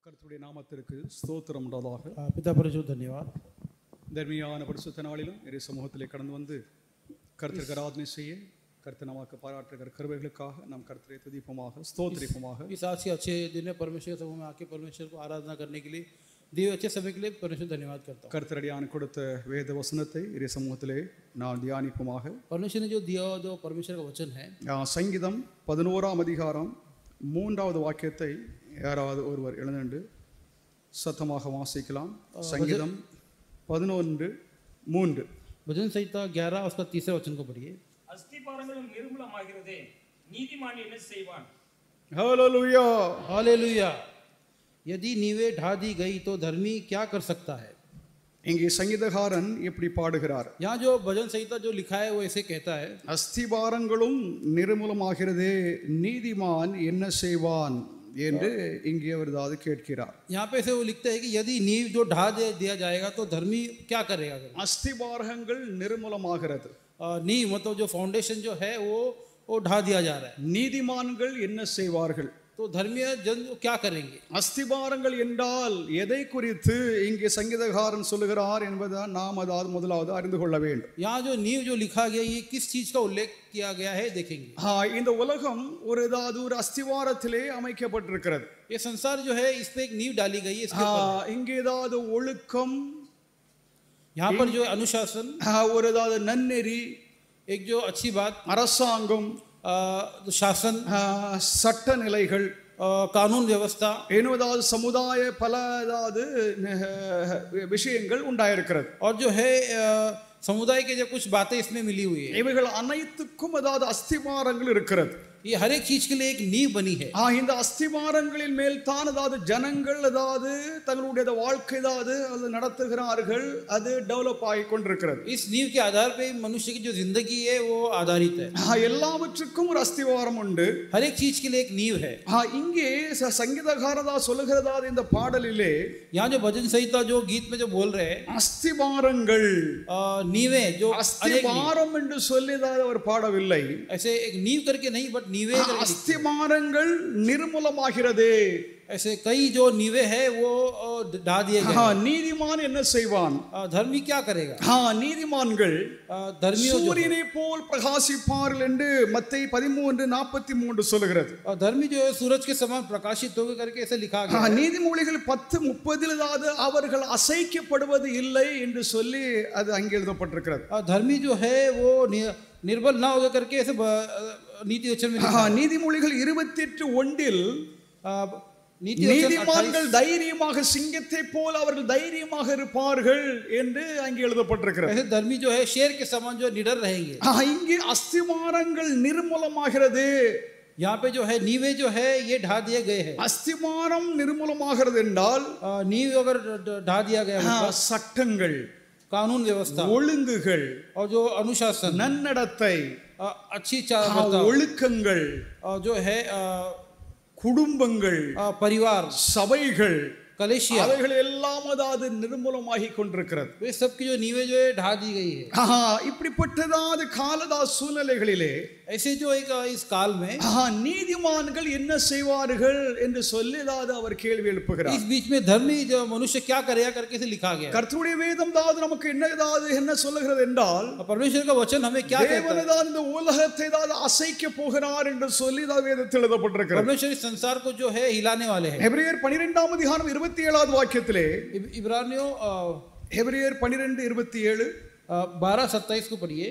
கர்த்தருடைய நாமத்திற்கு ஸ்தோத்திரம் உண்டாதாக. पिता परिशुद्ध धन्यवाद. தர்மியான பரிசுத்த நாளிலும் இறை சமூகத்திலே கடந்து வந்து கர்த்தருக்கு ஆராதனை செய்ய கர்த்தர் நமக்கு பாராட்டுகிற கிருபைகளுக்காக நாம் கர்த்தரை துதிப்போமாக, ஸ்தோத்திரிப்போமாக. इस आज के अच्छे दिन में परमेश्वर के समूह में आके परमेश्वर को आराधना करने के लिए दिए अच्छे समय के लिए परमेश्वर धन्यवाद करता हूँ. கர்த்தரடியான் கொடுத்த வேத வசனத்தை இறை சமூகத்திலே நான் தியானிப்போமாக. परमेश्वर ने जो दिया जो परमेश्वर का वचन है, சங்கீதம் 11ஆம் அதிகாரம் 3வது வாக்கியத்தை யாராவது ஒருவர் எழுந்து சத்தமாக வாசிக்கலாம். சங்கீதம் 11:3. भजन संहिता 11 उसका 3रा वचन को पढ़िए. அஸ்திபாரங்களும் நிர்மூலமாகிறதே, நீதிமான் என்ன செய்வான்? ஹalleluya, हालेलुया. यदि नींवें ढा दी गई तो धर्मी क्या कर सकता है? இங்கே சங்கீதகாரன் இப்படி பாடுகிறார். यहाँ जो भजन संहिता जो लिखा है वो ऐसे कहता है, அஸ்திபாரங்களும் நிர்மூலமாகிறதே, நீதிமான் என்ன செய்வான் என்று இங்கே அவர்தாவது கேட்கிறார். यहाँ पे से वो लिखता है कि यदि नींव जो ढा दिया जाएगा तो धर्मी क्या करेगा? அஸ்திபாரங்கள் நிர்மூலமாகிறது. नींव मतलब जो फाउंडेशन जो है वो ढा दिया जा रहा है. நீதிமான்கள் என்ன செய்வார்கள்? तो धर्मीय जन क्या करेंगे? அஸ்திபாரங்கள் என்றால் எதை குறித்து இங்கே சங்கீதகாரன் சொல்லுகிறார் என்பதை நாம் அதாவது முதலாவது அறிந்து கொள்ள வேண்டும். यहाँ जो नींव जो लिखा गया ये किस चीज का उल्लेख किया गया है देखेंगे. இந்த உலகம் ஒரு அஸ்திவாரத்திலே அமைக்கப்பட்டிருக்கிறது. ये संसार जो है इस पे एक नींव डाली गई है. इसके ऊपर இங்கே ஏதாவது ஒழுக்கம், यहाँ पर जो अनुशासन, ஒரு நன்னெறி, एक जो अच्छी बात, அரசாங்கம், शासन, சட்ட நிலைகள், कानून व्यवस्था, ஏதாவது சமுதாய பல விஷயங்கள் உண்டாயிருக்கிறது. और जो है समुदाय के जो कुछ बातें इसमें मिली हुई है. இவைகள் அனைத்துக்கும் அஸ்திவாரங்கள் இருக்கிறது. ये हर एक चीज के लिए एक नींव बनी है. இந்த அஸ்திவாரங்களின் மேல் தான் ஜனங்கள் தங்களுடைய வாழ்க்கை நடத்துகிறார்கள். அது டெவலப் ஆகி கொண்டிருக்கிறது. इस नींव के आधार पे मनुष्य की जो जिंदगी है वो आधारित है. எல்லாவற்றுக்கும் ஒரு அஸ்திவாரம் உண்டு. हर एक चीज के लिए एक नींव है. இங்கே சங்கீதகாரதா சொல்லுகிறதா இந்த பாடலிலே, यहाँ जो भजन संहिता जो गीत में जो बोल रहे हैं, அஸ்திவாரங்கள், नीवे जो அஸ்திவாரம் என்று சொல்லி அவர் பாடவில்லை. ऐसे एक नींव करके नहीं, बट नीवे करके. அஸ்திவாரங்கள் நிர்மூலமாகிறது. ऐसे कई जो नीवे है वो ढा दिए गए. நீதிமான் என்ன செய்வான்? धर्मी क्या करेगा? நீதிமான்கள் धर्मियों சூரியனை போல் பிரகாசிப்பார்கள் என்று மத்தேயு 13:43 சொல்லுகிறது. धर्मी जो है सूरज के समान प्रकाशित होगा करके ऐसे लिखा गया. நீதிமொழிகள் 10:30 அவர்கள் அசைக்கப்படுவது இல்லை என்று சொல்லி அது அங்கே எழுதப்பட்டிருக்கிறது. धर्मी जो है वो निर्बल ना होगा करके ऐसे नीति वचन में लिखा. நீதிமொழிகள் 28:1 நீதிமான்கள் தைரியமாக சிங்கத்தை போல அவர்கள் தைரியமாக இருப்பார்கள் என்று அங்கே எழுதப்பட்டிருக்கிறது. ऐसे धर्मी जो है शेर के समान जो निडर रहेंगे. இங்கே அஸ்திவாரங்கள் நிர்மூலமாகிறது. यहाँ पे जो है नीवे जो है ये ढा दिए गए हैं. அஸ்திவாரம் நிர்மூலமாகிறது என்றால் नीव अगर ढा दिया गया, சட்டங்கள், कानून व्यवस्था, ஒழுங்குகள், और जो अनुशासन, நன்னடத்தை, अच्छी ஒழுக்கங்கள், जो है குடும்பங்கள், परिवार, சபைகள், कलेशिया, அவைகள் எல்லாம் நிர்மூலமாகி கொண்டிருக்கிறது. वे सबकी जो नीवे जो है ढा दी गई है. இப்படிப்பட்டதாத காலதா சூழ்நிலைகளிலே ऐसे जो एक इस काल में நீதிமான்கள் என்ன செய்வார்கள் என்று சொல்லி அவர் கேள்வி எழுப்புகிறார். इस बीच में धर्मी जो मनुष्य क्या करेगा करके से लिखा गया. கர்த்தருடைய வேதம் நமக்கு என்ன சொல்லுகிறது என்றால், परमेश्वर का वचन हमें क्या कहता है? தேவன் இந்த உலகத்தை அசைக்க போகிறார் என்று சொல்லி வேதத்தில் எழுதப்பட்டிருக்கிறது. परमेश्वर इस संसार को जो है हिलाने वाले हैं. எபிரேயர் 12ஆம் அதிகாரம் 27வது வாக்கியத்திலே, इब्रानियों எபிரேயர் 12:27 12:27 को पढ़िए.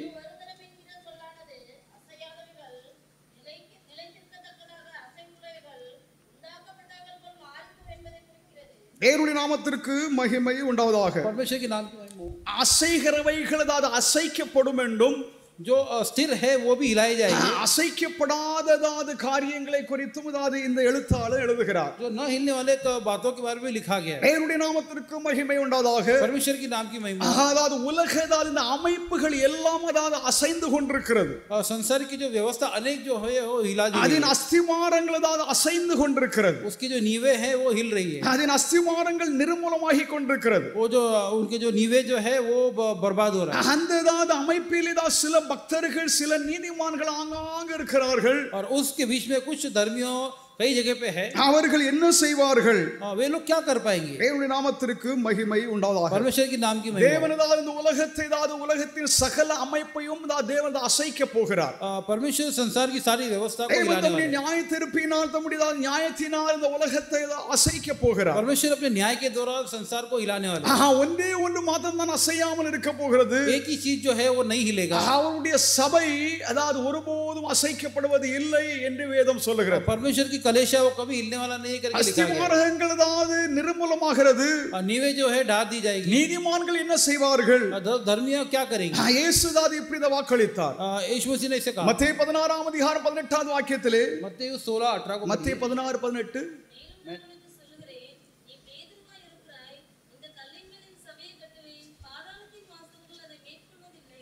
தேவனுடைய நாமத்திற்கு மகிமை உண்டாவதாக. परमेश्वर के नाम की महिमा. அசைகிறவைகள் அசைக்கப்படும் என்றும் जो स्थिर है वो भी हिलाई जाएगी। அசைக்கப்படாததாத காரியங்களை குறித்தும் அதாவது இந்த எழுத்தாளர் எழுதுகிறார். जो न हिलने वाले बातों के बारे में लिखा गया है। தேவனுடைய நாமத்திற்கு மகிமை உண்டாதாக. परमेश्वर की नाम की महिमा। அதாவது உலகதால் இந்த அமைப்புகள் எல்லாம் அதாவது அசைந்து கொண்டிருக்கிறது. संसार की जो व्यवस्था अनेक जो है वो हिला दी है। அதன் அஸ்திவாரங்கள் அதாவது அசைந்து கொண்டிருக்கிறது. उसकी जो नींवें है वो हिल रही है। அதன் அஸ்திவாரங்கள் நிர்மூலமாகி கொண்டிருக்கிறது. वो जो उनके जो नींवें जो है वो बर्बाद हो रहा है। அந்த அதாவது அமைப்பில் ஏதாவது சில பக்தர்கள் சில நீதிமான்கள் ஆங்காங்க இருக்கிறார்கள். और उसके बीच में कुछ धर्मियों कई जगह पे है। அவர்கள் என்ன செய்வார்கள்? वे लोग क्या कर पाएंगे? தேவனுடைய நாமத்திற்கு மகிமை உண்டாதாக. परमेश्वर की नाम की महिमा। தேவனதால் இந்த உலகத்தை அதாவது உலகத்தின் சகல அமைப்பையும் தேவன் அசைக்க போகிறார். परमेश्वर संसार की सारी व्यवस्था को हिलाने वाला है। நியாய தீர்ப்பினால் தம்முடைய நியாயத்தினால் இந்த உலகத்தை அசைக்க போகிறார். परमेश्वर अपने न्याय के द्वारा संसार को हिलाने वाला है। ஒன்றே ஒன்று மாத்திரம் தான் அசையாமல் இருக்க போகிறது. एक ही चीज जो है वो नहीं हिलेगा। அவருடைய சபை அதாவது ஒருபோதும் அசைக்கப்படுவது இல்லை என்று வேதம் சொல்லுகிறது. परमेश्वर की कलेशा वो कभी हिलने वाला नहीं करके लिखा गया है। அஸ்திவாரங்கள் அதாவது நிர்மூலமாகிறது. नींवें जो है ढा दी जाएगी। நீதிமான்கள் என்ன செய்வார்கள்? धर्मियों क्या करेंगे? இயேசு தாதி இப்படி வாக்களித்தார். यीशु मसीह ने इसे कहा। மத்தேயு 16 அதிகாரம் 18வது வாக்கியத்திலே मत्ती 16:18 को மத்தேயு 16:18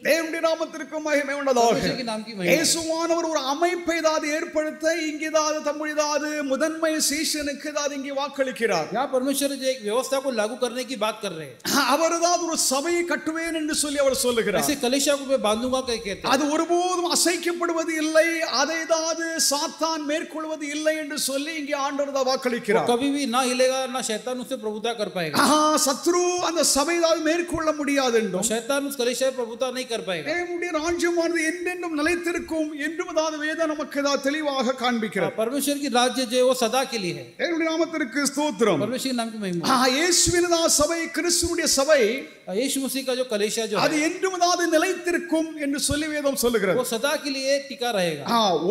தேவனுடைய நாமத்திற்கு மகிமை உண்டாதாக. இயேசுவானவர் ஒரு அமைப்பை ஏற்படுத்த இங்கே தம்முடைய முதன்மை சீஷனுக்கு இங்கே வாக்களிக்கிறார். यहाँ परमेश्वर जो एक व्यवस्था को लागू करने की बात कर रहे हैं। அவர் ஒரு சபையை கட்டுவேன் என்று சொல்லி அவர் சொல்லுகிறார். ऐसे कलीसिया को मैं बांधूंगा कहते हैं। அது ஒருபோதும் அசைக்கப்படுவது இல்லை, அதை சாத்தான் மேற்கொள்வது இல்லை என்று சொல்லி இங்கே ஆண்டவர் வாக்களிக்கிறார். कभी भी ना हिलेगा ना शैतान उससे प्रभुता कर पाएगा। சத்ரு அந்த சபையை மேற்கொள்ள முடியாது என்றும் शैतान उस कलीसिया पर प्रभुता नहीं कर पाएगा। தேவனுடைய ராஜ்யமானது என்றென்றும் நிலைத்திருக்கும் என்று வேதம் நமக்கு தெளிவாக காண்பிக்கிறது. परमेश्वर की राज्य जो है वो सदा के लिए है। தேவனுடைய நாமத்திற்கு ஸ்தோத்திரம். परमेश्वर के नाम की महिमा। இயேசுவின் சபை கிறிஸ்துவினுடைய சபை यीशु मसीह का जो कलीसिया जो அது என்றும் நிலைத்திருக்கும் என்று சொல்லி வேதம் சொல்லுகிறது. वो सदा के लिए टिका रहेगा।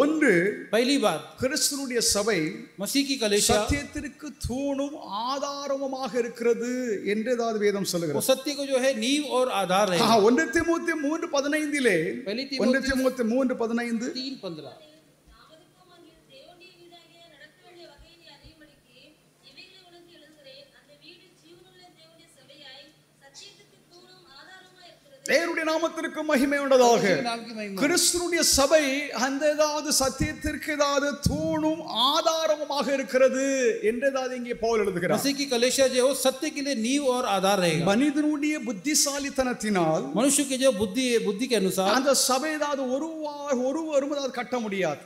ஒன்று पहली बात கிறிஸ்துவினுடைய சபை मसीह की कलीसिया சத்தியத்திற்கு தூணும் ஆதாரமுமாக இருக்கிறது என்று வேதம் சொல்லுகிறது. वो सत्य को जो है नींव और आधार है। 1 தீமோத்தேயு 3:15 पहली 1 தீமோத்தேயு 3:15 3:15 தேவனுடைய நாமத்திற்கு மகிமை உண்டாதாக. கிறிஸ்துவினுடைய சபை அந்த சத்தியத்திற்கு தூணும் ஆதாரமாக இருக்கிறது என்று இங்கே பவுல் எழுதுகிறார். मसीह की कलीसिया जो है सत्य के लिए नींव और आधार रहेगा। மனிதனுடைய புத்திசாலித்தனத்தினால் मनुष्य के जो बुद्धि के अनुसार அந்த சபை ஒருவரும் கட்ட முடியாது.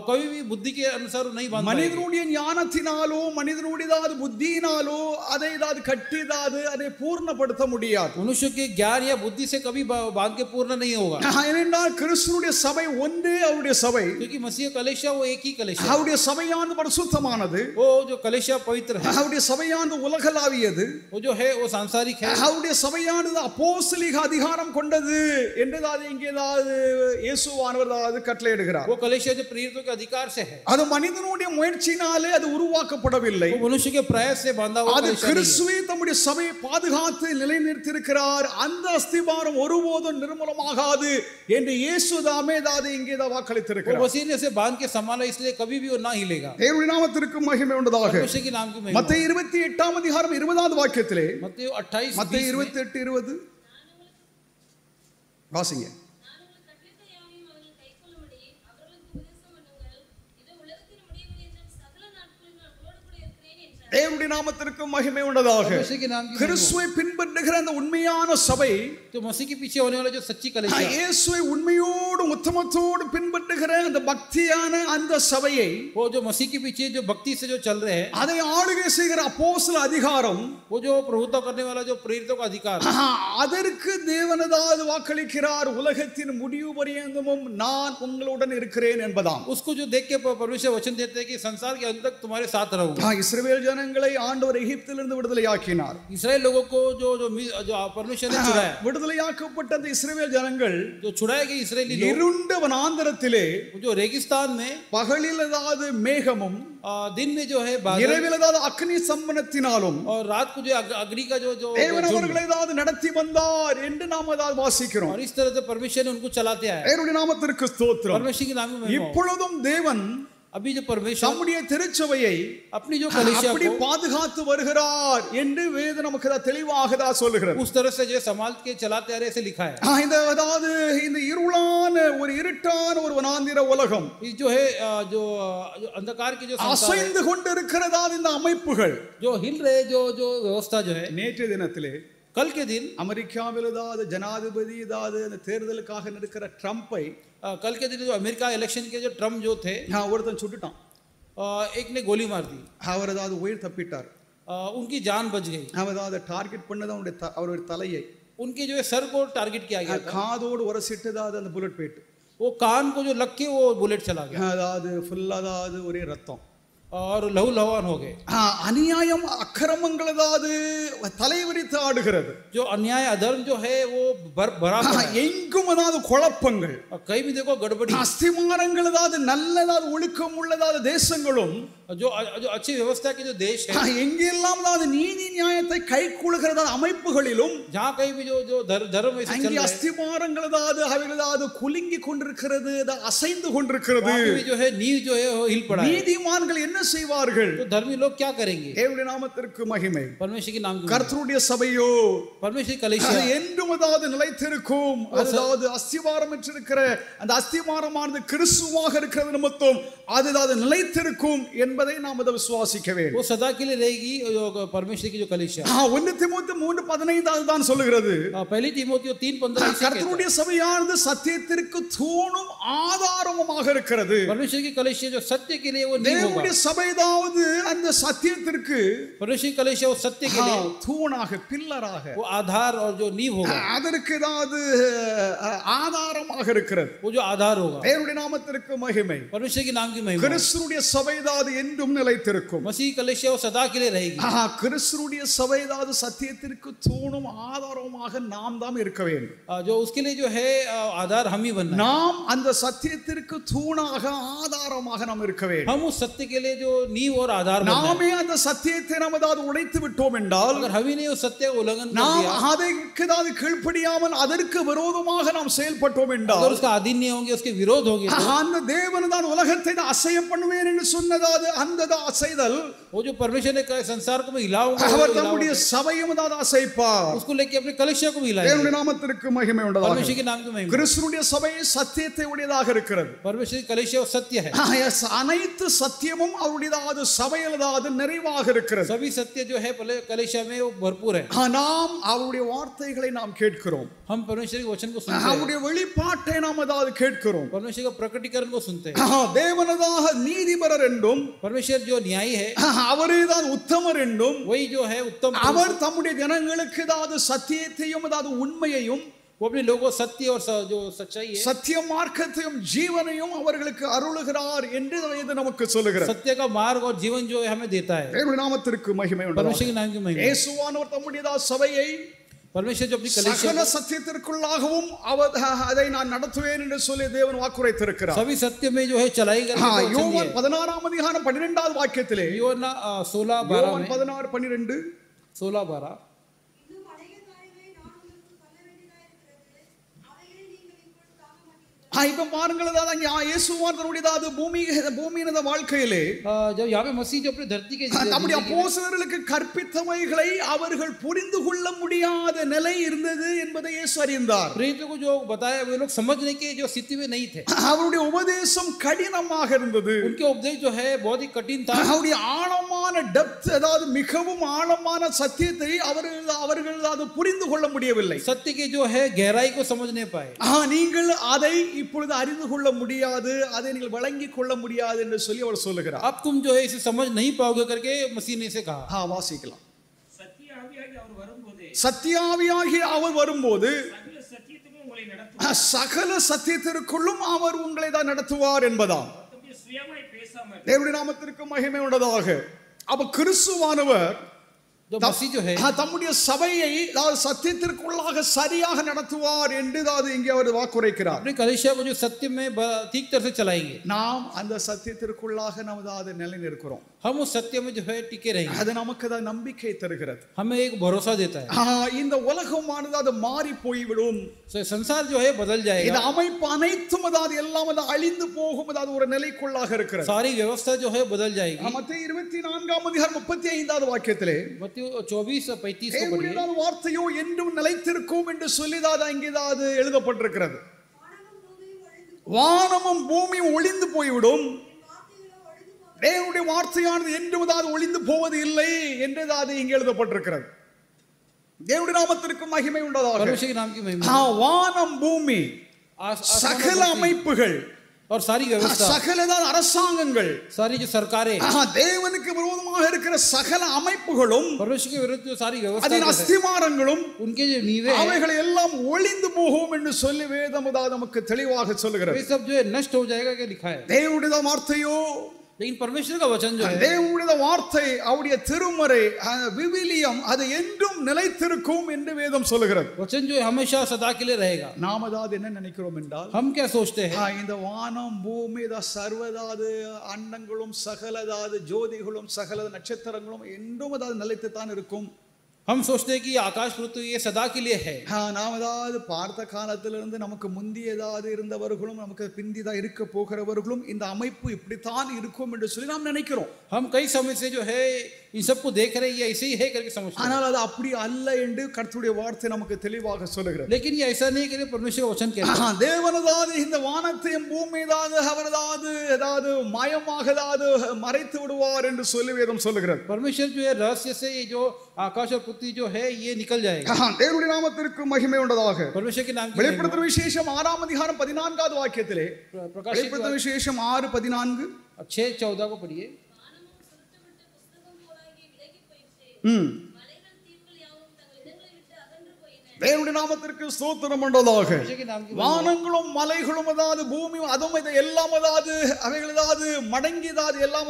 कभी भी बुद्धि के अनुसार नहीं बांध पाएगा। மனிதனுடைய ஞானத்தினாலோ மனிதனுடைய புத்தியினாலோ அதை கட்டி அதை பூர்ணப்படுத்த முடியாது. मनुष्य के ज्ञान या बुद्धि से कभी बांध के पूर्ण नहीं होगा। ஏனென்றால் கிறிஸ்துவினுடைய சபை ஒன்றே அவருடைய சபை. क्योंकि मसीह कलीसिया वो एक ही कलीसिया। அவருடைய சபையானது பரிசுத்தமானது. वो जो कलीसिया पवित्र है। அவருடைய சபையானது உலகளாவியது. वो जो है वो सांसारिक है। அவருடைய சபையானது அப்போஸ்தலிக அதிகாரம் கொண்டது என்று இங்கே இயேசுவானவர் கட்டளையிடுகிறார். वो कलीसिया जो प्रेरितों के अधिकार से है। அது மனிதனுடைய முயற்சியினாலே அது உருவாக்கப்படவில்லை. वो मनुष्य के प्रयास से बांधा हुआ அது கிறிஸ்துவே தம்முடைய சபையை பாதுகாத்து நிலைநிறுத்தியிருக்கிறார். அந்த அஸ்திபாரம் ஒருபோதும் நிர்மூலமாகாது என்று இயேசு தாமே இங்கே வாக்களித்திருக்கிறார். वो मसीह ने उसे बांध के संभाला इसलिए कभी भी वो ना हिलेगा। தேவனுடைய நாமத்திற்கு மகிமை உண்டாதாக. परमेश्वर के नाम की महिमा। மத்தேயு 28 அதிகாரம் 20வது வாக்கியத்திலே मत्ती 28 மத்தேயு 28:20 வாசிங்க. தேவனுடைய நாமத்திற்கு மகிமை உண்டாதாக. கிறிஸ்துவை பின்பற்றுகிற அந்த உண்மையான சபை, तो मसीह के पीछे होने वाला जो सच्ची कलीसिया, இயேசுவை உண்மையோடு உத்தமத்தோடு பின்பற்றுகிற அந்த பக்தியான அந்த சபையை, वो जो मसीह के पीछे जो भक्ति से जो चल रहे हैं, அதை ஆளுகை செய்கிற அப்போஸ்தல அதிகாரம், वो जो प्रभुता करने वाला जो प्रेरितों का अधिकार, அதற்கு தேவனதாவது வாக்களிக்கிறார். உலகத்தின் முடிவு பரியந்தமும் நான் உங்களுடன் இருக்கிறேன் என்பதாம். उसको जो देख के परमेश्वर वचन देते हैं कि संसार के अंत तक तुम्हारे साथ रहूंगा। இஸ்ரவேல் ஜன ஜனங்களை ஆண்டவர் எகிப்திலிருந்து விடுதலையாக்கினார். इस्राएल लोगों को जो परमेश्वर ने छुड़ाया, விடுதலையாக்கப்பட்ட அந்த இஸ்ரவேல் ஜனங்கள் जो छुड़ाए गए इस्राएली लोग, இருண்ட வனாந்தரத்திலே जो रेगिस्तान में பகலில் ஏதாவது மேகமும் दिन में जो है बादल இரவில் ஏதாவது அக்னி சம்பனத்தினாலும் और रात को जो अग्नि का जो தேவன் அவர்களை ஏதாவது நடத்தி வந்தார் என்று நாம் அதாவது வாசிக்கிறோம். और इस तरह से परमेश्वर ने उनको चलाते आया. தேவனுடைய நாமத்திற்கு ஸ்தோத்திரம். परमेश्वर के नाम में महिमा हो. இப்பொழுதும் தேவன் अभी जो परमेश्वर நம்முடைய திருச்சபையை अपनी जो कलीसिया அப்படி को பாதுகாத்து வருகிறார் என்று வேதம் நமக்கு தெளிவாக தான் சொல்லுகிறது. उस तरह से जो संभाल के चलाते आ रहे ऐसे लिखा है. இந்த அதாவது இந்த இருளான ஒரு இருட்டான ஒரு வனாந்திர உலகம் ये जो है जो अंधकार की जो संसार है, அசைந்து கொண்டிருக்கிறதா இந்த அமைப்புகள் जो हिल रहे जो व्यवस्था जो है. நேற்றைய தினத்திலே कल के दिन அமெரிக்காவில் ஏதாவது ஜனாதிபதி ஏதாவது அந்த தேர்தலுக்காக இருக்கிற ட்ரம்பை कल के दिन जो अमेरिका इलेक्शन के जो ट्रम्प जो थे, ஒருத்தன் சுட்டுட்டான். एक ने गोली मार दी. அவர் ஏதாவது உயிர் தப்பிட்டார். उनकी जान बच गई. அவர் ஏதாவது டார்கெட் பண்ணது அவருடைய தலையை उनके जो है सर को टारगेट किया गया था. காதோடு உரசிட்டு ஏதாவது அந்த புல்லட் போயிட்டு वो कान को जो लग के वो बुलेट चला गया அதாவது ஃபுல்லா அதாவது ஒரே ரத்தம். और लहूलुहान हो गए. அநியாயம் அக்கிரமங்கள் ஏதாவது தலைவிரித்து ஆடுகிறது. जो अन्याय अधर्म जो है वो बराबर है. எங்கும் ஏதாவது குழப்பங்கள், कहीं भी देखो गड़बड़ी. அஸ்திமாரங்கள் ஏதாவது நல்லதாவது ஒழுக்கம் உள்ளதாவது தேசங்களும் जो अच्छी व्यवस्था के जो देश है, எங்கெல்லாம் ஏதாவது நீதி நியாயத்தை கைக்கொள்ளுகிறதா அமைப்புகளிலும் जहाँ कहीं भी जो धर्म ऐसे चल அங்கே रहा है, அஸ்திமாரங்கள் ஏதாவது அவைகள் ஏதாவது குலுங்கி கொண்டிருக்கிறது, அசைந்து கொண்டிருக்கிறது. वहाँ पे भी जो है नींव जो है वो हिल पड़ा है. நீதிமான்கள் என்ன செய்வார்கள்? तो धर्मी लोग क्या करेंगे? தேவனுடைய நாமத்திற்கு மகிமை. परमेश्वर के नाम की महिमा. கர்த்தருடைய சபையோ परमेश्वर की அது कलीसिया என்றும் அதாவது நிலைத்திருக்கும். அதாவது அஸ்திவாரம் இருக்கிற அந்த அஸ்திவாரமானது கிறிஸ்துவாக இருக்கிறது நிமித்தம் அது நிலைத்திருக்கும் என்பதை நாம் அதை விசுவாசிக்க வேண்டும். वो सदा के लिए रहेगी. जो परमेश्वर की जो कलीसिया 1 தீமோத்தேயு 3:15 தான் சொல்லுகிறது. पहली तीमुथियुस 3:15 கர்த்தருடைய சபையானது சத்தியத்திற்கு தூணும் ஆதாரமுமாக இருக்கிறது. परमेश्वर की कलीसिया जो सत्य के लिए वो नहीं होगा. தேவனுடைய சபையாவது அந்த சத்தியத்திற்கு परमेश्वर की कलीसिया वो सत्य के लिए தூணாக பில்லராக वो आधार और जो नींव होगा, அதற்கு ஏதாவது ஆதாரமாக இருக்கிறது. वो जो आधार होगा. தேவனுடைய நாமத்திற்கு மகிமை. परमेश्वर के नाम की महिमा. கிறிஸ்துவுடைய சபையாவது என்றும் நிலைத்திருக்கும். मसीह की कलीसिया वो सदा के लिए रहेगी. கிறிஸ்துவுடைய சபையாவது சத்தியத்திற்கு தூணும் ஆதாரமாக நாம் தான் இருக்க வேண்டும். जो उसके लिए जो है आधार हम ही बनना है. நாம் அந்த சத்தியத்திற்கு தூணாக ஆதாரமாக நாம் இருக்க வேண்டும். हम उस सत्य के लिए जो नींव और आधार बनना है. நாமே அந்த சத்தியத்தை நாம் ஏதாவது உடைத்து விட்டோம் என்றால், अगर हम ही ने उस सत्य का उल्लंघन कर நாம் दिया, அதற்கு ஏதாவது கீழ்ப்படியாமல் அதற்கு விரோதமாக நாம் செயல்பட்டோம் अगर என்றால், उसका अधीन नहीं होंगे, उसके विरोध होंगे, तो அந்த தேவன் தான் உலகத்தை அசைய பண்ணுவேன் என்று சொன்னதாவது அந்த அசைதல் वो जो परमेश्वर ने कहा संसार को मैं हिलाऊंगा, அவர் தம்முடைய சபையும் தான் அசைப்பார். उसको लेके अपने कलीसिया को भी हिलाएंगे. தேவனுடைய நாமத்திற்கு மகிமை உண்டாவதாக. परमेश्वर के नाम की महिमा. கிறிஸ்துவுடைய சபை சத்தியத்தை உடையதாக இருக்கிறது. परमेश्वर की कलीसिया वो सत्य है. அனைத்து சத்தியமும் அவருடையதாவது சபையிலதாவது நிறைவாக இருக்கிறது. सभी सत्य जो है कलीसिया में वो भरपूर है. நாம் அவருடைய வார்த்தைகளை நாம் கேட்கிறோம். हम परमेश्वर के वचन को सुनते हैं. அவருடைய வெளிப்பாட்டை நாம் அதாவது கேட்கிறோம். परमेश्वर का प्रकटीकरण को सुनते हैं. தேவனதாக நீதிபரர் என்றும், परमेश्वर जो न्यायी है, அவரே தான் உத்தமர் என்றும், वही जो है उत्तम, அவர் தம்முடைய ஜனங்களுக்கு ஏதாவது சத்தியத்தையும் அதாவது உண்மையையும் वो अपने लोगों सत्य और जो सच्चाई है, சத்திய மார்க்கத்தையும் ஜீவனையும் அவர்களுக்கு அருளுகிறார் என்று இது நமக்கு சொல்லுகிறது. सत्य का मार्ग और जीवन जो है हमें देता है. தேவனுடைய நாமத்திற்கு மகிமை உண்டாவதாக. परमेश्वर के नाम की महिमा. இயேசுவானவர் தம்முடைய சபையை परमेश्वर जो अपनी कलीसिया சகல சத்தியத்திற்குள்ளாகவும் அதை நான் நடத்துவேன் என்று சொல்லி தேவன் வாக்குரைத்திருக்கிறார். सभी सत्य में जो है चलाई करके யோவான் 16ஆம் அதிகாரம் 12வது வாக்கியத்திலே, யோவான் 16:12 में 16:12 16:12 இப்ப பாருங்கள், இயேசுவான் தன்னுடைய பூமியின் வாழ்க்கையிலே जब यहाँ पे मसीह जो अपनी धरती के நம்முடைய அப்போஸ்தலர்களுக்கு கற்பித்தவைகளை அவர்கள் புரிந்து கொள்ள முடியாத நிலை இருந்தது என்பதை இயேசு அறிந்தார். प्रेरितों को जो बताया वे लोग समझने के जो स्थिति में नहीं थे. அவருடைய உபதேசம் கடினமாக இருந்தது. उनके उपदेश जो है बहुत ही कठिन था. அவருடைய ஆழமான டெப்த், அதாவது மிகவும் ஆழமான சத்தியத்தை அவர்கள் அது புரிந்து கொள்ள முடியவில்லை. सत्य की जो है गहराई को समझ नहीं पाए. நீங்கள் அதை இப்பொழுது அறிந்து கொள்ள முடியாது, அதை நீங்கள் வழங்கிக் கொள்ள முடியாது என்று சொல்லி அவர் சொல்லுகிறார். अब तुम जो है इसे समझ नहीं पाओगे करके मसीह ने इसे कहा. வாசிக்கலாம். சத்தியாவியாகி அவர் வரும்போது சத்தியாவியாகி அவர் வரும்போது சகல சத்தியத்துக்கும் உங்களை நடத்துவார். சகல சத்தியத்திற்குள்ளும் அவர் உங்களை தான் நடத்துவார் என்பதா. சுயமாய் பேசாமல் தேவனுடைய நாமத்திற்கு மகிமை உண்டதாக. அப்ப கிறிஸ்துவானவர் जो मसीह जो है தம்முடைய சபையை சத்தியத்திற்குள்ளாக சரியாக நடத்துவார் என்று இங்கே அவர் வாக்குரைக்கிறார். अपने कलीसिया को जो सत्य में ठीक तरह से चलाएंगे. நாம் அந்த சத்தியத்திற்குள்ளாக நாம் நிலை நிற்கிறோம். हम उस सत्य में जो है टिके रहेंगे. அது நமக்கு நம்பிக்கை தருகிறது. हमें एक भरोसा देता है. இந்த உலகமானது அது மாறி போய்விடும். संसार जो है बदल जाएगा. இந்த அமைப்பு அனைத்தும் எல்லாம் அழிந்து போகும். அது ஒரு நிலைக்குள்ளாக இருக்கிறது. सारी व्यवस्था जो है बदल जाएगी. மத்தேயு 24ஆம் அதிகாரம் 35வது வாக்கியத்திலே 24:35 को पढ़िए. வார்த்தையோ என்றும் நிலைத்திருக்கும் என்று சொல்லிதான் இங்கே எழுதப்பட்டிருக்கிறது. வானமும் பூமியும் ஒளிந்து போய்விடும், தேவனுடைய வார்த்தையானது என்றும் ஒளிந்து போவது இல்லை என்று இங்கே எழுதப்பட்டிருக்கிறது. தேவனுடைய நாமத்திற்கு மகிமை உண்டதாக. வானம் பூமி சகல அமைப்புகள் और सारी व्यवस्था சகல அரசாங்கங்கள் सारी जो सरकारें தேவனுக்கு விரோதமாக இருக்கிற சகல அமைப்புகளும் परमेश्वर के विरुद्ध जो सारी व्यवस्था அதன் அஸ்திமாரங்களும் उनके जो नींवें அவைகள் எல்லாம் ஒளிந்து போகும் என்று சொல்லி வேதம் நமக்கு தெளிவாக சொல்லுகிறது. ये सब जो है नष्ट हो जाएगा क्या लिखा है. தேவனுடைய வார்த்தையோ लेकिन परमेश्वर का वचन जो है தேவனுடைய வார்த்தை அவருடைய திருமறை விவிலியம் அது என்றும் நிலைத்திருக்கும் என்று வேதம் சொல்லுகிறது. वचन जो है हमेशा सदा के लिए रहेगा. நாம் என்ன நினைக்கிறோம் என்றால் हम क्या सोचते हैं இந்த வானம் பூமி சர்வதாது அண்டங்களும் சகலதாது ஜோதிகளும் சகல நட்சத்திரங்களும் என்றும் நிலைத்து தான் இருக்கும். हम सोचते हैं कि आकाश पृथ्वी ये सदा के लिए है. நாம் பார்த்த காலத்திலிருந்து நமக்கு முந்தியதாவது இருந்தவர்களும் நமக்கு பிந்திதான் இருக்க போகிறவர்களும் இந்த அமைப்பு இப்படித்தான் இருக்கும் என்று சொல்லி நாம் நினைக்கிறோம். हम कई समय से जो है इन सबको देख रहे हैं ये ऐसे ही है करके समझते हैं. ஆனால் அது அப்படி அல்ல என்று கர்த்தருடைய வார்த்தை நமக்கு தெளிவாக சொல்லுகிறது. लेकिन ये ऐसा नहीं कि परमेश्वर का वचन कहता है. தேவனதாவது இந்த வானத்தையும் பூமியதாவது அவரதாவது மாயமாகதாவது மறைத்து விடுவார் என்று சொல்லி வேதம் சொல்லுகிறது. परमेश्वर जो है रहस्य से ये जो आकाश और पृथ्वी जो है ये निकल जाएगा. தேவனுடைய நாமத்திற்கு மகிமை உண்டதாக. परमेश्वर के नाम की வெளிப்படுத்தல் விசேஷம் 6ஆம் அதிகாரம் 14வது வாக்கியத்திலே வெளிப்படுத்தல் விசேஷம் 6:14 6:14 को पढ़िए. தேவனுடைய நாமத்திற்கு ஸ்தோத்திரம் உண்டதாக. வானங்களும் மலைகளும் பூமியும் அதுவும் எல்லாம் அவைகள் மடங்கி எல்லாம்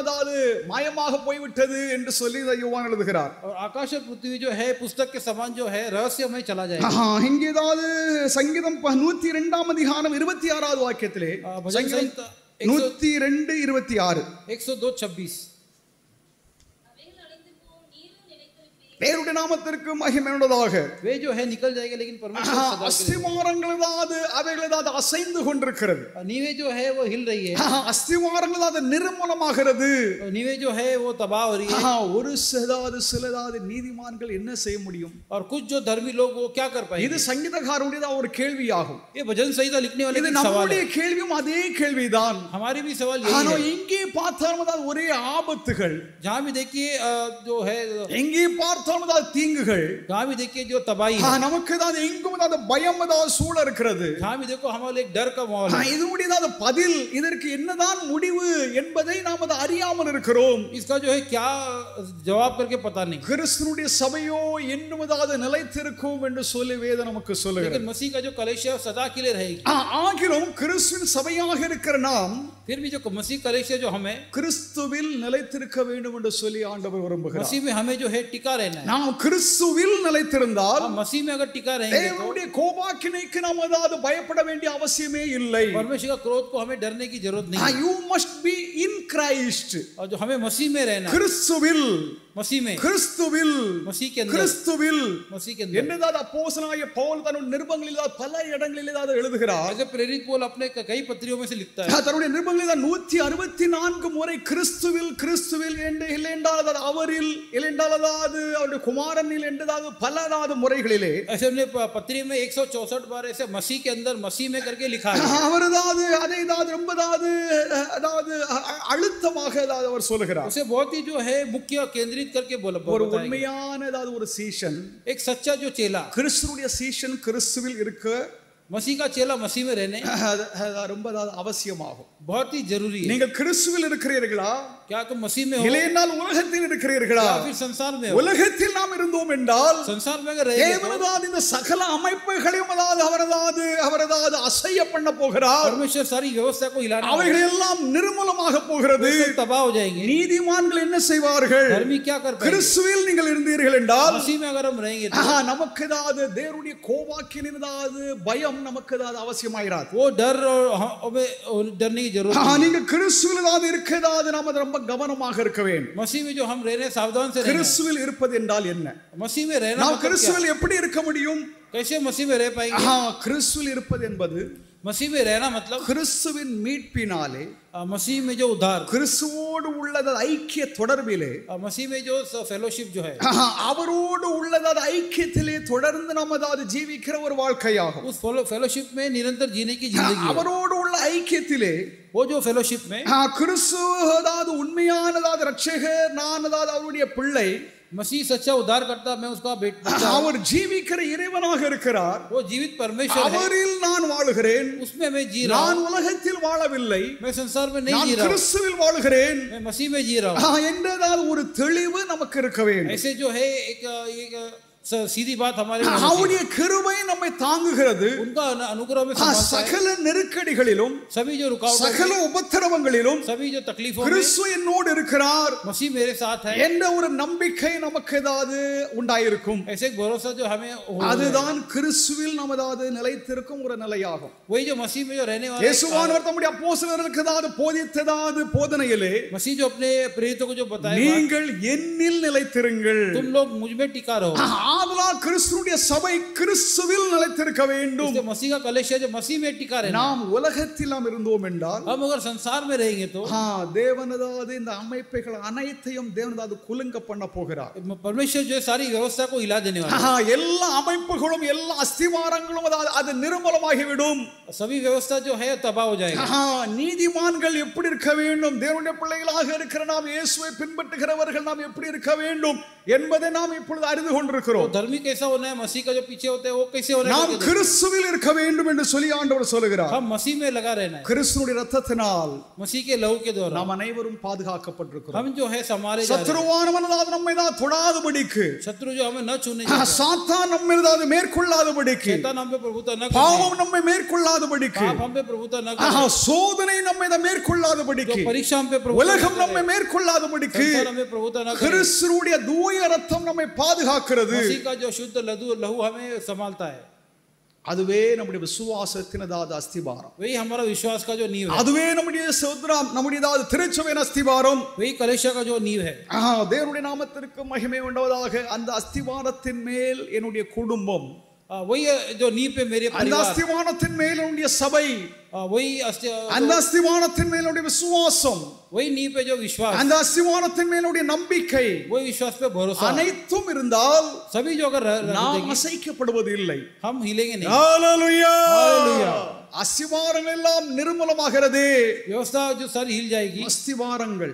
மாயமாக போய்விட்டது என்று சொல்லி யோவான் எழுதுகிறார். आकाश और पृथ्वी जो है पुस्तक के समान जो है रहस्यमय चला जाएगा. இங்கே சங்கீதம் 102ஆம் அதிகாரம் 26வது வாக்கியத்திலே 102:26 102:26 தேவனுடைய நாமத்திற்கு மகிமை உண்டதாக. वे जो है निकल जाएगा लेकिन परमेश्वर सदा அஸ்திவாரங்கள் அவைகள் அசைந்து கொண்டிருக்கிறது. नीवे जो है वो हिल रही है. அஸ்திவாரங்கள் நிர்மூலமாகிறது. नीवे जो है वो तबाह हो रही है. ஒரு சிலதாவது நீதிமான்கள் என்ன செய்ய முடியும்? और कुछ जो धर्मी लोग वो क्या कर पाएंगे? இது சங்கீதக்காரனுடைய ஒரு கேள்வியாகும். ये भजन संहिता लिखने वाले இது நம்முடைய கேள்வியும் அதே கேள்விதான். हमारी भी सवाल यही है. இங்கே பார்த்தாலும் ஒரே ஆபத்துகள். जहां भी देखिए जो है இங்கே பார்த்தாலும் தீங்குகள். जहां भी देखिए जो तबाही है. நமக்கு எங்கும் பயம் சூழ இருக்கிறது. जहां भी देखो हमारे एक डर का माहौल है. இதுடைய பதில் இதற்கு என்னதான் முடிவு என்பதை நாம் அறியாமல் இருக்கிறோம். इसका जो है क्या जवाब करके पता नहीं. கிறிஸ்துவுடைய சபையோ என்னும் நிலைத்திருக்கும் என்று சொல்லி வேதம் நமக்கு சொல்லுகிறது. लेकिन मसीह का जो कलीसिया सदा के लिए रहेगी. ஆகிலும் கிறிஸ்துவின் சபையாக இருக்கிற நாம் फिर भी जो मसीह कलीसिया जो हमें கிறிஸ்துவில் நிலைத்திருக்க வேண்டும் என்று சொல்லி ஆண்டவர் விரும்புகிறார். मसीह में हमें जो है टिका रहना है. நாம் கிறிஸ்துவில் நிலைத்திருந்தால் मसीह में अगर टिका रहेंगे தேவனுடைய கோபாக்கினைக்கு நாம் பயப்பட வேண்டிய அவசியமே இல்லை. परमेश्वर का क्रोध को हमें डरने की जरूरत नहीं है. you must be in Christ. और जो हमें मसीह में रहना है. கிறிஸ்துவில் मसीह में கிறிஸ்துவில் मसीह के अंदर கிறிஸ்துவில் मसीह के अंदर என்னதான் அப்போஸ்தலனாகிய பவுல் தன்னுடைய நிருபங்களில் பல இடங்களில் எழுதுகிறார். ऐसे प्रेरित पौल अपने कई पत्रियों में से लिखता है. தன்னுடைய நிருபங்களில் 164 முறை கிறிஸ்துவில் கிறிஸ்துவில் என்று இல்லையென்றால் அவரில் இல்லையென்றால் அவருடைய குமாரனில் என்றதாவது பலதாவது முறைகளிலே ऐसे हमने पत्री में 164 बार ऐसे मसीह के अंदर मसीह में करके लिखा है. அவரதாவது அதைதாவது ரொம்பதாவது அழுத்தமாக அவர் சொல்லுகிறார். उसे बहुत ही जो है मुख्य केंद्रित करके बोला. ஒரு உண்மையான ஒரு சீஷன் एक सच्चा जो चेला கிறிஸ்துவுடைய சீஷன் கிறிஸ்துவில் இருக்க मसीह का चेला मसीह में रहने ரொம்ப அவசியமாகும். बहुत ही जरूरी है. நீங்கள் கிறிஸ்துவில் இருக்கிறீர்களா? क्या तुम मसीह में हो? இல்லையென்றால் உலகத்தில் இருக்கிறீர்களா? या फिर संसार में हो? உலகத்தில் நாம் இருந்தோம் என்றால் संसार में अगर रहेंगे தேவனதாது இந்த சகல அமைப்புகளையும் அவரதாது அசைய பண்ண போகிறார். परमेश्वर सारी व्यवस्था को हिलाने அவைகள் எல்லாம் நிர்மூலமாக போகிறது. तबाह हो जाएंगे. நீதிமான்கள் என்ன செய்வார்கள்? धर्मी क्या कर पाएंगे? கிறிஸ்துவில் நீங்கள் இருந்தீர்கள் என்றால் मसीह में अगर हम रहेंगे நமக்கு ஏதாவது தேவனுடைய கோபாக்கினதாவது பயம் நமக்கு ஏதாவது அவசியமாயிராது. वो डर और डरने की जरूरत नहीं. நீங்க கிறிஸ்துவில் ஏதாவது இருக்கிறது நாம ரொம்ப கவனமாக இருக்க வேண்டும். मसीह में जो हम रहने सावधान से रहना. கிறிஸ்துவில் இருப்பது என்றால் என்ன? मसीह में रहना நாம் கிறிஸ்துவில் எப்படி இருக்க முடியும்? कैसे मसीह में रह पाएंगे? கிறிஸ்துவில் இருப்பது என்பது मसीह में रहना मतलब கிறிஸ்துவின் மீட்பினாலே मसीह में जो उद्धार, கிறிஸ்துவோடு உள்ளது ஐக்கிய தொடர்பிலே, मसीह में जो फेलोशिप जो है அவரோடு உள்ளது ஐக்கியத்திலே தொடர்ந்து நாம் அதாவது ஜீவிக்கிற ஒரு வாழ்க்கையாகும். उस फेलोशिप में निरंतर जीने की जिंदगी. அவரோடு உள்ள ஐக்கியத்திலே वो जो फेलोशिप में கிறிஸ்து அதாவது உண்மையானதாவது ரட்சகர், நான் அதாவது அவருடைய பிள்ளை, मसीह सच्चा उद्धार करता, मैं उसका बेटा, அவர் ஜீவிக்கிற இறைவனாக இருக்கிறார். वो जीवित परमेश्वर है. அவரில் நான் வாழுகிறேன். उसमें मैं जी रहा நான் हूँ. उலகத்தில் வாழவில்லை, मैं संसार में नहीं நான் जी रहा हूँ. கிறிஸ்துவில் வாழுகிறேன் मैं मसीह में जी रहा हूँ. என்றதால் ஒரு தெளிவு நமக்கு இருக்க வேண்டும். ऐसे जो है एक सीधी बात हमारे में அவருடைய கிருபை நம்மை தாங்குகிறது. उनका अनुग्रह में संभालता है. சகல நெருக்கடிகளிலும் सभी जो रुकावट, சகல உபத்திரவங்களிலும் सभी जो तकलीफों में கிறிஸ்து என்னோடு இருக்கிறார் मसीह मेरे साथ है என்ற ஒரு நம்பிக்கை நமக்கு ஏதாவது உண்டாயிருக்கும். ऐसे एक भरोसा जो हमें அதுதான் கிறிஸ்துவில் நாம் ஏதாவது நிலைத்திருக்கும் ஒரு நிலையாகும். वही जो मसीह में जो रहने वाला இயேசுவானவர் தம்முடைய அப்போஸ்தலர்களுக்கு ஏதாவது போதித்ததாவது போதனையிலே मसीह जो अपने प्रेरितों को जो बताया, நீங்கள் என்னில் நிலைத்திருங்கள். तुम लोग मुझ में टिका रहो. ஆதலால் கிறிஸ்துவுடைய சபை கிறிஸ்துவில் நிலைத்திருக்க வேண்டும். इसलिए मसीह का कलेश है जो मसीह में टिका रहना. நாம் உலகத்தில் நாம் இருந்தோம் என்றால் हम अगर संसार में रहेंगे तो தேவனதாவது இந்த அமைப்புகள் அனைத்தையும் தேவனதாவது குலுங்க பண்ண போகிறார். परमेश्वर जो सारी व्यवस्था को हिला देने वाला है. எல்லா அமைப்புகளும் எல்லா அஸ்திவாரங்களும் அது நிர்மூலமாகிவிடும். सभी व्यवस्था जो है तबाह हो जाएगा. நீதிமான்கள் எப்படி இருக்க வேண்டும், தேவனுடைய பிள்ளைகளாக இருக்கிற நாம், இயேசுவை பின்பற்றுகிறவர்கள் நாம் எப்படி இருக்க வேண்டும் என்பதை நாம் இப்பொழுது அறிந்து கொண்டிருக்கிறோம். धर्मी कैसा होना है, मसीह का जो पीछे होता है वो कैसे होना है. நாம் கிறிஸ்துவில் இருக்க வேண்டும் என்று சொல்லி ஆண்டவர் சொல்கிறார். हम मसीह में लगा रहना है. கிறிஸ்துவின் இரத்தத்தினால் मसीह के लहू के द्वारा நாம் அனைவரும் பாதுகாக்கப்பட்டிருக்கிறோம். हम जो है समारे जा रहे हैं. சத்ருவானவனதாவது நம்மை தான் தொடாதபடிக்கு, शत्रु जो हमें न छूने देता, சாத்தான் நம்மை ஏதாவது மேற்கொள்ளாதபடிக்கு, शैतान हम पे प्रभुता न करे, பாவம் நம்மை மேற்கொள்ளாதபடிக்கு, पाप हम पे प्रभुता न करे, சோதனை நம்மை जो மேற்கொள்ளாதபடிக்கு, परीक्षा हम पे प्रभुता உலகம் न நம்மை करे, மேற்கொள்ளாதபடிக்கு संसार हमें प्रभुता न करे. கிறிஸ்துவுடைய தூய இரத்தம் நம்மை பாதுகாக்கிறது. मसीह का जो शुद्ध लहू हमें संभालता है. அதுவே நம்முடைய விசுவாசத்தின் அஸ்திபாரம். वही हमारा विश्वास का जो नींव है. அதுவே நம்முடைய திருச்சபையின் அஸ்திபாரம். वही कलेशा का जो नींव है. தேவனுடைய நாமத்திற்கு மகிமை உண்டாவதாக. அந்த அஸ்திபாரத்தின் மேல் என்னுடைய குடும்பம், वही जो नींव पे मेरे அந்த परिवार, அஸ்திபாரத்தின் மேல் என்னுடைய சபை, वही அந்த அஸ்திபாரத்தின் மேல் என்னுடைய விசுவாசம், वही नींव पे जो विश्वास, அந்த அஸ்திபாரத்தின் மேல் என்னுடைய நம்பிக்கை, वही विश्वास पे भरोसा, அனைத்தும் இருந்தால் सभी जो अगर நாம் அசைக்கப்படுவது இல்லை. हम हिलेंगे नहीं. ஹalleluya. ஹalleluya. அஸ்திபாரங்கள் எல்லாம் நிர்மூலமாகிறது. व्यवस्था जो सारी हिल जाएगी. அஸ்திபாரங்கள்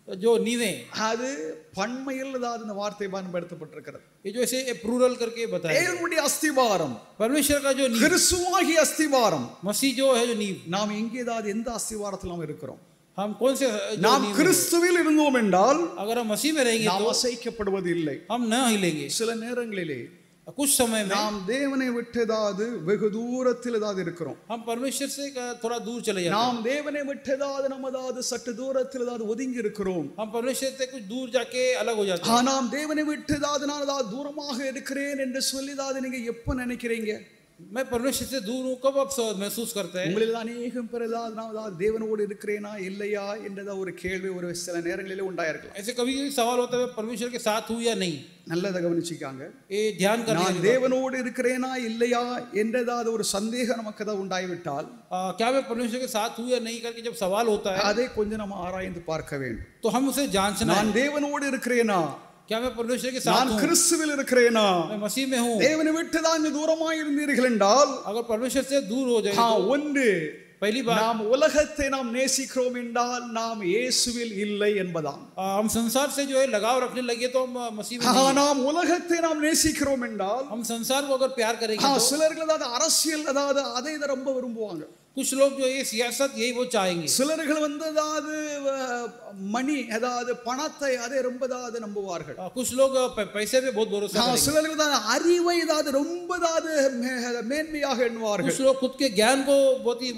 जो नीवे, அது பன்மையில் அதாவது இந்த வார்த்தை பயன்படுத்தப்பட்டிருக்கிறது. ये जो ऐसे प्लूरल करके बताया, தேவனுடைய அஸ்திபாரம், परमेश्वर का जो नींव, கிறிஸ்துவாகிய அஸ்திபாரம். मसीह जो है जो नींव, நாம் எங்கே ஏதாவது எந்த அஸ்திபாரத்தில் நாம் இருக்கிறோம்? हम कौन से நாம் கிறிஸ்துவில் இருந்தோம் என்றால் अगर हम मसीह में रहेंगे நாம் तो அசைக்கப்படுவது இல்லை. हम न हिलेंगे. சில நேரங்களிலே कुछ समय में நாம் தேவனை விட்டு ஏதாவது வெகு தூரத்தில் ஏதாவது இருக்கிறோம். हम परमेश्वर से थोड़ा दूर चले जाते हैं. நாம் தேவனை விட்டு ஏதாவது நம்ம ஏதாவது சற்று தூரத்தில் ஏதாவது ஒதுங்கி இருக்கிறோம். हम परमेश्वर से कुछ दूर जाके अलग हो जाते हैं. நாம் தேவனை விட்டு ஏதாவது நான் ஏதாவது தூரமாக இருக்கிறேன் என்று சொல்லி ஏதாவது நீங்க எப்ப நினைக்கிறீங்க? मैं परमेश्वर से दूर हूँ कब आप महसूस करते हैं? உங்களில் அநேகம் பேர் ஏதாவது நான் ஏதாவது தேவனோடு இருக்கிறேனா இல்லையா என்றதா ஒரு கேள்வி ஒரு சில நேரங்களிலே உண்டாயிருக்கலாம். ऐसे कभी कभी सवाल होता है परमेश्वर के साथ हूँ या नहीं. நல்லத கவனிச்சுக்காங்க. ये ध्यान करने நான் தேவனோடு இருக்கிறேனா இல்லையா என்றதாவது ஒரு சந்தேகம் நமக்கு ஏதாவது உண்டாய்விட்டால், क्या मैं परमेश्वर के साथ हूँ या नहीं करके जब सवाल होता है, அதை கொஞ்சம் நம்ம ஆராய்ந்து பார்க்க வேண்டும். तो हम उसे जांचना है. நான் தேவனோடு இருக்கிறேனா, क्या मैं परमेश्वर के साथ நான் हूँ, கிறிஸ்துவில் இருக்கிறேனா, मैं मसीह में हूँ. தேவனை விட்டு தான் தூரமாய் இருந்தீர்கள் என்றால், अगर परमेश्वर से दूर हो जाए, ஒன்று पहली बात நாம் உலகத்தை நாம் நேசிக்கிறோம் என்றால் நாம் இயேசுவில் இல்லை என்பதாம். हम संसार से जो है लगाव रखने लगे तो हम मसीह में नहीं हैं। நாம் உலகத்தை நாம் நேசிக்கிறோம் என்றால் हम संसार को अगर प्यार करेंगे तो சிலர்கள் அதாவது அரசியல் அதாவது அதை ரொம்ப விரும்புவாங்க. कुछ लोग जो ये सियासत यही वो चाहेंगे। சிலர்கள் அதாவது மணி அதாவது பணத்தை அதை ரொம்ப அதாவது நம்புவார்கள். कुछ लोग पैसे पे बहुत भरोसा करेंगे। சிலர்கள் தான் அறிவை அதாவது ரொம்ப அதாவது மேன்மையாக எண்ணுவார்கள். कुछ लोग खुद के ज्ञान को बहुत ही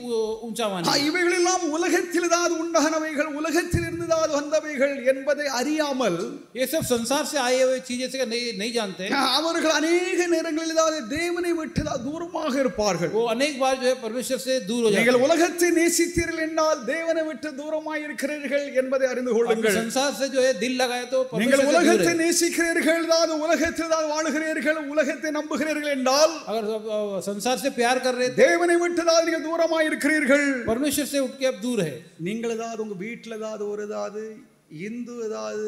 ऊंचा मानेंगे। இவைகள் எல்லாம் உலகத்தில் அதாவது உண்டானவைகள் உலகத்தில் இருந்து அதாவது வந்தவைகள் என்பதை அறியாமல் ये सब संसार से आए हुए चीजें से नहीं जानते। அவர்கள் अनेक நேரங்களில் அதாவது தேவனை விட்டு தூரமாக இருப்பார்கள். वो अनेक बार जो है परमेश्वर से दूर हो जाते நீங்கள் हैं। உலகத்தை நேசித்தீர்கள் என்றால் தேவனை விட்டு தூரமாய் இருக்கிறீர்கள் என்பதை அறிந்து கொள்ளுங்கள். संसार से जो है दिल लगाए तो நீங்கள் परमेश्वर से दूर உலகத்தை है। நேசிக்கிறீர்கள் அதாவது உலகத்தில் தான் வாழுகிறீர்கள் உலகத்தை நம்புகிறீர்கள் என்றால் अगर संसार से प्यार कर रहे थे தேவனை விட்டு அதாவது நீங்கள் தூரமாய் இருக்கிறீர்கள். परमेश्वर से उठ के अब दूर है। நீங்கள் அதாவது உங்க வீட்டில் அதாவது ஒரு அதாவது இந்து அதாவது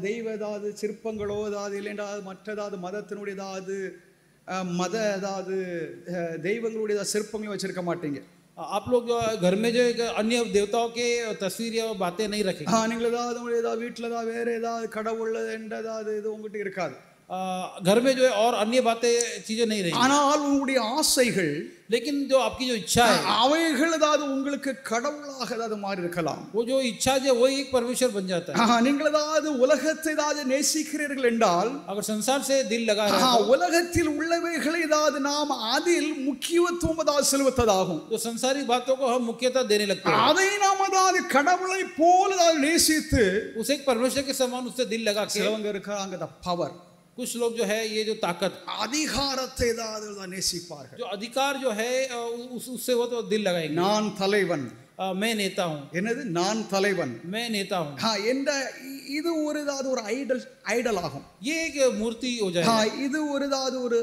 தெய்வ அதாவது சிற்பங்களோ அதாவது இல்லைன்னா மற்றதாவது மதத்தினுடைய அதாவது மத அதாவது தெய்வங்களுடைய சிற்பங்களும் வச்சிருக்க மாட்டீங்க. आप लोग जो घर में जो अन्य देवताओं के तस्वीर या बातें नहीं रखेंगे। நீங்கள் ஏதாவது உங்களுடைய ஏதாவது வீட்டில் ஏதாவது வேற ஏதாவது கடவுள் என்ற ஏதாவது இது உங்ககிட்ட இருக்காது. घर में जो है और अन्य बातें चीजें नहीं रहेंगी। ஆனால் உங்களுடைய ஆசைகள் लेकिन जो आपकी जो इच्छा है அவைகள் ஏதாவது உங்களுக்கு கடவுளாக ஏதாவது மாறி இருக்கலாம். वो जो इच्छा जो वो एक परमेश्वर बन जाता है। நீங்கள் ஏதாவது உலகத்தை ஏதாவது நேசிக்கிறீர்கள் என்றால் अगर संसार से दिल लगा रहे हैं உலகத்தில் உள்ளவைகளை ஏதாவது நாம் அதில் முக்கியத்துவம் ஏதாவது செலுத்ததாகும். तो संसारिक बातों को हम मुख्यता देने लगते हैं। அதை நாம் அதாவது கடவுளை போல ஏதாவது நேசித்து उसे एक परमेश्वर के समान उससे दिल लगा के சிலவங்க இருக்காங்க பவர் कुछ लोग जो है ये जो ताकत அதிகாரத்தை ஏதாவது நேசிப்பார்கள். जो अधिकार जो है उससे वो तो दिल लगाएंगे। நான் தலைவன் मैं नेता हूँ। என்னது நான் தலைவன் मैं नेता हूँ। என்ற இது ஒரு ஏதாவது ஒரு ஐடல் ஆகும். ये एक मूर्ति हो जाएगा। இது ஒரு ஏதாவது ஒரு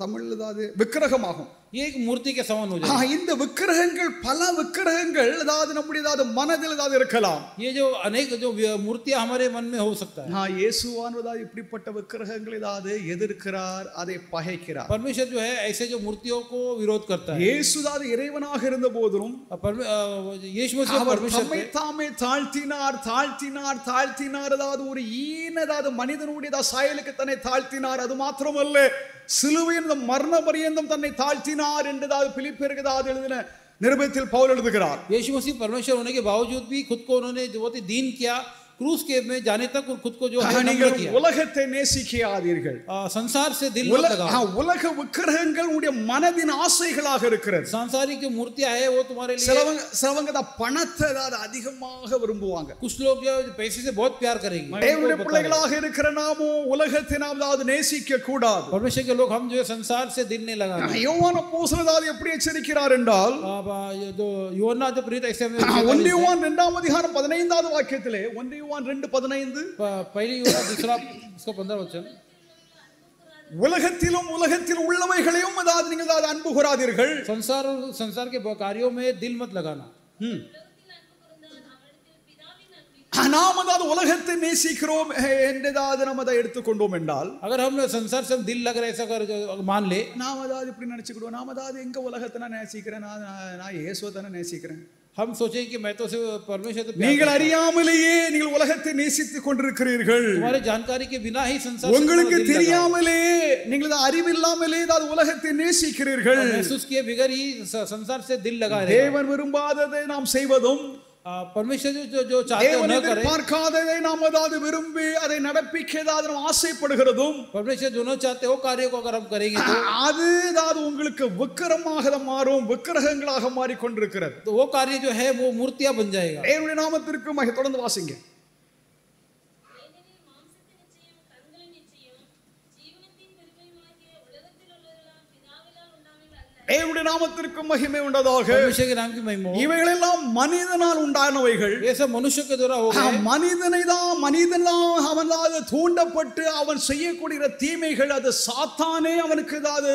தமிழ் ஏதாவது விக்கிரகமாகும். ये एक मूर्ति के समान हो जाएगा। இந்த விக்கிரகங்கள் பல விக்கிரகங்கள் ஏதாவது நம்முடைய ஏதாவது மனதில் ஏதாவது இருக்கலாம். ये जो अनेक जो मूर्तियां हमारे मन में हो सकता है। இயேசுவானவராய் இப்படிப்பட்ட விக்கிரகங்கள் ஏதாவது எதிர்க்கிறார் அதை பகைக்கிறார். परमेश्वर जो है ऐसे जो मूर्तियों को विरोध करता है। இயேசுதாது இறைவனாக இருந்த போதிலும் यीशु मसीह परमेश्वर தம்மை தாமே தாழ்த்தினார் அதாவது ஒரு ஈனதாவது மனிதனுடைய சாயலுக்கு தன்னை தாழ்த்தினார். அது மாத்திரமல்ல சிலுவையின் மரண பரியந்தம் தன்னை தாழ்த்தினார் என்றதாவது பிலிப்பியருக்கு அதாவது எழுதின நிருபத்தில் பவுல் எழுதுகிறார். यीशु मसीह परमेश्वर होने के बावजूद भी खुद को उन्होंने बहुत ही दीन किया, क्रूस के में जाने तक खुद को जो है नम्र किया। உலகத்தை நேசிக்காதீர்கள். संसार से दिल मत लगाओ। உலக விக்கிரகங்கள் உங்களுடைய மனதின் ஆசைகளாக இருக்கிறது. सांसारिक जो मूर्तियां है वो तुम्हारे लिए சிலவங்க பணத்தை அதிகமாக விரும்புவாங்க. कुछ लोग जो पैसे से बहुत प्यार करेंगे। தேவனுடைய பிள்ளைகளாக இருக்கிற நாமோ உலகத்தை நாம் நேசிக்க கூடாது. परमेश्वर के लोग हम जो है संसार से दिल नहीं लगाना। யோவான் அப்போஸ்தலன் எப்படி எச்சரிக்கிறார் என்றால் जो யோனா जो प्रीत ऐसे में 1 யோவான் 2ஆம் அதிகாரம் 15வது வாக்கியத்திலே 1 யோவான் 2:15 पहली योना दूसरा उसका 15 वचन உலகத்திலும் உலகத்தில் உள்ளவைகளையும் அதாவது நீங்கள் அதாவது அன்பு கூறாதீர்கள். संसार के कार्यों में दिल मत लगाना। நாம் அதாவது உலகத்தை நேசிக்கிறோம் என்றதாவது நாம் அதை எடுத்துக்கொண்டோம் என்றால் अगर हम संसार से दिल लग रहा है ऐसा कर मान ले நாம் அதாவது இப்படி நினைச்சுக்கிடுவோம். நாம் அதாவது எங்க உலகத்தை நான் நேசிக்கிறேன் நான் இயேசுவை தானே நேசிக்கிறேன். हम सोचे कि मैं तो सिर्फ परमेश्वर से நீங்கள் அறியாமலேயே நீங்கள் உலகத்தை நேசித்துக் கொண்டிருக்கிறீர்கள். तुम्हारे जानकारी के बिना ही संसार உங்களுக்கு தெரியாமலே நீங்கள் அறிவில்லாமலே அதாவது உலகத்தை நேசிக்கிறீர்கள். महसूस किए बगैर ही संसार से दिल लगा रहे हैं। தேவன் விரும்பாததை நாம் செய்வதும் परमेश्वर जो चाहते हो न करें, பார்க்காததை நாம் அதாவது விரும்பி அதை நடப்பிக்க ஏதாவது நாம் ஆசைப்படுகிறதும் परमेश्वर जो न चाहते हो कार्य को अगर हम करेंगे तो அது அதாவது உங்களுக்கு விக்கிரமாக மாறும், விக்கிரகங்களாக மாறிக்கொண்டிருக்கிறது. तो वो कार्य जो है वो मूर्तियां बन जाएगा। தேவனுடைய நாமத்திற்கு மகிமை. தொடர்ந்து வாசிங்க. தேவனுடைய நாமத்திற்கு மகிமை உண்டதாக. परमेश्वर के नाम की महिमा। இவைகளெல்லாம் மனிதனால் உண்டானவைகள். ये सब मनुष्य के द्वारा हो गए। மனிதன்தான் அவனால தூண்டப்பட்டு அவன் செய்யக்கூடிய தீமைகள் அது சாத்தானே அவனுக்கு ஏதாவது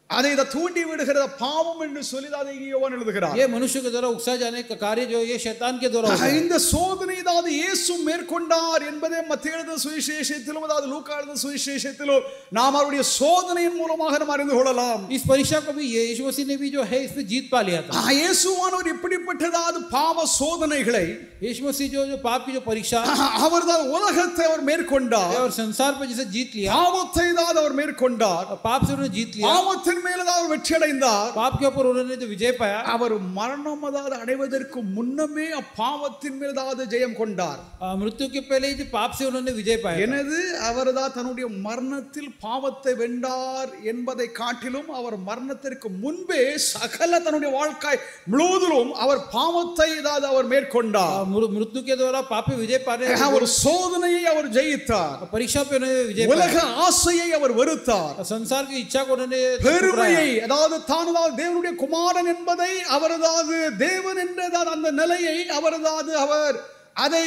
அதை இதை தூண்டி விடுகிறத பாவம் என்று சொல்லி அதை இங்கே யோவான் எழுதுகிறார். ये मनुष्य के द्वारा उकसाए जाने का कार्य जो ये शैतान के द्वारा होता है. இந்த சோதனை தான் இயேசு மேற்கொண்டார் என்பதை மத்தேயு எழுதின சுவிசேஷத்திலும் அதாவது லூக்கா எழுதின சுவிசேஷத்திலும் நாம் அவருடைய சோதனையின் மூலமாக நாம் அறிந்து கொள்ளலாம். इस परीक्षा को भी यीशु मसीह ने भी जो है इसमें जीत पा लिया था. இயேசுவானவர் இப்படிப்பட்டதாவது பாவ சோதனைகளை यीशु मसीह जो पाप की जो परीक्षा அவர்தான் உலகத்தை அவர் மேற்கொண்டார். और संसार पर जैसे जीत लिया, பாவத்தை தான் அவர் மேற்கொண்டார். पाप से उन्होंने जीत लिया, பாவத்தின் மேல தான் அவர் வெற்றி அடைந்தார். पाप के ऊपर उन्होंने जो विजय पाया, அவர் மரணம் அதாவது அடைவதற்கு முன்னமே பாவத்தின் மேல் அதாவது ஜெயம் கொண்டார். मृत्यु के पहले ही पाप से उन्होंने विजय पाया. எனது அவர்தான் தன்னுடைய மரணத்தில் பாவத்தை வென்றார் என்பதை காட்டிலும் அவர் மரணத்திற்கு முன்பே சகல தன்னுடைய வாழ்க்கை முழுவதிலும் அவர் பாவத்தை அதாவது அவர் மேற்கொண்டார். मृत्यु के द्वारा पाप पे विजय पाने, ஒரு சோதனையை அவர் ஜெயித்தார். परीक्षा पे उन्होंने विजय உலக पाया, ஆசையை அவர் வெறுத்தார். संसार की इच्छा को उन्होंने பெருமையை அதாவது தானதாவது தேவனுடைய குமாரன் என்பதை அவரதாவது தேவன் என்றதாவது அந்த நிலையை அவரதாவது அவர் அதை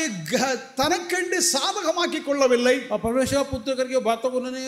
தனக்கென்று சாதகமாக்கிக் கொள்ளவில்லை. परमेश्वर पुत्र करके बातों को उन्होंने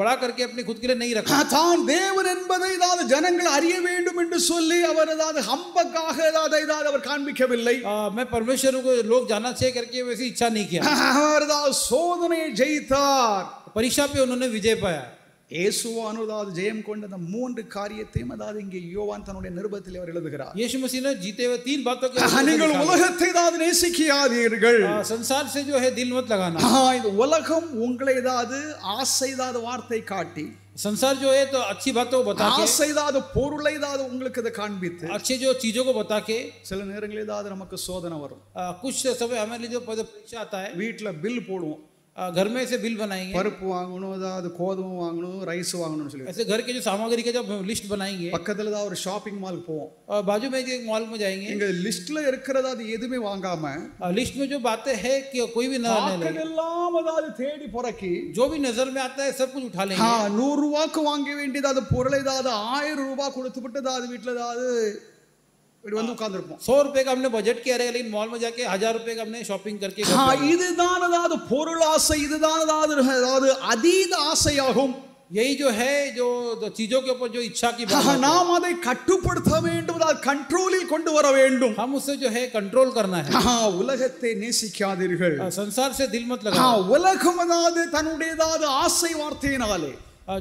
बड़ा करके अपने खुद के लिए नहीं रखा. தான் தேவன் என்பதை அதாவது ஜனங்கள் அறிய வேண்டும் என்று சொல்லி அவர் அதாவது ஹம்பக்காக அதாவது அவர் காண்பிக்கவில்லை. मैं परमेश्वर को लोग जानना चाहिए करके वैसी इच्छा नहीं किया. அவர் அதாவது சோதனையை ஜெயித்தார். परीक्षा पे उन्होंने विजय पाया. இயேசுவானவர் ஜெயம் கொண்ட அந்த மூன்று காரியத்தையும் அதாவது இங்கே யோவான் தன்னுடைய நிருபத்தில் அவர் எழுதுகிறார். यीशु मसीह ने जीते हुए तीन बातों के நீங்கள் உலகத்தை அதாவது நேசிக்காதீர்கள். संसार से जो है दिल मत लगाना. இந்த உலகம் உங்களை ஏதாவது ஆசைதாத வார்த்தை காட்டி, संसार जो है तो अच्छी बातों को बता के, ஆசைதாத பொருளை ஏதாவது உங்களுக்கு இதை காண்பித்து, अच्छे जो चीजों को बता के சில நேரங்களில் ஏதாவது நமக்கு சோதனை வரும். कुछ समय हमारे लिए जो परीक्षा आता है, வீட்டில் பில் போடுவோம். घर में से बिल बनाएंगे, பருப்பு வாங்கணும், ஏதாவது கோதுமை வாங்கணும், ரைஸ் வாங்கணும்னு சொல்லி ऐसे घर के जो सामग्री का जब लिस्ट बनाएंगे, பக்கத்துல தான் ஒரு ஷாப்பிங் மால் போவோம். और बाजू में एक मॉल में जाएंगे, இங்க லிஸ்ட்ல இருக்கிறது அது எதுவுமே வாங்காம लिस्ट में जो बातें है कि कोई भी ना ले, எல்லாம் அதாவது தேடி புறக்கி जो भी नजर में आता है सब कुछ उठा लेंगे. 100 ரூபாய்க்கு வாங்க வேண்டியது அது பொருளை ஏதாவது 1000 ரூபாய் கொடுத்து விட்டு அதாவது வீட்டுல ஏதாவது இப்படி வந்து உட்கார்ந்திருப்போம். 100 रुपए का हमने बजट किया रहेगा, लेकिन मॉल में जाके 1000 रुपए का हमने शॉपिंग करके இதுதான் அதாவது பொருள் ஆசை, இதுதான் அதாவது அதீத ஆசையாகும். यही जो है जो चीजों के ऊपर जो इच्छा की बात है, நாம் அதை கட்டுப்படுத்த வேண்டும், அதாவது கண்ட்ரோலில் கொண்டு வர வேண்டும். हम उससे जो है कंट्रोल करना है. உலகத்தை நேசிக்காதீர்கள். संसार से दिल मत लगाओ. உலகம் அதாவது தன்னுடையதாவது ஆசை வார்த்தையினாலே,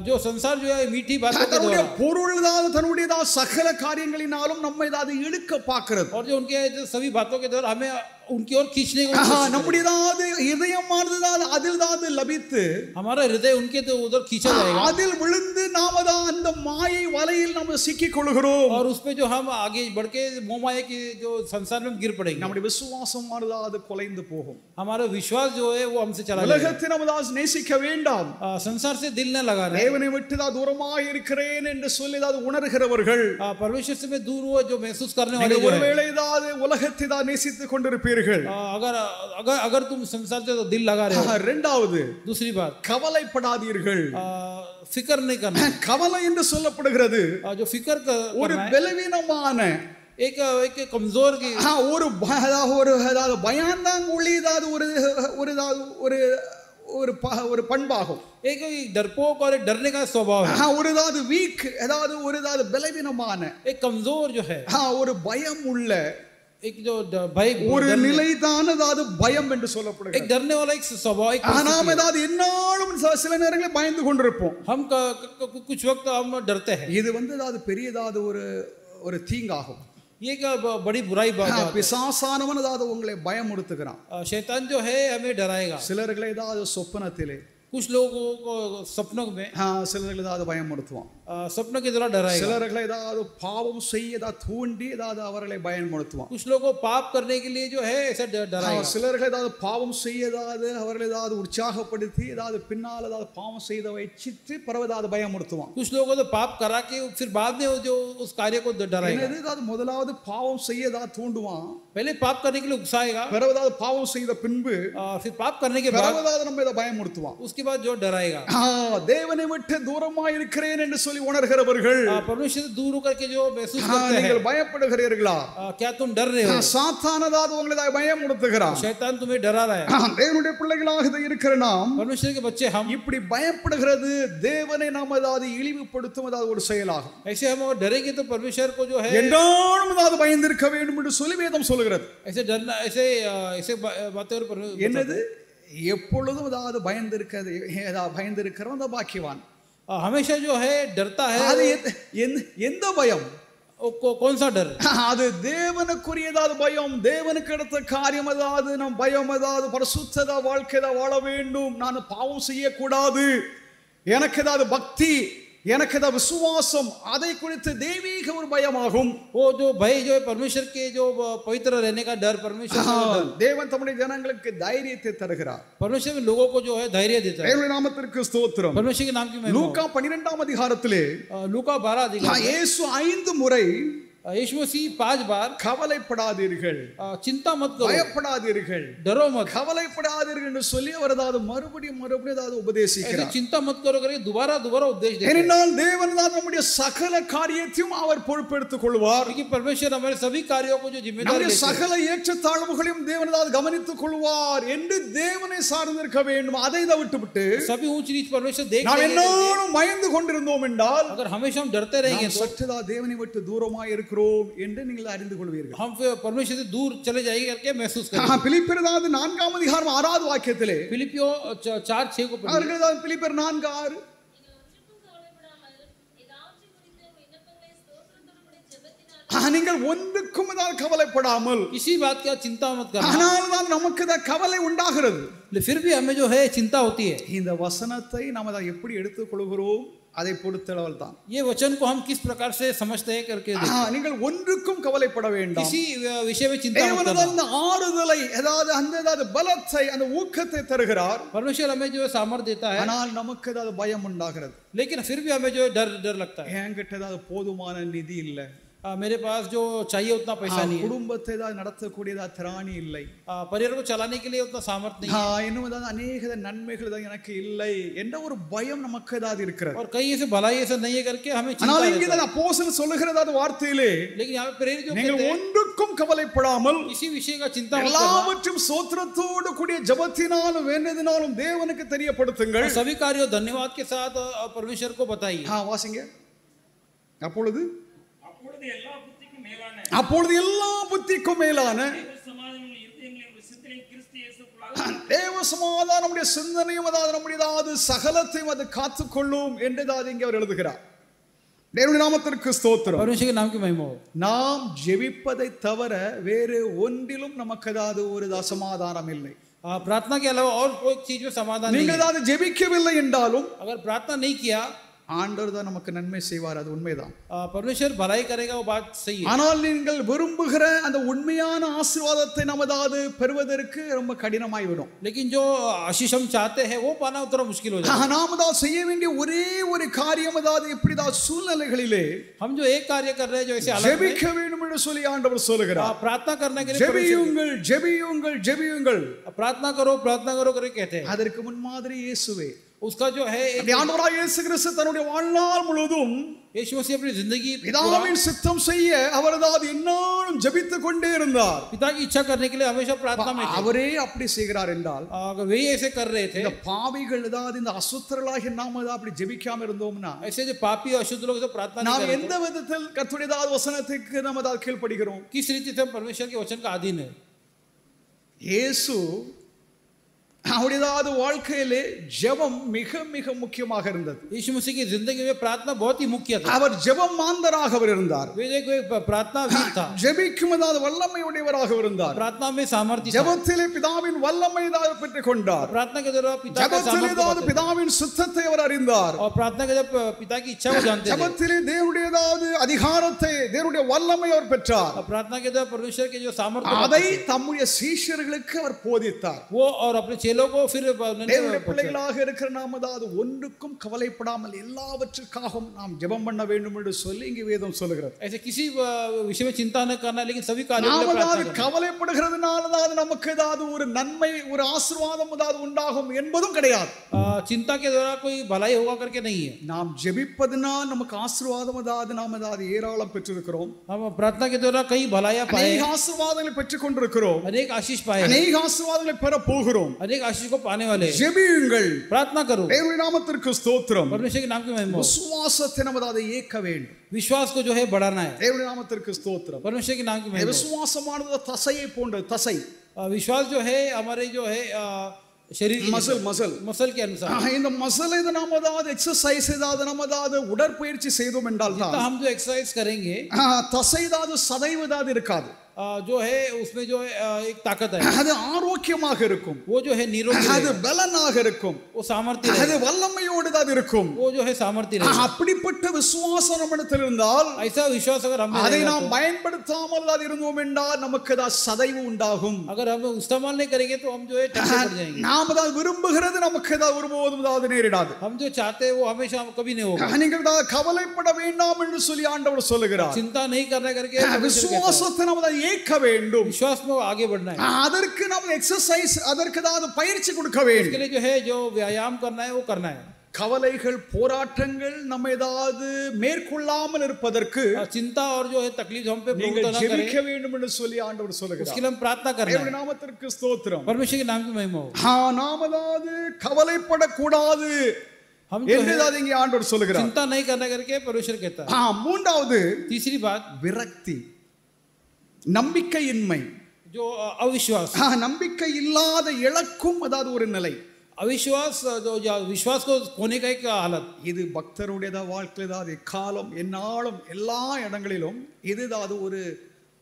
जो संसार जो है मीठी बातों के தன்னுடைய द्वारा, பொருள் அதாவது தன்னுடையதாவது சகல காரியங்களினாலும் நம்மை அதாவது இழுக்க பார்க்கிறது. और जो उनके जो सभी बातों के द्वारा हमें उनकी ओर खींचने को कोशिश करते हैं. நம்முடையதாவது இதயமானது அதில் தான் லபித்து, हमारा हृदय उनके तो उधर खींचा जाएगा, அதில் விழுந்து நாம தான் அந்த மாயை வலையில் நம்ம சிக்கிக் கொள்கிறோம். और उस पे जो हम आगे बढ़ के मोह माया की जो संसार में गिर पड़ेंगे. நம்முடைய விசுவாசமானது அது குலைந்து போகும். हमारा विश्वास जो है वो हमसे चला जाएगा. உலகத்தை நம்ம தான் நேசிக்க வேண்டாம். संसार से दिल न लगाना. தேவனை விட்டு தான் தூரமாக இருக்கிறேன் என்று சொல்லி தான் உணர்கிறவர்கள், परमेश्वर से मैं दूर हुआ जो महसूस करने वाले நீங்கள் जो है, ஒருவேளை தான் உலகத்தை தான் நேசித்துக் கொண்டிருப்பீர்கள். अगर अगर अगर तुम संसार से तो दिल लगा रहे हो. இரண்டாவது, दूसरी बात, கவலைப்படாதீர்கள். फिक्र नहीं करना. கவலை என்று சொல்லப்படுகிறது जो फिक्र ஒரு करना है, பலவீனமான एक एक कमजोर की ஒரு அதாவது பயந்தாங்குழி ஏதாவது ஒரு பண்பாகும். एक डरपोक और एक डरने का स्वभाव है. ஒரு ஏதாவது வீக், ஏதாவது பலவீனமான, एक कमजोर जो है, ஒரு பயம் உள்ள एक जो भय, ஒரு நிலைதான் அதாவது பயம் என்று சொல்லப்படுகிறது. एक डरने वाला एक स्वभाव, एक நாம் ஏதாவது என்னாலும் சில நேரங்களில் பயந்து கொண்டிருப்போம். हम कुछ वक्त हम डरते हैं. இது ஏதாவது பெரியதாவது ஒரு தீங்காகும். ये क्या बड़ी बुराई बात है. பிசாசானவன் ஏதாவது உங்களை பயமுறுத்துகிறான். शैतान जो है हमें डराएगा. சிலர்களை ஏதாவது சொப்பனத்திலே, कुछ लोगों को सपनों में சிலர்களை ஏதாவது பயமுறுத்துவான். सपनों के द्वारा डराएगा. சிலர்களை ஏதாவது பாவம் செய்ய தூண்டி ஏதாவது அவர்களை பயமுறுத்துவான். कुछ लोगों को पाप करने के लिए जो है ऐसा डराएगा. சிலர்களை ஏதாவது பாவம் செய்ய அவர்களை ஏதாவது உற்சாகப்படுத்தி ஏதாவது பின்னால் ஏதாவது பாவம் செய்த வச்சிட்டு பிறகு பயமுறுத்துவான். कुछ लोगों को तो पाप करा के फिर बाद में जो उस कार्य को डराएगा. ஏதாவது முதலாவது பாவம் செய்ய தூண்டுவான், पहले पाप करने के लिए उकसाएगा, பிறகு பாவம் செய்த பின்பு फिर पाप करने के बाद பிறகு நம்ம இதை பயமுறுத்துவான். उसके उसके बाद जो डराएगा தேவனை விட்டு தூரமாய் இருக்கிறேன் என்று சொல்லி உணர்கிறவர்கள் परमेश्वर से दूर होकर के जो महसूस करते हैं நீங்கள் பயப்படுகிறீர்களா क्या तुम डर रहे हो சாத்தானதாவது உங்களை பயமுறுத்துகிறான் शैतान तुम्हें डरा रहा है தேவனுடைய பிள்ளைகளாக இருக்கிற நாம் परमेश्वर के बच्चे हम இப்படி பயப்படுகிறது தேவனை நாம் அதாவது இழிவுபடுத்தும் அதாவது ஒரு செயலாகும் ऐसे हम अगर डरेंगे तो परमेश्वर को जो है என்றாலும் அதாவது பயந்திருக்க வேண்டும் என்று சொல்லி வேதம் சொல்கிறது ऐसे डरना ऐसे ऐसे बातें और என்னது எப்பொழுதும் அதாவது பயந்திருக்கிறோம் அந்த பாக்கியவான் हमेशा जो है डरता है அது எந்த பயம் कौन सा डर அது தேவனுக்குரியதாவது பயம் தேவனுக்கு அடுத்த காரியம் அதாவது நம் பயம் அதாவது பரிசுத்த வாழ்க்கை வாழ வேண்டும் நான் பாவம் செய்யக்கூடாது எனக்கு ஏதாவது பக்தி எனக்கு ஏதாவது விசுவாசம் அதை குறித்து தெய்வீக ஒரு பயமாகும் वो जो भय जो है परमेश्वर के जो पवित्र रहने का डर परमेश्वर தேவன் தம்முடைய ஜனங்களுக்கு தைரியத்தை தருகிறார் परमेश्वर लोगों को जो है धैर्य देता है தேவனுடைய நாமத்திற்கு ஸ்தோத்திரம் परमेश्वर के नाम की महिमा லூக்கா 12ஆம் அதிகாரத்திலே लूका 12 अधिकार இயேசு 5 முறை यीशु मसीह 5 बार கவலைப்படாதீர்கள் चिंता मत करो பயப்படாதீர்கள் डरो मत கவலைப்படாதீர்கள் என்று சொல்லி அவர் அதாவது மறுபடியும் அதாவது உபதேசிக்கிறார் चिंता मत करो करके दोबारा उपदेश देते हैं ஏனென்றால் தேவன் தான் நம்முடைய சகல காரியத்தையும் அவர் பொறுப்பெடுத்துக் கொள்வார் क्योंकि परमेश्वर हमारे सभी कार्यों को जो जिम्मेदारी நம்முடைய लेते हैं சகல ஏற்றத்தாழ்வுகளையும் தேவன் தான் கவனித்துக் கொள்வார் என்று தேவனை சார்ந்திருக்க வேண்டும் அதை விட்டுவிட்டு सभी ऊंच नीच परमेश्वर देख நாம் रहे हैं எல்லாரும் பயந்து கொண்டிருந்தோம் என்றால் अगर हमेशा हम डरते रहेंगे तो சற்றுதா தேவனை விட்டு தூரமாய் இருக்கிறோம் என்று நீங்கள் அறிந்து கொள்வீர்கள் हम फिर परमेश्वर से दूर चले जाएंगे करके महसूस करेंगे பிலிப்பியர் 4ஆம் அதிகாரம் 6வது வாக்கியத்திலே फिलिपियो 4:6 को पढ़िए அவர்கள் பிலிப்பியர் 4:6 நீங்கள் ஒன்றுக்கும் கவலைப்படாமல் किसी बात की चिंता मत करना ஆனால் தான் நமக்கு கவலை உண்டாகிறது फिर भी हमें जो है चिंता होती है இந்த வசனத்தை நாம் எப்படி எடுத்துக்கொள்கிறோம் அதை பொறுத்தளவில் தான் ये वचन को हम किस प्रकार से समझते हैं करके நீங்கள் ஒன்றுக்கும் கவலைப்பட வேண்டாம் किसी विषय में चिंता मत करना அந்த ஆறுதலை அதாவது பலத்தை அந்த ஊக்கத்தை தருகிறார் परमेश्वर हमें जो सामर्थ्य देता है ஆனால் நமக்கு ஏதாவது பயம் உண்டாகிறது लेकिन फिर भी हमें जो डर लगता है என்கிட்ட ஏதாவது போதுமான நிதி இல்லை मेरे पास जो चाहिए उतना पैसा नहीं है குடும்பத்தை நடத்தக்கூடியதா திராணி இல்லை परिवार को चलाने के लिए उतना सामर्थ्य नहीं है இன்னும் अनेक நன்மைகள் எனக்கு இல்லை என்ற ஒரு பயம் நமக்கு ஏதாவது இருக்கிறது और कई ऐसे भलाई ऐसा नहीं है करके हमें चिंता ஆனால் रहता இங்கே है அப்போஸ்தலர் சொல்லுகிறதா வார்த்தையிலே लेकिन यहाँ पे प्रेरित जो நீங்கள் कहते हैं ஒன்றுக்கும் கவலைப்படாமல் किसी विषय का चिंता मत करना எல்லாவற்றும் ஸ்தோத்திரத்தோடு கூடிய ஜெபத்தினாலும் வேண்டுதலினாலும் தேவனுக்கு தெரியப்படுத்துங்கள் और सभी कार्यों धन्यवाद के साथ परमेश्वर को बताइए வாசிங்க அப்பொழுது அப்பொழுது எல்லா புத்திக்கும் மேலான புத்திக்கும் மேலான தேவ சமாதானம் நம்முடைய சிந்தனையும் அதாவது நம்முடைய சகலத்தையும் அது காத்துக்கொள்ளும் என்று இங்கே அவர் எழுதுகிறார் தேவனுடைய நாமத்திற்கு ஸ்தோத்திரம் परमेश्वर के नाम की महिमा हो நாம் ஜெபிப்பதை தவிர வேறு ஒன்றிலும் நமக்கு ஏதாவது ஒரு சமாதானம் இல்லை प्रार्थना के अलावा और कोई चीज में समाधान नहीं நீங்கள் ஏதாவது ஜெபிக்கவில்லை என்றாலும் अगर प्रार्थना नहीं किया ஆண்டவர் தான் நமக்கு நன்மை செய்வார் அது உண்மைதான் परमेश्वर भलाई करेगा वो बात सही है ஆனால் நீங்கள் விரும்புகிற அந்த உண்மையான ஆசீர்வாதத்தை நமதாவது பெறுவதற்கு ரொம்ப கடினமாய்விடும் लेकिन जो आशीष हम चाहते हैं वो पाना उतना मुश्किल हो जाता है நாம் தான் செய்ய வேண்டிய ஒரே ஒரு காரியம் அதாவது எப்படிதான் சூழ்நிலைகளிலே हम जो एक कार्य कर रहे हैं जो ऐसे अलग ஜெபிக்க வேண்டும் என்று சொல்லி ஆண்டவர் சொல்லுகிறார் प्रार्थना करने के लिए ஜெபியுங்கள் ஜெபியுங்கள் ஜெபியுங்கள் प्रार्थना करो करके कहते हैं அதற்கு முன்மாதிரி இயேசுவே उसका जो है ஆண்டவராகிய இயேசு கிறிஸ்து தன்னுடைய வாழ்நாள் முழுவதும் यीशु मसीह अपनी जिंदगी பிதாவின் சித்தம் செய்ய அவர் அதாவது என்னாலும் ஜெபித்துக் கொண்டே இருந்தார் पिता की इच्छा करने के लिए हमेशा प्रार्थना में थे அவரே அப்படி செய்கிறார் என்றால் अगर वही ऐसे कर रहे थे இந்த பாவிகள் அதாவது இந்த அசுத்தர்களாகிய நாம அப்படி ஜெபிக்காம இருந்தோம்னா ऐसे जो पापी अशुद्ध लोग जो प्रार्थना नहीं நாம் करते எந்த விதத்தில் கர்த்தருடைய வசனத்துக்கு நாம் அதாவது கீழ்ப்படுகிறோம் किस रीति से हम परमेश्वर के वचन का अधीन है இயேசு அவருடைய வாழ்க்கையிலே ஜெபம் மிக மிக முக்கியமாக இருந்தது यीशु मसीह की जिंदगी में प्रार्थना बहुत ही मुख्य था அவர் ஜெபம் மாந்தராக இருந்தார் वे कोई प्रार्थना वीर था ஜெபிக்கும் வல்லமை உடையவராக இருந்தார் प्रार्थना में सामर्थ्य ஜெபத்திலே பிதாவின் வல்லமை பெற்றுக் கொண்டார் प्रार्थना के द्वारा पिता का ஜெபத்திலே सामर्थ्य பிதாவின் சித்தத்தை அவர் அறிந்தார் और प्रार्थना के द्वारा पिता की इच्छा को जानते थे ஜெபத்திலே தேவனுடைய அதிகாரத்தை தேவனுடைய வல்லமை அவர் பெற்றார் और प्रार्थना के द्वारा परमेश्वर के जो सामर्थ्य அதை தம்முடைய சீஷர்களுக்கு அவர் போதித்தார் वो और अपने ये लोग को फिर தேவனுடைய பிள்ளைகளாக இருக்கிற நாம் அதாவது ஒன்றுக்கும் கவலைப்படாமல் எல்லாவற்றுக்காகவும் நாம் ஜெபம் பண்ண வேண்டும் என்று சொல்லி இங்கே வேதம் சொல்லுகிறது. ऐसे किसी विषय में चिंता न करना लेकिन सभी कार्यों के लिए நாம் प्रार्थना அதாவது करना. கவலைப்படுகிறதுனால அதாவது நமக்கு ஏதாவது ஒரு நன்மை ஒரு ஆசீர்வாதம் அதாவது உண்டாகும் என்பதும் கிடையாது. चिंता के द्वारा कोई भलाई होगा करके नहीं है. நாம் ஜெபிப்பதனால் நமக்கு ஆசீர்வாதம் அதாவது நாம் அதாவது ஏராளம் பெற்றிருக்கிறோம். हम प्रार्थना के द्वारा कई भलाइयां पाए, அநேக ஆசீர்வாதங்களை பெற்றுக் கொண்டிருக்கிறோம், अनेक आशीष पाए, அநேக ஆசீர்வாதங்களை பெற போகிறோம். अनेक आशीष को पाने वाले. ஜெபியுங்கள், प्रार्थना करो, தேவனுடைய நாமத்திற்கு ஸ்தோத்திரம். परमेश्वर के नाम की महिमा हो. விசுவாசத்தை நாம் அதாவது ஏற்க வேண்டும். विश्वास को जो है बढ़ाना है. தேவனுடைய நாமத்திற்கு ஸ்தோத்திரம். परमेश्वर के नाम की महिमा हो. விசுவாசமானது தசையை போன்றது. தசை विश्वास जो है हमारे जो है शरीर की मसल के अनुसार. இந்த மசில் இது நாம் அதாவது எக்ஸசைஸ் ஏதாவது நம்ம அதாவது உடற்பயிற்சி செய்தோம் என்றால் தான் हम जो एक्सरसाइज करेंगे தசை ஏதாவது சதைவு ஏதாவது இருக்காது. जो है उसमें जो है एक ताकत है, அது ஆரோக்கியமாக இருக்கும். वो जो है निरोगी அது பலனாக இருக்கும். वो सामर्थ्य அது வல்லமையோடு தான் இருக்கும். वो जो है सामर्थ्य रहेगा. அப்படிப்பட்ட விசுவாசம் நம்மிடத்தில் இருந்தால் ऐसा विश्वास अगर हम அதை நாம் பயன்படுத்தாமல் அது இருந்தோம் என்றால் நமக்கு தான் சதைவு உண்டாகும். अगर हम इस्तेमाल नहीं करेंगे तो हम जो है टंगे पड़ जाएंगे. நாம் தான் விரும்புகிறது நமக்கு தான் ஒருபோதும் அது நேரிடாது. हम जो चाहते हैं वो हमेशा कभी नहीं होगा. நீங்கள் தான் கவலைப்பட வேண்டாம் என்று சொல்லி ஆண்டவர் சொல்லுகிறார். चिंता नहीं करना करके விசுவாசத்தை நாம் தான் ஏற்க வேண்டும். विश्वास में आगे बढ़ना है. அதற்கு நாம் எக்ஸசைஸ் அதற்கு தான் பயிற்சி கொடுக்க வேண்டும். इसके लिए जो है जो व्यायाम करना है वो करना है. கவலைகள் போராட்டங்கள் நம்ம ஏதாவது மேற்கொள்ளாமல் இருப்பதற்கு चिंता और जो है तकलीफ हम पे நீங்கள் प्रभुता न करें, ஜெபிக்க வேண்டும் என்று சொல்லி ஆண்டவர் சொல்லுகிறார். उसके लिए हम प्रार्थना करना தேவனுடைய है. நாமத்திற்கு ஸ்தோத்திரம். परमेश्वर के नाम की महिमा हो. நாம் அதாவது கவலைப்படக்கூடாது हम जो है என்று இங்கே ஆண்டவர் சொல்லுகிறார். चिंता नहीं करना करके परमेश्वर कहता है. மூன்றாவது तीसरी बात விரக்தி, நம்பிக்கையின்மை. जो अविश्वास, நம்பிக்கை இல்லாத இழக்கும் அதாவது ஒரு நிலை. अविश्वास जो विश्वास को खोने का एक हालत. இது பக்தருடைய வாழ்க்கையில் தான் காலம் என்னாலும் எல்லா இடங்களிலும் இதுதான்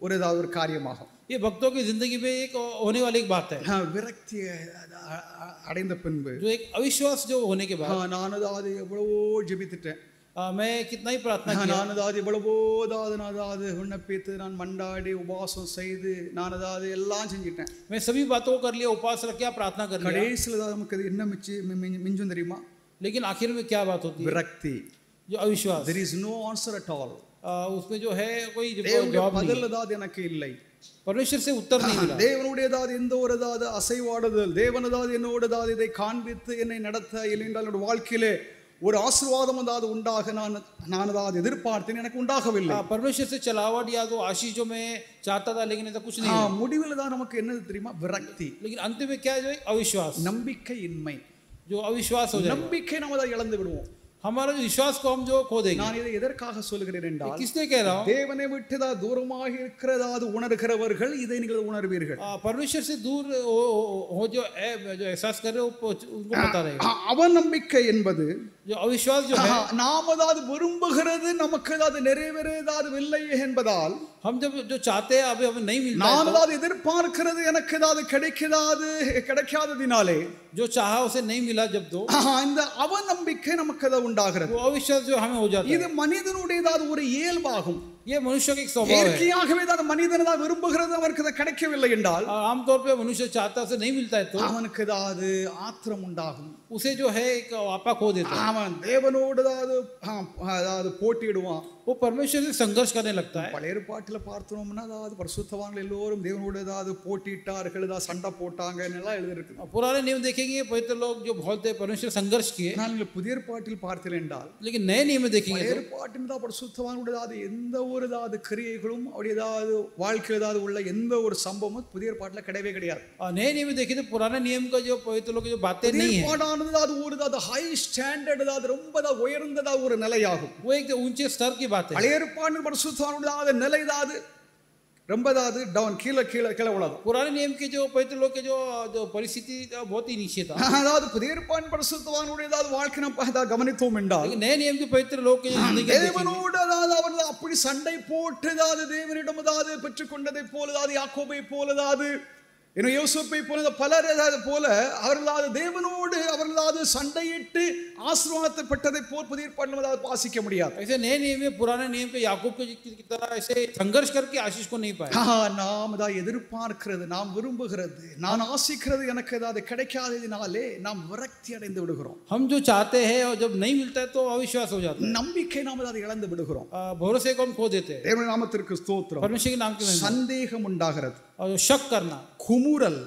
ஒரு காரியமாகும். ये भक्तों की जिंदगी में एक होने वाली एक बात है. விரக்தி அடைந்த பின்பு जो एक अविश्वास जो होने के बाद நான் அதாவது எவ்வளவோ ஜெபித்துட்டேன், मैं कितना ही प्रार्थना किया, நான் அதாவது எவ்வளவோ அதாவது விண்ணப்பித்து நான் மண்டாடி உபவாசம் செய்து நான் அதாவது எல்லாம் செஞ்சிட்டேன். मैं सभी बातों को कर लिया, उपवास रख किया, प्रार्थना कर लिया, கடைசியில் நமக்கு அது என்ன மிஞ்சும் தெரியுமா? लेकिन आखिर में क्या बात होती है? விரக்தி. जो अविश्वास. there is no answer at all. उसमें जो है कोई தேவனுடைய जवाब नहीं, பதில் அதாவது எனக்கு இல்லை. परमेश्वर से उत्तर नहीं मिला. தேவனுடைய அதாவது எந்த ஒரு அதாவது அசைவாடுதல், தேவன் அதாவது என்னோட அதாவது இதை காண்பித்து என்னை நடத்த இல்லைன்றால் என்னோட வாழ்க்கையிலே ஒரு ஆசீர்வாதம் அதாவது உண்டாக நான் அதாவது எதிர்பார்த்தேன், எனக்கு உண்டாகவில்லை. परमेश्वर से चलावट या तो आशीष जो मैं चाहता था लेकिन ऐसा कुछ नहीं है. முடிவில் தான் நமக்கு என்னது தெரியுமா? விரக்தி. लेकिन अंत में क्या है? अविश्वास, நம்பிக்கையின்மை. जो अविश्वास हो जाएगा, நம்பிக்கை நம்ம அதை இழந்து விடுவோம். हमारा जो विश्वास को हम जो खो देंगे. நான் இதை எதற்காக சொல்கிறேன் என்றால் किसने कह रहा हूं? தேவனை விட்டு தூரமாக இருக்கிறதாவது உணர்கிறவர்கள் இதை நீங்கள் உணர்வீர்கள். परमेश्वर से दूर हो जो एहसास कर रहे हो उनको पता रहेगा. அவநம்பிக்கை என்பது जो अविश्वास जो है, நாம் அதாவது விரும்புகிறது நமக்கு அதாவது நிறைவேறவில்லை என்பதால் हम जब जो चाहते हैं अभी हमें नहीं मिलता நான் है, அதாவது எதிர்பார்க்கிறது எனக்கு அதாவது கிடைக்காததினாலே जो चाहा उसे नहीं मिला जब दो, இந்த அவநம்பிக்கை நமக்கு அதாவது உண்டாகிறது. वो अविश्वास जो हमें हो जाता இது है. மனிதனுடைய அதாவது ஒரு இயல்பாகும். ये मनुष्य का एक स्वभाव है. இயற்கையாகவே தான் மனிதன் தான் விரும்புகிறது அவருக்கு அது கிடைக்கவில்லை என்றால் आमतौर पे मनुष्य चाहता है उसे नहीं मिलता है तो அவனுக்கு அதாவது ஆத்திரம் உண்டாகும். उसे जो है एक आपा खो देता है. அவன் தேவனோடு அதாவது போட்டியிடுவான். वो परमेश्वर से संघर्ष करने लगता है. பழைய ஏற்பாட்டில் பார்த்தோம்னா அதாவது பரிசுத்தவான்கள் எல்லோரும் தேவனோடு ஏதாவது போட்டியிட்டார்கள், ஏதாவது சண்டை போட்டாங்க எல்லாம் எழுதிருக்கு. पुराने नियम देखेंगे पवित्र लोग जो बहुत परमेश्वर संघर्ष किए, ஆனால் நீங்கள் புதிய ஏற்பாட்டில் பார்த்தீர்கள் என்றால் लेकिन नए नियम में देखेंगे பழைய ஏற்பாட்டில் தான் பரிசுத்தவான்களுடைய அதாவது எந்த ஒரு அதாவது கிரியைகளும் அப்படி ஏதாவது வாழ்க்கையில் ஏதாவது உள்ள எந்த ஒரு சம்பவமும் புதிய ஏற்பாட்டில் கிடையவே கிடையாது. नए नियम में देखे तो पुराने नियम का जो पवित्र लोग की जो बातें नहीं है, அது ஒரு ஹை ஸ்டாண்டர்ட் அதாவது ரொம்ப உயர்ந்ததா ஒரு நிலையாகும். वो एक ऊंचे स्तर की बात है. பழைய ஏற்பாட்டில் பரிசுத்தவான்களுடைய நிலை அதாவது ரொம்ப அதாவது டவுன் கீழே உள்ளது. पुराने नियम के जो पवित्र लोग के जो परिस्थिति बहुत ही नीचे था. அதாவது புதிய ஏற்பாட்டின் பரிசுத்தவான்களுடைய அதாவது வாழ்க்கை நம்ம கவனித்தோம் என்றால் नए नियम के पवित्र लोग के जिंदगी தேவனோடு அதாவது அவர்கள் அப்படி சண்டை போட்டு அதாவது தேவனிடம் அதாவது பெற்றுக்கொண்டதை போல அதாவது யாக்கோபை போல அதாவது இன்னும் யோசேப்பை போல பலர் போல அவர்களாவது தேவனோடு அவர்களாவது சண்டையிட்டு ஆசீர்வாதத்தை பெற்றதை போல் புதிய ஏற்பாட்டில் வாசிக்க முடியாது. ऐसे नए नियम में पुराने नियम पे याकूब की तरह ऐसे संघर्ष करके आशीष को नहीं पाए. நாம் தான் எதிர்பார்க்கிறது, நாம் விரும்புகிறது, நான் ஆசிக்கிறது எனக்கு ஏதாவது கிடைக்காததினாலே நாம் விரக்தி அடைந்து விடுகிறோம். हम जो चाहते हैं और जब नहीं मिलता है तो अविश्वास हो जाता है. நம்பிக்கை நாம் அதை இழந்து விடுகிறோம். भरोसे को हम खो देते हैं. தேவனுடைய நாமத்திற்கு ஸ்தோத்திரம். परमेश्वर के नाम की महिमा. சந்தேகம் உண்டாகிறது, और शक करना, குமுறல்,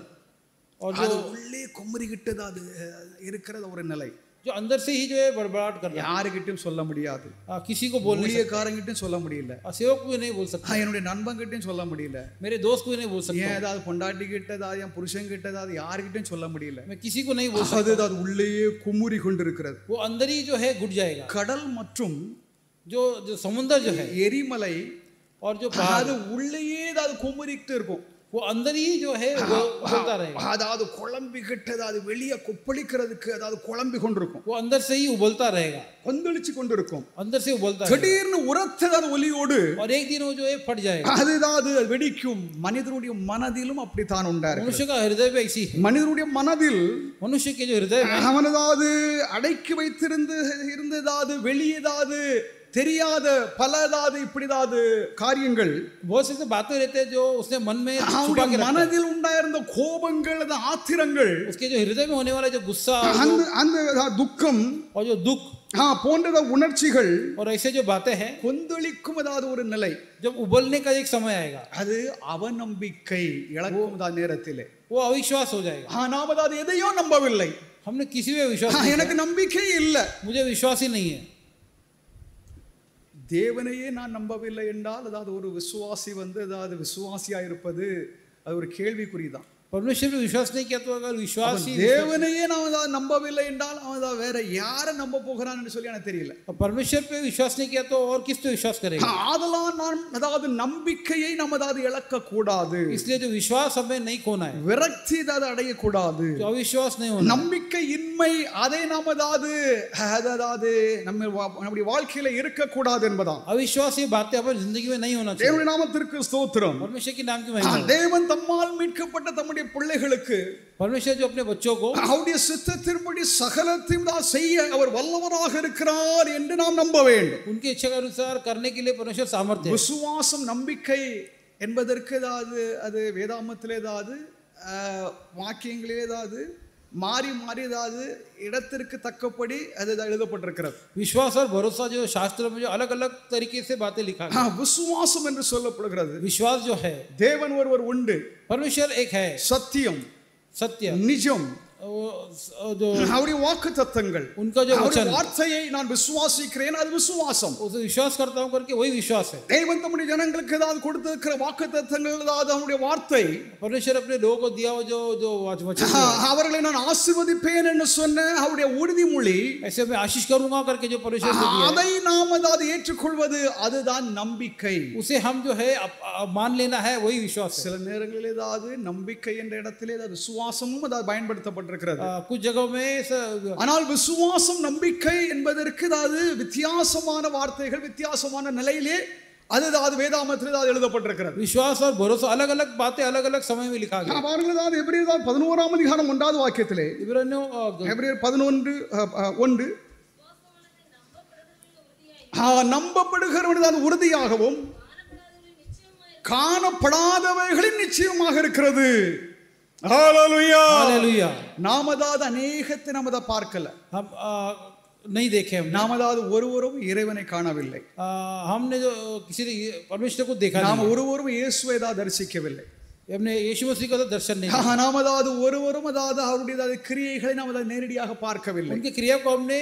और அது जो உள்ளே குமுறிக்கிட்டது அது இருக்கிறது ஒரு நிலை. जो अंदर से ही जो है बड़बड़ाहट करना, யாருகிட்டையும் சொல்ல முடியாது, किसी को बोलने ஊழியக்காரங்கிட்டையும் சொல்ல முடியல, सेवक को भी नहीं बोल सकता, என்னுடைய நண்பன்கிட்டையும் சொல்ல முடியல, मेरे दोस्त को भी नहीं बोल सकता, ஏன் ஏதாவது பொண்டாட்டி கிட்டதாவது என் புருஷன் கிட்டதாவது யாருகிட்டையும் சொல்ல முடியல. मैं किसी को नहीं बोल सकता. அது உள்ளேயே குமுறி கொண்டிருக்கிறது. वो अंदर ही जो है घुट जाएगा. கடல் மற்றும் जो समुद्र जो है எரிமலை और जो पहाड़, அது உள்ளேயே அது குமுறிக்கிட்டு இருக்கும். वो अंदर ही जो है बोलता रहेगा. அதாவது குழம்பிக்கிட்டது அது வெளியே கொப்பளிக்கிறதுக்கு அதாவது குழம்பி கொண்டிருக்கும். वो अंदर से ही उबलता रहेगा, கொந்தளிச்சு கொண்டிருக்கும். अंदर से उबलता रहेगा. திடீர்னு உரத்ததான ஒலியோடு और एक दिन वो जो है फट जाएगा. அது வெடிக்கும். மனிதனுடைய மனதிலும் அப்படித்தான் உண்டாரு. मनुष्य का हृदय भी ऐसी है. மனிதனுடைய மனதில் मनुष्य के जो हृदय में அவனதாவது அடக்கி இருந்ததாவது வெளியேதாவது தெரியாத பலதாவது இப்படிதாவது காரியங்கள், बहुत से बातें रहते हैं जो उसने मन में छुपा के रखा है. மனதில் உண்டாயிருந்த கோபங்கள், ஆத்திரங்கள், उसके जो हृदय में होने वाला जो गुस्सा, அந்த துக்கம் और जो दुख போன்ற உணர்ச்சிகள், और ऐसे जो बातें हैं, கொந்தளிக்கும் ஏதாவது ஒரு நிலை, जब उबलने का एक समय आएगा, அது அவநம்பிக்கை இழக்கும் நேரத்திலே वो अविश्वास हो जाएगा. நாம் அதாவது எதையோ நம்பவில்லை, हमने किसी पे विश्वास नहीं எனக்கு நம்பிக்கை இல்லை, किया, मुझे विश्वास ही नहीं है. தேவனையே நான் நம்பவில்லை என்றால் அதாவது ஒரு விசுவாசி அதாவது விசுவாசியா இருப்பது அது ஒரு கேள்விக்குறிதான். परमेश्वर पे विश्वास नहीं किया तो अगर विश्वास ही தேவனையே நான் அதாவது நம்பவில்லை என்றால் அவன் வேற யாரை நம்ப போகிறான்னு சொல்லி எனக்கு தெரியல. परमेश्वर पे विश्वास नहीं किया तो और किस पे विश्वास करेगा. ஆதலால் நான் அதாவது நம்பிக்கையை நாம் அதாவது இழக்க கூடாது. इसलिए जो विश्वास हमें नहीं खोना है, விரக்தி அதாவது அடைய கூடாது, जो अविश्वास नहीं होना. நம்பிக்கையின்மை அதை நாம் அதாவது நம்முடைய வாழ்க்கையில இருக்க கூடாது என்பதான். अविश्वास ये बातें हमारी जिंदगी में नहीं होना चाहिए. தேவனுடைய நாமத்திற்கு ஸ்தோத்திரம். परमेश्वर के नाम की महिमा. தேவன் தம்மால் மீட்கப்பட்ட தம்முடைய பிள்ளைகளுக்கு परमेश्वर जो अपने बच्चों को அவருடைய சித்தத்தின்படி சகலத்தையும் தான் செய்ய அவர் வல்லவராக இருக்கிறார் என்று நாம் நம்ப வேண்டும். उनकी इच्छा के अनुसार करने के लिए परमेश्वर सामर्थ्य है. விசுவாசம் நம்பிக்கை என்பதற்கு அது வேதாமத்திலே வாக்கியங்களே மாறி ஏதாவது இடத்திற்கு தக்கபடி அது எழுதப்பட்டிருக்கிறது. विश्वास और भरोसा जो शास्त्र में जो अलग अलग तरीके से बातें लिखा है. விசுவாசம் என்று சொல்லப்படுகிறது. विश्वास जो है, தேவன் ஒருவர் உண்டு, परमेश्वर एक है, சத்தியம், सत्य, நிஜம், जो அவருடைய வாக்குத்தத்தங்கள், उनका जो वचन, வார்த்தையை நான் விசுவாசிக்கிறேன், அது விசுவாசம். उसे विश्वास करता हूं करके वही विश्वास है. தேவன் தம்முடைய ஜனங்களுக்கு ஏதாவது கொடுத்திருக்கிற வாக்குத்தத்தங்கள் ஏதாவது அவருடைய வார்த்தை, परमेश्वर अपने लोगों को दिया हुआ जो वचन, அவர்களை நான் ஆசீர்வதிப்பேன் என்று சொன்ன அவருடைய உறுதிமொழி, ऐसे मैं आशीष करूंगा करके जो परमेश्वर ने दिया, அதை நாம் அதாவது ஏற்றுக்கொள்வது அதுதான் நம்பிக்கை. उसे हम जो है मान लेना है, वही विश्वास है. சில நேரங்களில் ஏதாவது நம்பிக்கை என்ற இடத்திலே விசுவாசமும் அதாவது பயன்படுத்தப்பட்டிருக்கிறது. कुछ जगहों में ஆனால் விசுவாசம் நம்பிக்கை என்பதற்கு அதாவது வித்தியாசமான வார்த்தைகள் வித்தியாசமான நிலையிலே அது வேதாமத்தில் எழுதப்பட்டிருக்கிறது. विश्वास और भरोसा अलग अलग बातें अलग अलग समय में लिखा गया. பாருங்கள், எபிரேயர் 11ஆம் அதிகாரம் 1வது வாக்கியத்திலே, எபிரேயர் 11:1, நம்பப்படுகிறவன் உறுதியாகவும் காணப்படாதவைகளின் நிச்சயமாக இருக்கிறது. ஹalleluya, ஹalleluya. நாம் அதாவது அநேகத்தை நாம் அதை பார்க்கல, हम नहीं देखे, நாம் அதாவது ஒருவரும் இறைவனை காணவில்லை, हमने जो किसी ने परमेश्वर को देखा நாம் नहीं, ஒருவரும் இயேசுவை தரிசிக்கவில்லை, हमने यीशु मसीह का दर्शन नहीं, நாம் அதாவது ஒருவரும் அதாவது அவருடைய கிரியைகளை நாம் அதை நேரடியாக பார்க்கவில்லை, उनकी क्रिया को हमने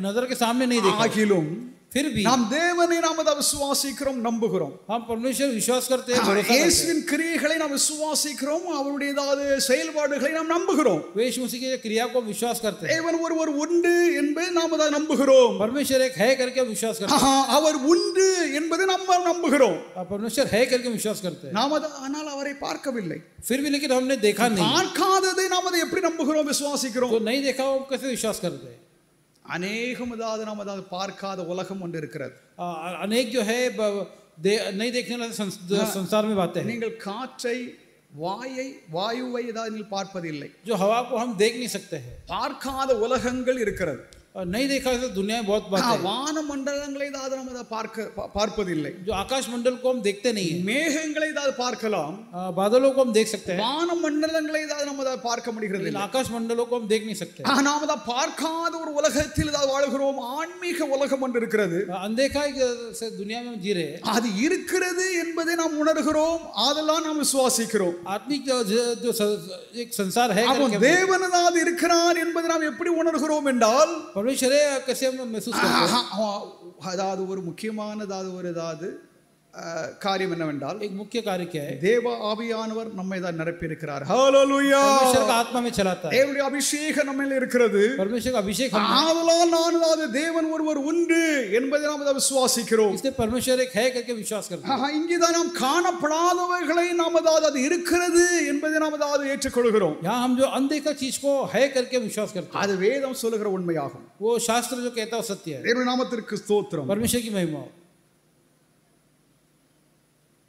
नजर के सामने नहीं देखा. ஆகிலும் फिर भी நாம் தேவனை நாம் அதை விசுவாசிக்கிறோம், நம்புகிறோம். हम परमेश्वर विश्वास करते हैं, भरोसा करते இயேசுவின் கிரியைகளை நாம் விசுவாசிக்கிறோம், அவருடைய செயல்பாடுகளை நாம் நம்புகிறோம். हैं. यीशु मसीह की क्रिया को विश्वास करते हैं. தேவன் ஒருவர் உண்டு என்பதை நாம் அதை நம்புகிறோம். परमेश्वर एक है करके विश्वास करते हैं. அவர் உண்டு என்பதை நாம் நம்புகிறோம். परमेश्वर है करके विश्वास करते हैं. நாம் ஆனால் அவரை பார்க்கவில்லை. फिर भी लेकिन हमने देखा नहीं. பார்க்காததை நாம் அதை எப்படி நம்புகிறோம், விசுவாசிக்கிறோம்? जो नहीं देखा वो कैसे विश्वास करते हैं? அநேகம் நாம் பார்க்காத உலகம் ஒன்று இருக்கிறது. अनेक जो है नहीं देखने वाले संसार में बातें हैं. நீங்கள் காற்றை வாயுவை ஏதாவது பார்ப்பதில்லை. जो हवा को हम देख नहीं सकते हैं, பார்க்காத உலகங்கள் இருக்கிறது. और नहीं देखा तो दुनिया में बहुत बातें हैं. வான மண்டலங்களை ஏதாவது நம்ம அதை பார்ப்பதில்லை. जो आकाश मंडल को हम देखते नहीं है, மேகங்களை ஏதாவது பார்க்கலாம், बादलों को हम देख सकते हैं, வான மண்டலங்களை ஏதாவது நம்ம அதை பார்க்க முடிகிறது. आकाश मंडलों को हम देख नहीं सकते. நாம் அதை பார்க்காத ஒரு உலகத்தில் ஏதாவது வாழ்கிறோம். ஆன்மீக உலகம் ஒன்று இருக்கிறது. अनदेखा से दुनिया में हम जी रहे हैं. அது இருக்கிறது என்பதை நாம் உணர்கிறோம், அதெல்லாம் நாம் விசுவாசிக்கிறோம். आत्मिक जो एक संसार है, தேவனதாவது இருக்கிறார் என்பதை நாம் எப்படி உணர்கிறோம் என்றால், परमेश्वर है कैसे हम महसूस करते हैं. அதாவது ஒரு முக்கியமானதாவது ஒரு காரியம் என்னவென்றால், एक मुख्य कार्य क्या है, தேவ ஆவியானவர் நம்மை தான் நிரப்பி இருக்கிறார். ஹalleluya. परमेश्वर का आत्मा में चलाता है, தேவனுடைய அபிஷேகம் நம்மில் இருக்கிறது. परमेश्वर का अभिषेक ஆதலால் நானதாவது தேவன் ஒருவர் உண்டு என்பதை நாம் விசுவாசிக்கிறோம். इसलिए परमेश्वर एक है करके विश्वास करते हैं. இங்கே தான் நாம் காணப்படாதவைகளை நாம் அது இருக்கிறது என்பதை நாம் ஏற்றுக்கொள்கிறோம். यहाँ हम जो अनदेखा चीज को है करके विश्वास करते हैं, அது வேதம் சொல்லுகிற உண்மையாகும். वो शास्त्र जो कहता है सत्य है. தேவனுடைய நாமத்திற்கு ஸ்தோத்திரம். परमेश्वर की महिमा.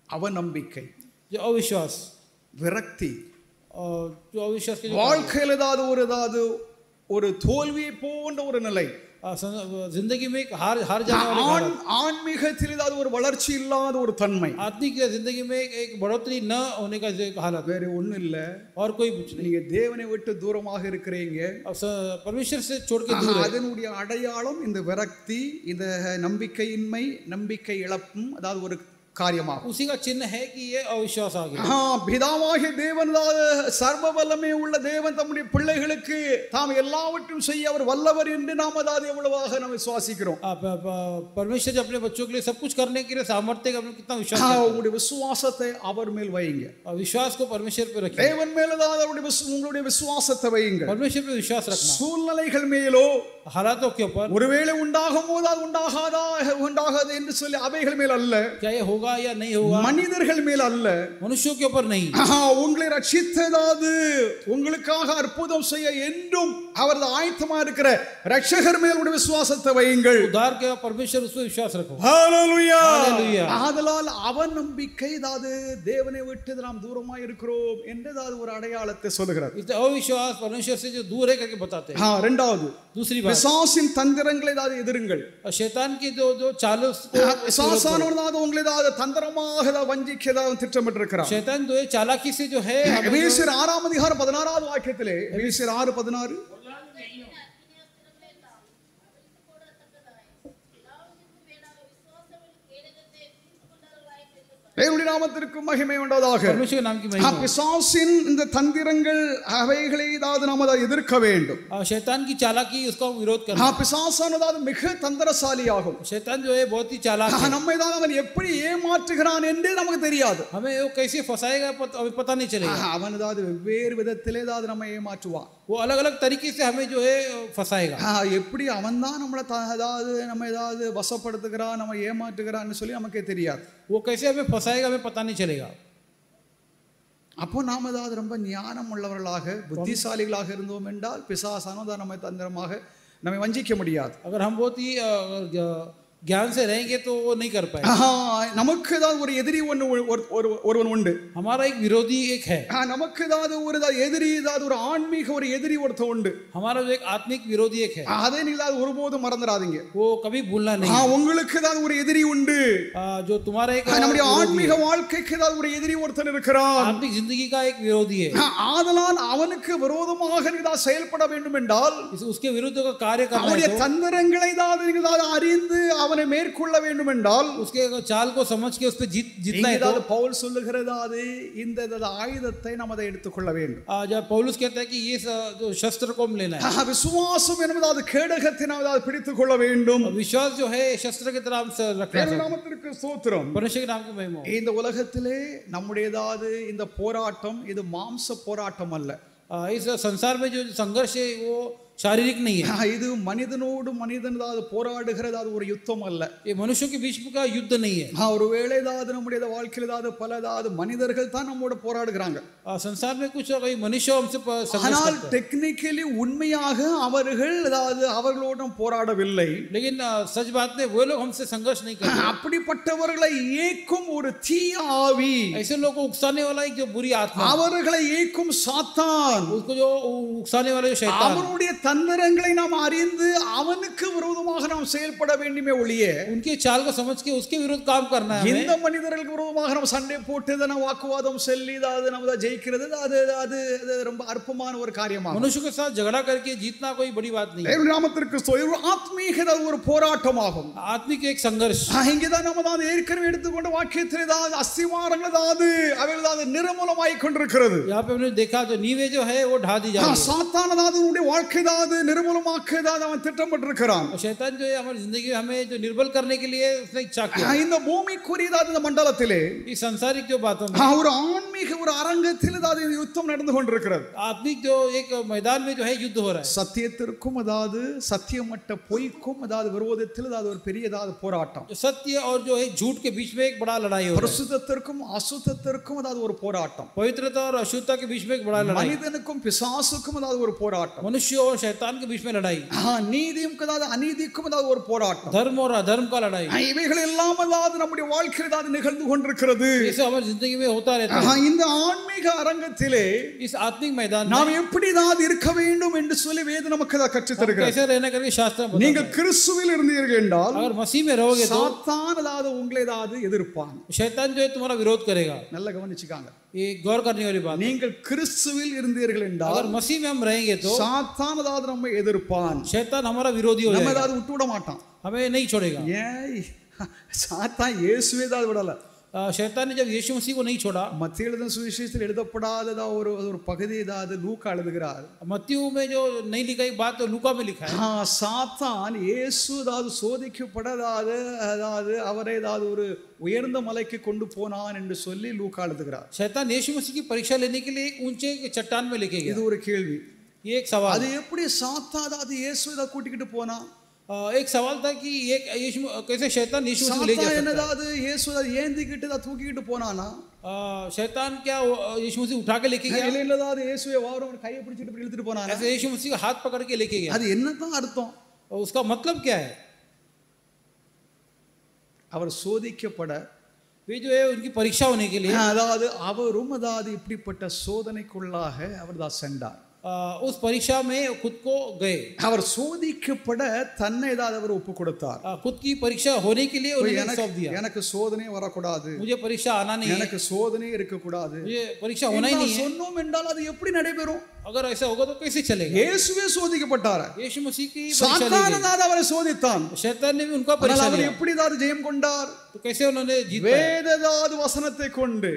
அவநம்பிக்கை, जो अविश्वास, விரக்தி, और जो अविश्वास के வாழ்க்கையில் ஏதாவது ஒரு தோல்வியை போன்ற ஒரு நிலை, जिंदगी में एक हार जाने वाले, ஆன்மீகத்தில் ஏதாவது ஒரு வளர்ச்சி இல்லாத ஒரு தன்மை, आत्मिक जिंदगी में एक बढ़ोतरी न होने का जो एक हालत, வேற ஒண்ணும் இல்ல. और कोई कुछ नहीं. நீங்க தேவனை விட்டு தூரமாக இருக்கிறீங்க, परमेश्वर से छोड़ के दूर है. அதனுடைய அடையாளம் இந்த விரக்தி, இந்த நம்பிக்கையின்மை, நம்பிக்கை இழப்பும் அதாவது ஒரு காரியமாகும். उसी का चिन्ह है कि ये अविश्वास आ गया. பிதாவாகிய தேவன், சர்வ வல்லமை உள்ள தேவன் தம்முடைய பிள்ளைகளுக்கு தாம் எல்லாவற்றையும் செய்ய அவர் வல்லவர் என்று நாம் எவ்வளவாக நாம் விசுவாசிக்கிறோம். परमेश्वर जो अपने बच्चों के लिए सब कुछ करने के लिए सामर्थ्य का कितना विश्वास है. உங்களுடைய விசுவாசத்தை அவர் மேல் வையுங்க. विश्वास को परमेश्वर पे रखिए. தேவன் மேல் உங்களுடைய விசுவாசத்தை வையுங்க. परमेश्वर पे विश्वास रखना. சூழ்நிலைகள் மேலோ, हालातों के ऊपर, ஒருவேளை உண்டாகும் போது அது உண்டாகாது என்று சொல்லி அவைகள் மேல் அல்ல, क्या ये होगा या नहीं होगा, மனிதர்கள் மேல் அல்ல, मनुष्यों के ऊपर नहीं. உங்களை ரட்சித்ததாவது உங்களுக்காக அற்புதம் செய்ய என்றும் அவரது ஆயத்தமா இருக்கிற ரட்சகர் மேல் உடைய விசுவாசத்தை வையுங்கள். उद्धार के परमेश्वर उस पे विश्वास रखो. ஹalleluya. हालेलुया. ஆதலால் அவநம்பிக்கை, தேவனை விட்டு நாம் தூரமா இருக்கிறோம் என்றதாவது ஒரு அடையாளத்தை சொல்லுகிறார். इस अविश्वास परमेश्वर से जो दूर है करके बताते हैं. இரண்டாவது, दूसरी बात, பிசாசின் தந்திரங்களை எதிருங்கள். शैतान की जो चाल பிசாசானவனாவது உங்களை தந்திரமாக வஞ்சிக்க திட்டமிட்டிருக்கிறார். शैतान जो चालाकी से जो है, எபேசியர் 6 அதிகாரம் 16வது வாக்கியத்திலே, எபேசியர் 6:16, தேவனுடைய நாமத்திற்கு மகிமை உண்டாவதாக. परमेश्वर नाम की महिमा. பிசாசின் இந்த தந்திரங்கள் அவைகளை நாம் எதிர்க்க வேண்டும். शैतान की चालाकी, उसका विरोध करना. பிசாசானது மிக தந்திரசாலியாகும். शैतान जो है बहुत ही चालाक है. நம்மை அவன் எப்படி ஏமாற்றுகிறான் என்று நமக்கு தெரியாது. हमें वो कैसे फंसाएगा अभी पता नहीं चलेगा. அவன் வெவ்வேறு விதத்திலே நம்மை ஏமாற்றுவான். वो अलग अलग तरीके से हमें जो है फंसाएगा. எப்படி அவன் தான் நம்மளை நம்ம வசப்படுத்துகிறான், நம்ம ஏமாற்றுகிறான்னு சொல்லி நமக்கே தெரியாது. वो कैसे हमें फंसाएगा हमें पता नहीं चलेगा. அப்போ நாம் ரொம்ப ஞானம் உள்ளவர்களாக, புத்திசாலிகளாக இருந்தோம் என்றால் பிசாசானது நம்மை தந்திரமாக நம்மை வஞ்சிக்க முடியாது. अगर हम बहुत ही ज्ञान से रहेंगे तो वो नहीं कर पाएंगे. நமக்கு ஒரு எதிரி ஒருவன் உண்டு. हमारा एक विरोधी एक है. நமக்கு ஒரு எதிரி, ஒரு ஆன்மீக ஒரு எதிரி ஒருத்தன் உண்டு. हमारा जो एक आत्मिक विरोधी एक है. அதை நீங்கள் ஒருபோதும் மறந்துடாதீங்க. वो कभी भूलना नहीं. உங்களுக்கு ஒரு எதிரி உண்டு. जो तुम्हारा एक நம்முடைய ஆன்மீக வாழ்க்கைக்கு ஒரு எதிரி ஒருத்தன் இருக்கிறான். आत्मिक जिंदगी का एक विरोधी है. ஆதலால் அவனுக்கு விரோதமாக நீங்கள் செயல்பட வேண்டும் என்றால், उसके विरुद्ध का कार्य करना है. அவனுடைய தந்திரங்களை நீங்கள் அறிந்து அவனை மேற்கொள்ள வேண்டும் என்றால், उसके चाल को समझ के उस पे जीतना है. तो பவுல் சொல்லுகிறது இந்த ஆயுதத்தை நாம் எடுத்துக்கொள்ள வேண்டும். जब पौलुस कहता है कि ये जो शस्त्र को हम लेना है. விசுவாசம் என்பது கேடகத்தை நாம் பிடித்துக் கொள்ள வேண்டும். विश्वास जो है शस्त्र की तरह हम रखना है. நாமத்திற்கு ஸ்தோத்திரம். परमेश्वर के नाम की महिमा. இந்த உலகத்திலே நம்முடையதாவது இந்த போராட்டம் இது மாம்ச போராட்டம் அல்ல. इस संसार में जो संघर्ष है वो शारीरिक नहीं है। இது மனிதனோடு மனிதன் ஏதாவது போராடுகிறது, அது ஒரு யுத்தம் அல்ல. ये मनुष्यों के बीच का युद्ध नहीं है। ஒருவேளை ஏதாவது நம்முடைய வாழ்க்கையில் ஏதாவது பல ஏதாவது மனிதர்கள் தான் நம்மோட போராடுகிறாங்க. संसार में कुछ मनुष्य हमसे ஆனால் டெக்னிக்கலி உண்மையாக அவர்கள் ஏதாவது அவர்களோடு போராடவில்லை. लेकिन सच बात है वो लोग हमसे संघर्ष नहीं करते। அப்படிப்பட்டவர்களை ஏக்கும் ஒரு தீய ஆவி, ऐसे लोगों को उकसाने वाला एक जो बुरी आत्मा, அவர்களை ஏக்கும் சாத்தான், उसको जो उकसाने वाला जो शैतान, அவனுடைய தந்திரங்களை நாம் அறிந்து அவனுக்கு விரோதமாக நாம் செயல்பட வேண்டுமே ஒழிய उनके चाल को समझ के उसके विरुद्ध काम करना है। இந்த மனிதர்களுக்கு விரோதமாக நாம் சண்டை போட்டு வாக்குவாதம் செல்லி அது நம்ம ஜெயிக்கிறது அது அது ரொம்ப அற்பமான ஒரு காரியமா. मनुष्य के साथ झगड़ा करके जीतना कोई बड़ी बात नहीं है। தேவனுடைய நாமத்திற்கு ஸ்தோத்திரம். ஆத்மீக ஒரு போராட்டமாகும், आत्मिक एक संघर्ष। இங்கதான் நம்ம தான் ஏற்கனவே எடுத்துக்கொண்ட வாக்கியத்தில் ஏதாவது அஸ்திவாரங்கள் ஏதாவது அவைகள் நிர்மூலமாய் கொண்டிருக்கிறது. यहाँ पे हमने देखा तो नीवे जो है वो ढा दी जा रही है। சாத்தான் அவனுடைய வாழ்க்கை ஏதாவது நிர்மூலமாக்க ஏதாவது அவன் திட்டமிட்டிருக்கிறான். शैतान जो है हमारी जिंदगी हमें जो निर्बल करने के लिए उसने इच्छा किया। இந்த பூமிக்குரியதாத இந்த மண்டலத்திலே इस सांसारिक जो बातों में ஒரு ஆன்மீக ஒரு அரங்கத்தில் ஏதாவது யுத்தம் நடந்து கொண்டிருக்கிறது. आत्मिक जो एक मैदान में जो है युद्ध हो रहा है। சத்தியத்திற்கும் அதாவது சத்தியமற்ற பொய்க்கும் அதாவது விரோதத்தில் அதாவது ஒரு பெரிய ஏதாவது போராட்டம். सत्य और जो है झूठ के बीच में एक बड़ा लड़ाई हो रहा है। பரிசுத்தத்திற்கும் அசுத்தத்திற்கும் அதாவது ஒரு போராட்டம். पवित्रता और अशुद्धता के बीच में एक बड़ा लड़ाई। மனிதனுக்கும் பிசாசுக்கும் அதாவது ஒரு போராட்டம். मनुष्य और शैतान के बीच में लड़ाई। நீதியும் அதாவது அநீதிக்கும் அதாவது ஒரு போராட்டம். धर्म और अधर्म का लड़ाई। இவைகள் எல்லாம் அதாவது நம்முடைய வாழ்க்கையில் அதாவது நிகழ்ந்து கொண்டிருக்கிறது. ये हमारी जिंदगी में होता रहता है। இந்த ஆன்மீக அரங்கத்திலே इस आत्मिक मैदान में நாம் எப்படி தான் இருக்க வேண்டும் என்று சொல்லி வேதம் நமக்கு கற்றுத் தருகிறது. कैसे रहना करके शास्त्र बताता है। நீங்கள் கிறிஸ்துவில் இருந்தீர்கள் என்றால் अगर मसीह में रहोगे तो சாத்தான் அதாவது உங்களை ஏதாவது எதிர்ப்பான். शैतान जो है तुम्हारा विरोध करेगा। நல்லா கவனிச்சுக்காங்க. ये गौर करने वाली बात। நீங்கள் கிறிஸ்துவில் இருந்தீர்கள் என்றால் अगर मसीह में हम रहेंगे तो சாத்தான் அதாவது நம்மை எதிர்ப்பான். शैतान हमारा विरोधी हो நம்ம जाएगा, ஏதாவது விட்டு விட மாட்டான். हमें नहीं छोड़ेगा। ஏய் சாத்தான் இயேசுவே தான் விடல. शैतान ने जब यीशु मसीह को नहीं छोड़ा, மத்திய எழுதின சுவிசேஷத்தில் எழுதப்படாததா ஒரு ஒரு பகுதி ஏதாவது லூக்கா எழுதுகிறார். मत्ती में जो नहीं लिखा एक बात तो लूका में लिखा है। சாத்தான் இயேசு அதாவது சோதிக்கப்படாத அதாவது அவரை ஏதாவது ஒரு உயர்ந்த மலைக்கு கொண்டு போனான் என்று சொல்லி லூக்கா எழுதுகிறார். शैतान यीशु मसीह की परीक्षा लेने के लिए एक ऊंचे चट्टान में लेके गया। இது ஒரு கேள்வி. ये एक सवाल। அது எப்படி சாத்தான் அதாவது இயேசுவை தான் கூட்டிக்கிட்டு போனா? एक सवाल था कि एक यीशु कैसे शैतान यीशु मसीह को ले जा सकता है। என்னதாவது இயேசு ஏந்திக்கிட்டு தான் தூக்கிக்கிட்டு போனானா? शैतान क्या यीशु मसीह उठा के लेके गया? இல்ல இல்ல இயேசுவை வாரம் கையை பிடிச்சிட்டு இப்படி இழுத்துட்டு போனானா? ऐसे यीशु मसीह का हाथ पकड़ के लेके गया। அது என்னதான் அர்த்தம்? उसका मतलब क्या है? அவர் சோதிக்கப்பட वे जो है उनकी परीक्षा होने के लिए அதாவது அவரும் அதாவது இப்படிப்பட்ட சோதனைக்குள்ளாக அவர் தான் சென்றார். उस परीक्षा में खुद को गए। அவர் சோதிக்கப்பட தன்னை ஏதாவது அவர் ஒப்பு கொடுத்தார். खुद की परीक्षा होने के लिए उन्होंने सौंप दिया। எனக்கு சோதனை வரக்கூடாது, मुझे परीक्षा आना नहीं है, எனக்கு சோதனை இருக்கக்கூடாது, मुझे परीक्षा होना ही नहीं है। சொன்னோம் என்றால் அது எப்படி நடைபெறும்? अगर ऐसा होगा तो कैसे चलेगा? இயேசுவே சோதிக்கப்பட்டார். यीशु मसीह की परीक्षा ली சாத்தான் गई। தான் அவரை சோதித்தான். शैतान ने भी उनका परीक्षा அவர் लिया। எப்படி தான் ஜெயம் கொண்டார்? तो कैसे उन्होंने जीत पाया? வேததாது வசனத்தை கொண்டு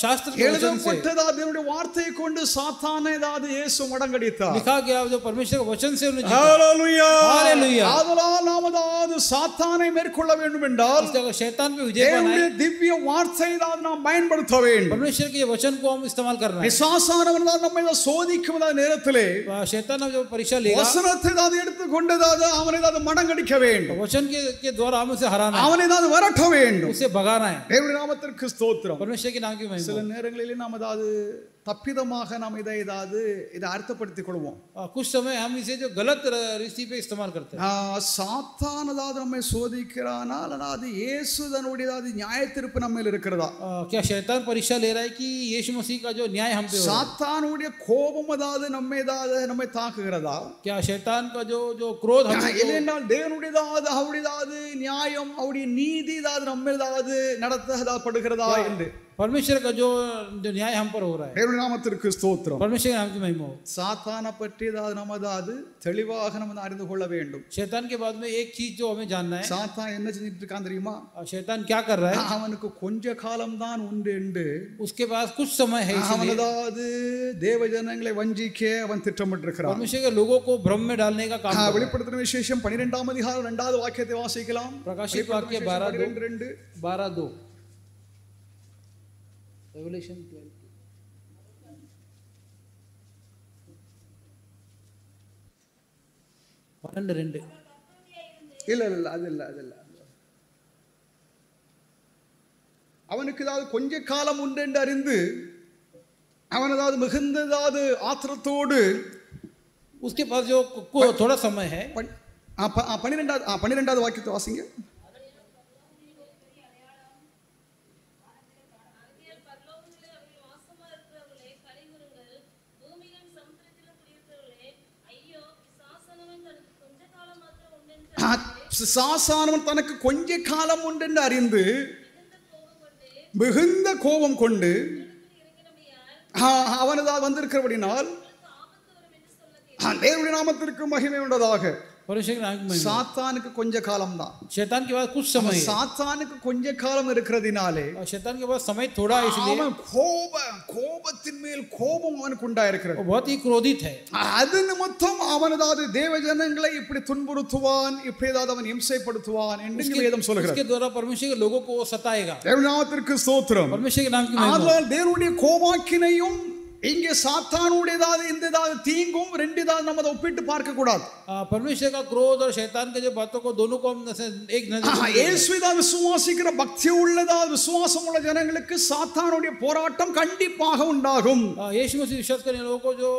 शास्त्र के वचन से எழுதப்பட்டதாது தேவனுடைய வார்த்தையை கொண்டு சாத்தானை ஏதாவது இயேசு மடங்கடித்தார். लिखा गया जो परमेश्वर के वचन से उन्होंने जीता। ஹalleluya हालेलुया। ஆதலால் நாம் அதாவது சாத்தானை மேற்கொள்ள வேண்டும் என்றால் इसलिए शैतान पे विजय पाना தேவனுடைய है, திவ்ய வார்த்தையை தான் நாம் பயன்படுத்த வேண்டும். परमेश्वर के वचन को हम इस्तेमाल करना है। பிசாசானவன் தான் நம்மை சோதிக்கும் நேரத்திலே शैतान जो परीक्षा लेगा, வசனத்தை தான் எடுத்து கொண்டதாவது அவனை தான் மடங்கடிக்க வேண்டும். वचन के द्वारा हम उसे हराना है, அவனை தான் விரட்ட வேண்டும். उसे भगाना है। தேவனுடைய நாமத்திற்கு ஸ்தோத்திரம். परमेश्वर के नाम की சில महिमा। நேரங்களிலே நாம் அதாவது தப்பிதமாக நாம் இதை அர்த்தப்படுத்திக் கொள்வோம். कुछ समय हम इसे जो गलत रीति पे इस्तेमाल करते हैं। சாத்தான் அதாவது நம்மை சோதிக்கிறானால் அதாவது இயேசு தன்னுடைய நியாய தீர்ப்பு நம்ம மேல் இருக்கிறதா? क्या शैतान परीक्षा ले रहा है कि यीशु मसीह का जो न्याय हम पे हो रहा है? சாத்தானுடைய கோபம் அதாவது நம்மை தாக்குகிறதா? क्या शैतान का जो क्रोध हम இல்லையென்றால் தேவனுடையதாவது அவருடையதாவது நியாயம் அவருடைய நீதி அதாவது நம்ம மேல் அதாவது நடத்தப்படுகிறதா என்று परमेश्वर का जो न्याय हम पर हो रहा है। தேவனுடைய நாமத்திற்கு ஸ்தோத்திரம். परमेश्वर के नाम की महिमा हो। சாத்தானை பற்றி நம்ம அதாவது தெளிவாக நம்ம அறிந்து கொள்ள வேண்டும். शैतान के बाद में एक चीज जो हमें जानना है, சாத்தான் என்ன செஞ்சிட்டு இருக்கான் தெரியுமா? शैतान क्या कर रहा है? அவனுக்கு கொஞ்ச காலம் தான் உண்டு என்று उसके पास कुछ समय है, इसलिए அவனதாவது தேவ ஜனங்களை வஞ்சிக்க அவன் திட்டமிட்டிருக்கிறான். परमेश्वर के लोगों को भ्रम में डालने का काम कर रहा है। வெளிப்படுத்தின விசேஷம் 12ஆம் அதிகாரம் 2வது வாக்கியத்தை வாசிக்கலாம். प्रकाशित वाक्य 12:2 12:2 रेवलेशन 12 12:2. இல்ல இல்ல அது இல்ல அது இல்ல. அவனுக்கு ஏதாவது கொஞ்ச காலம் உண்டு என்று அறிந்து அவன் ஏதாவது மிகுந்ததாவது ஆத்திரத்தோடு उसके पास जो थोड़ा समय है 12வது வாக்கியத்தை வாசிங்க. சாசானவன் தனக்கு கொஞ்ச காலம் உண்டு என்று அறிந்து மிகுந்த கோபம் கொண்டு அவனதான் வந்திருக்கிறபடினால் தேவனுடைய நாமத்திற்கு மகிமை உண்டதாக. சாத்தானுக்கு கொஞ்ச காலம் தான். शैतान के पास कुछ समय है. சாத்தானுக்கு கொஞ்ச காலம் இருக்கிறதினாலே शैतान के पास समय थोड़ा है, इसलिए அவன் கோபத்தின் மேல் கோபம் அவனுக்கு உண்டாயிருக்கிறது. वो बहुत ही क्रोधित है. அது நிமித்தம் அவனதாவது தேவ ஜனங்களை இப்படி துன்புறுத்துவான், இப்படி ஏதாவது அவன் இம்சைப்படுத்துவான் என்று வேதம் சொல்கிறது. उसके द्वारा परमेश्वर के लोगों को सताएगा. தேவ நாமத்திற்கு ஸ்தோத்திரம். परमेश्वर के नाम की महिमा. ஆதலால் தேவனுடைய கோபாக்கினையும் இங்கே சாத்தானுடையதாவது இந்த ஏதாவது தீங்கும் ரெண்டு ஏதாவது நம்ம அதை ஒப்பிட்டு பார்க்க கூடாது. परमेश्वर का क्रोध और शैतान के जो बातों को दोनों को हम एक नजर இயேசுவை விசுவாசிக்கிற பக்தி உள்ளதா விசுவாசம் உள்ள ஜனங்களுக்கு சாத்தானுடைய போராட்டம் கண்டிப்பாக உண்டாகும். यीशु मसीह विश्वास करने लोगों को जो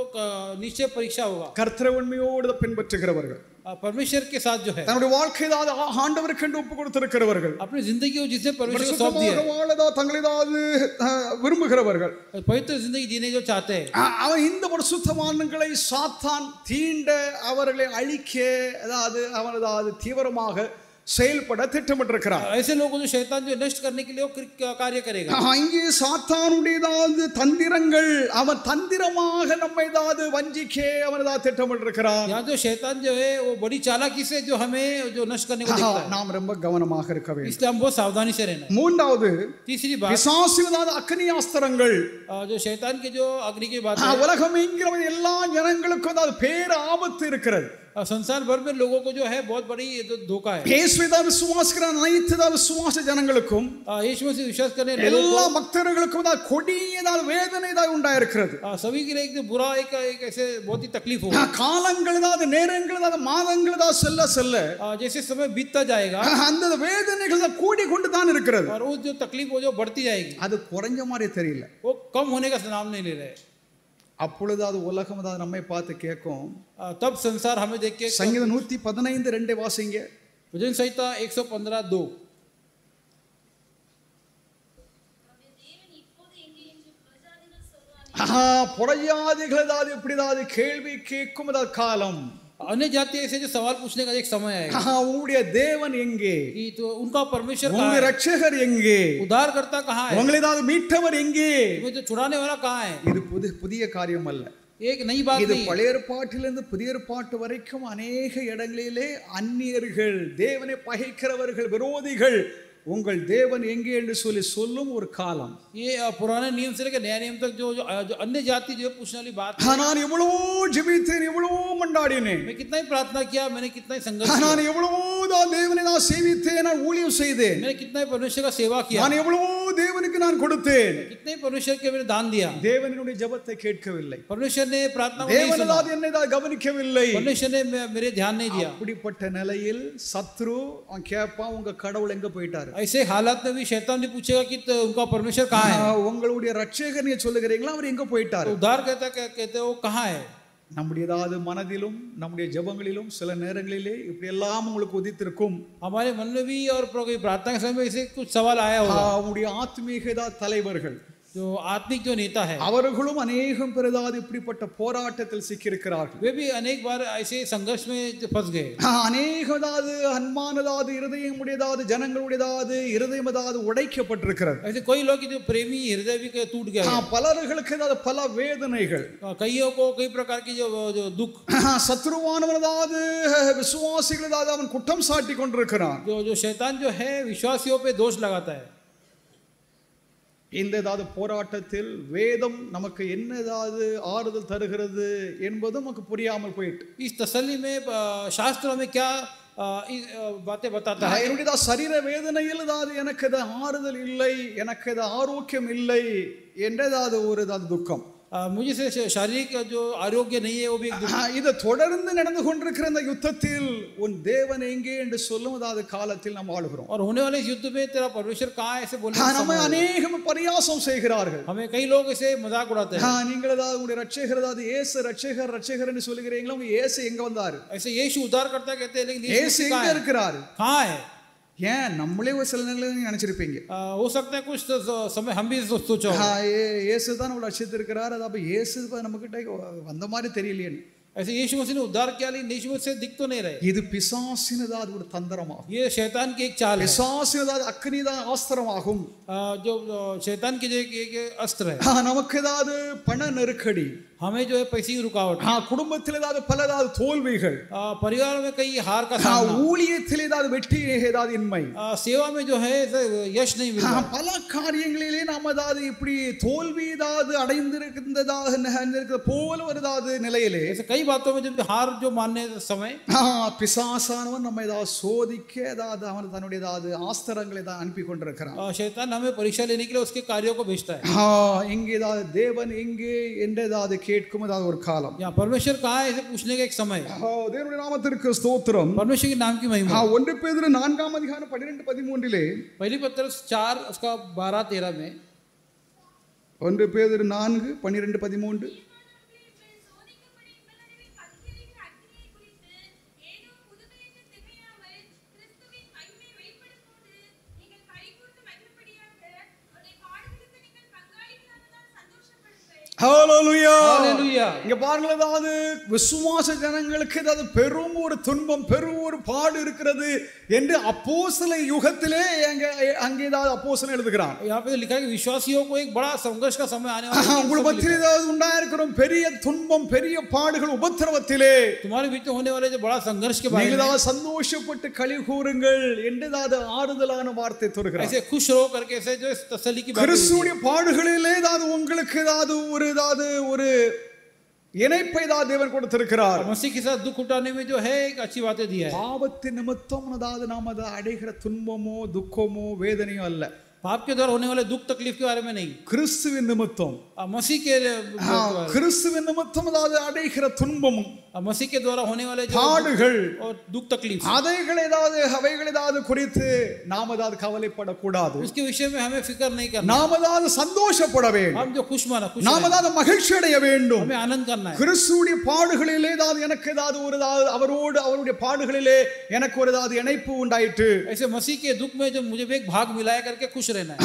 निश्चय परीक्षा होगा. கர்த்தரை உண்மையோடு பின்பற்றுகிறவர்கள், परमेश्वर के साथ जो है தன்னுடைய வாழ்க்கையை ஆண்டவருக்கு என்று ஒப்பு கொடுத்திருக்கிறவர்கள், अपनी जिंदगी को जिसे परमेश्वर को सौंप दिया है, வாழதா தங்களிதாவது விரும்புகிறவர்கள், पवित्र जिंदगी जीने जो चाहते हैं, அவன் இந்த பரிசுத்தவான்களை சாத்தான் தீண்ட அவர்களை அழிக்க அதாவது அவனதாவது தீவிரமாக செயல்பட திட்டமிட்டிருக்கிறார். ऐसे लोगों को शैतान जो नष्ट करने के लिए कार्य करेगा. இங்கே சாத்தானுடையதாவது தந்திரங்கள், அவன் தந்திரமாக நம்மை ஏதாவது வஞ்சிக்க அவன் ஏதாவது திட்டமிட்டிருக்கிறான். यहाँ जो शैतान जो है वो बड़ी चालाकी से जो हमें जो नष्ट करने को देखता है. நாம் ரொம்ப கவனமாக இருக்க வேண்டும். इसलिए हम बहुत सावधानी से रहना. மூன்றாவது, तीसरी बात, பிசாசுவின் அக்கினியாஸ்திரங்கள், जो शैतान के जो अग्नि की बात है, உலகம் என்கிற எல்லா ஜனங்களுக்கும் அது பேர் ஆபத்து இருக்கிறது. संसार भर में लोगों को जो है बहुत बड़ी धोखा है. இயேசுவை விசுவாசிக்கிற அனைத்து விசுவாச ஜனங்களுக்கும், यीशु मसीह विश्वास करने எல்லா பக்தர்களுக்கும் கொடியதால் வேதனை தான் உண்டாயிருக்கிறது. सभी के लिए एक बुरा एक ऐसे बहुत ही तकलीफ होगा. காலங்கள் தான் நேரங்கள் தான் மாதங்கள் தான் செல்ல செல்ல जैसे समय बीतता जाएगा அந்த வேதனைகள் தான் கூடி கொண்டு தான் இருக்கிறது. और वो जो तकलीफ वो जो बढ़ती जाएगी, அது குறைஞ்ச மாதிரி தெரியல. वो कम होने का नाम नहीं ले रहे. அப்பொழுது அது உலகம் தான் நம்மை பார்த்து கேட்கும். तब संसार हमें देख के சங்கீதம் 115:2 வாசிங்க. भजन संहिता 115:2. புறஜாதிகள் ஏதாவது இப்படி ஏதாவது கேள்வி கேட்கும் காலம், अन्य जाति ऐसे जो सवाल पूछने का एक समय आएगा. உங்களுடைய தேவன் எங்கே? तो उनका परमेश्वर कहाँ உங்களுடைய है? ரட்சகர் எங்கே? उद्धारकर्ता कहाँ है? உங்களை ஏதாவது மீட்டவர் எங்கே? तुम्हें जो छुड़ाने वाला कहाँ है? இது புதிய காரியம் அல்ல. एक नई बात இது नहीं. பழைய ஏற்பாட்டிலிருந்து புதிய ஏற்பாட்டு வரைக்கும் अनेक இடங்களிலே அந்நியர்கள், தேவனை பகைக்கிறவர்கள், விரோதிகள் உங்கள் தேவன் எங்கே என்று சொல்லும் ஒரு காலம். ये पुराने नियम से लेकर नया नियम तक जो अन्य जाति जो पूछने वाली बात है. நான் எவ்வளவோ ஜெபித்தேன், எவ்வளவோ மன்றாடினேன், मैं कितना ही प्रार्थना किया, मैंने कितना ही संघर्ष நான் किया, எவ்வளவோ தேவனை நான் சேவித்தேன், நான் ஊழியம் செய்தேன், मैंने कितना ही परमेश्वर का सेवा किया, நான் எவ்வளவோ தேவனுக்கு நான் கொடுத்தேன். कितने ही परमेश्वर के मैंने दान दिया. தேவனுடைய ஜெபத்தை கேட்கவில்லை. परमेश्वर ने प्रार्थना को नहीं सुना. தேவனாவது என்னை கவனிக்கவில்லை. परमेश्वर ने मेरे ध्यान नहीं दिया. அப்படிப்பட்ட நிலையில் சத்ரு அவன் கேட்பான், உங்க கடவுள் எங்க போயிட்டாரு? ऐसे हालात में भी शैतान भी पूछेगा कि उनका परमेश्वर कहाँ है. உங்களுடைய ரட்சகர் நீங்க சொல்லுகிறீங்களா, அவர் எங்க போயிட்டாரு? उद्धार कहते वो कहाँ है. நம்முடைய ஏதாவது மனதிலும் நம்முடைய ஜெபங்களிலும் சில நேரங்களிலே இப்படி எல்லாம் உங்களுக்கு உதித்திருக்கும். हमारे मन में भी और प्रार्थना के समय में ऐसे कुछ सवाल आया होगा. நம்முடைய ஆத்மீக தலைவர்கள், जो आत्मिक जो नेता है, அவர்களும் அநேகம் பெரிதாவது இப்படிப்பட்ட போராட்டத்தில் சிக்கியிருக்கிறார்கள். वे भी अनेक बार ऐसे संघर्ष में फंस गए. அநேகதாவது அன்பானதாவது இருதயமுடையதாவது ஜனங்களுடையதாவது இருதயமதாவது உடைக்கப்பட்டிருக்கிறது. ऐसे कोई लोग जो प्रेमी हृदय भी टूट गया है. பலர்களுக்கு ஏதாவது பல வேதனைகள், कईयों को कई प्रकार की जो दुख, சத்ருவானவனதாவது விசுவாசிகளதாவது அவன் குற்றம் சாட்டி கொண்டிருக்கிறான். जो शैतान जो है विश्वासियों पे दोष लगाता है. இந்த ஏதாவது போராட்டத்தில் வேதம் நமக்கு என்ன ஏதாவது ஆறுதல் தருகிறது என்பது நமக்கு புரியாமல் போயிட்டு, इस तसल्ली में शास्त्रों में क्या बातें बताता है. என்னுடைய சரீர வேதனையில் ஏதாவது எனக்கு ஆறுதல் இல்லை, எனக்கு ஆரோக்கியம் இல்லை என்றதாவது ஒரு துக்கம். मुझे से शारीरिक जो आरोग्य नहीं है वो भी एक दुख। இது தொடர்ந்து நடந்து கொண்டிருக்கிற இந்த யுத்தத்தில் உன் தேவன் எங்கே என்று சொல்லுவதாத காலத்தில் நாம் ஆளுகிறோம். और होने वाले इस युद्ध में तेरा परमेश्वर कहाँ है ऐसे बोलने का நம்ம समय है। अनेகம் பரியாசம் செய்கிறார்கள். हमें कई लोग ऐसे मजाक उड़ाते हैं। நீங்கள் ஏதாவது உங்களுடைய ரட்சகர் ஏதாவது இயேசு ரட்சகர் ரட்சகர் என்று சொல்லுகிறீங்களா? உங்க இயேசு எங்க வந்தாரு? ऐसे यीशु उद्धार करता कहते हैं लेकिन இயேசு எங்க இருக்கிறாரு? कहाँ है? ஏன் நம்மளே ஒரு சில நேரங்களில் நினைச்சிருப்பீங்க हो सकता है कुछ समय हम भी सोचो இயேசு தான் நம்ம ரட்சித்திருக்கிறார், அது அப்ப இயேசு நம்ம கிட்ட வந்த மாதிரி தெரியலையே. ऐसे यीशु मसीह ने उद्धार किया लेकिन यीशु मसीह दिख तो नहीं रहे। இது பிசாசினதாது ஒரு தந்திரமாகும். ये शैतान की एक चाल है। பிசாசினதாது அக்னிதான் ஆஸ்திரமாகும். जो शैतान की जो एक अस्त्र है। நமக்கு ஏதாவது பண நெருக்கடி, हमें जो है पैसे की रुकावट, குடும்பத்தில் ஏதாவது பலதாவது தோல்விகள், परिवार में कई हार का सामना, ஊழியத்தில் ஏதாவது வெற்றி ஏதாவது இன்மை, सेवा में जो है यश नहीं मिल रहा, பல காரியங்களிலே நாம் ஏதாவது இப்படி தோல்வி ஏதாவது அடைந்திருக்கிறதாக போல ஒரு ஏதாவது நிலையிலே ऐसे कई बातों में जब हार जो मानने समय பிசாசானவன் நம்ம ஏதாவது சோதிக்க ஏதாவது அவன் தன்னுடைய ஏதாவது ஆஸ்திரங்களை தான் அனுப்பி கொண்டிருக்கிறான். शैतान हमें परीक्षा लेने के लिए उसके कार्यों को भेजता है। எங்கே ஏதாவது தேவன் எங்கே என்று ஏதாவது கேட்கும் ஏதாவது ஒரு காலம், या परमेश्वर कहाँ है ऐसे पूछने का एक समय। தேவனுடைய நாமத்திற்கு ஸ்தோத்திரம். परमेश्वर के नाम की महिमा। 1 பேதுரு 4ஆம் அதிகாரம் 12-13 पहली पत्रस 4 उसका 12-13 में 1 பேதுரு 4:12-13 ஹalleluya हालेलुया। இங்க பாருங்க, அதாவது விசுவாச ஜனங்களுக்கு ஏதாவது பெரும் ஒரு துன்பம் பெரும் ஒரு பாடு இருக்கிறது என்று அப்போஸ்தல யுகத்திலே அங்கே ஏதாவது அப்போஸ்தலன் எழுதுகிறான். यहाँ पे लिखा है कि विश्वासियों को एक बड़ा संघर्ष का समय आने वाला है। உங்களுக்கு மத்தியில் ஏதாவது உண்டாயிருக்கிற பெரிய துன்பம் பெரிய பாடுகள் உபத்திரவத்திலே तुम्हारे बीच में होने वाले जो बड़ा संघर्ष के बारे में நீங்கள் சந்தோஷப்பட்டு களி கூறுங்கள் என்று ஏதாவது ஆறுதலான வார்த்தை தருகிறார். ऐसे खुश रहो करके ऐसे जो तसल्ली की बात है। கிறிஸ்துவின் பாடுகளிலே ஏதாவது உங்களுக்கு ஏதாவது ஒரு இணைப்பை தான் தேவன் கொடுத்திருக்கிறார். मसीह के साथ दुख उठाने में जो है एक अच्छी बातें दिया है। பாவத்தின் நிமித்தம் அதாவது நாம் அதை அடைகிற துன்பமோ துக்கமோ வேதனையோ அல்ல, पाप के द्वारा होने वाले दुख तकलीफ के बारे में नहीं, கிறிஸ்துவின் நிமித்தம் मसीह के கிறிஸ்துவின் நிமித்தம் அதாவது அடைகிற துன்பமும் मसीह के द्वारा होने वाले जो பாடுகள் और दुख तकलीफ அவைகள் ஏதாவது குறித்து நாம் ஏதாவது கவலைப்படக்கூடாது. उसके विषय में हमें फिक्र नहीं करना, நாம் ஏதாவது சந்தோஷப்பட வேண்டும், हम जो खुश நாம் ஏதாவது மகிழ்ச்சி அடைய வேண்டும். हमें आनंद करना है। கிறிஸ்துவுடைய பாடுகளிலே ஏதாவது எனக்கு ஏதாவது ஒரு அவரோடு அவருடைய பாடுகளிலே எனக்கு ஒரு ஏதாவது இணைப்பு உண்டாயிற்று, ऐसे मसीह के दुख में जो मुझे एक भाग मिलाया करके खुश रहना है।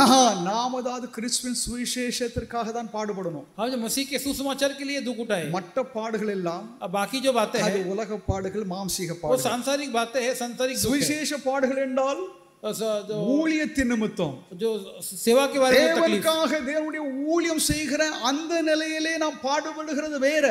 நாம் ஏதாவது கிறிஸ்துவின் சுவிசேஷத்திற்காக தான் பாடுபடணும். हम जो मसीह के सुसमाचार के लिए दुख उठाए, மற்ற பாடுகள் எல்லாம் अब बाकी जो बातें அது हैं உலக பாடுகள் மாம்சீக वो பாடுகள். सांसारिक बातें हैं, सांसारिक दुख है। சுவிசேஷ பாடுகள் என்றால் जो ஊழியத்தின் நிமித்தம் जो सेवा के बारे में तकलीफ, தேவனுக்காக தேவனுடைய ஊழியம் செய்கிற அந்த நிலையிலே நாம் பாடுபடுகிறது வேற.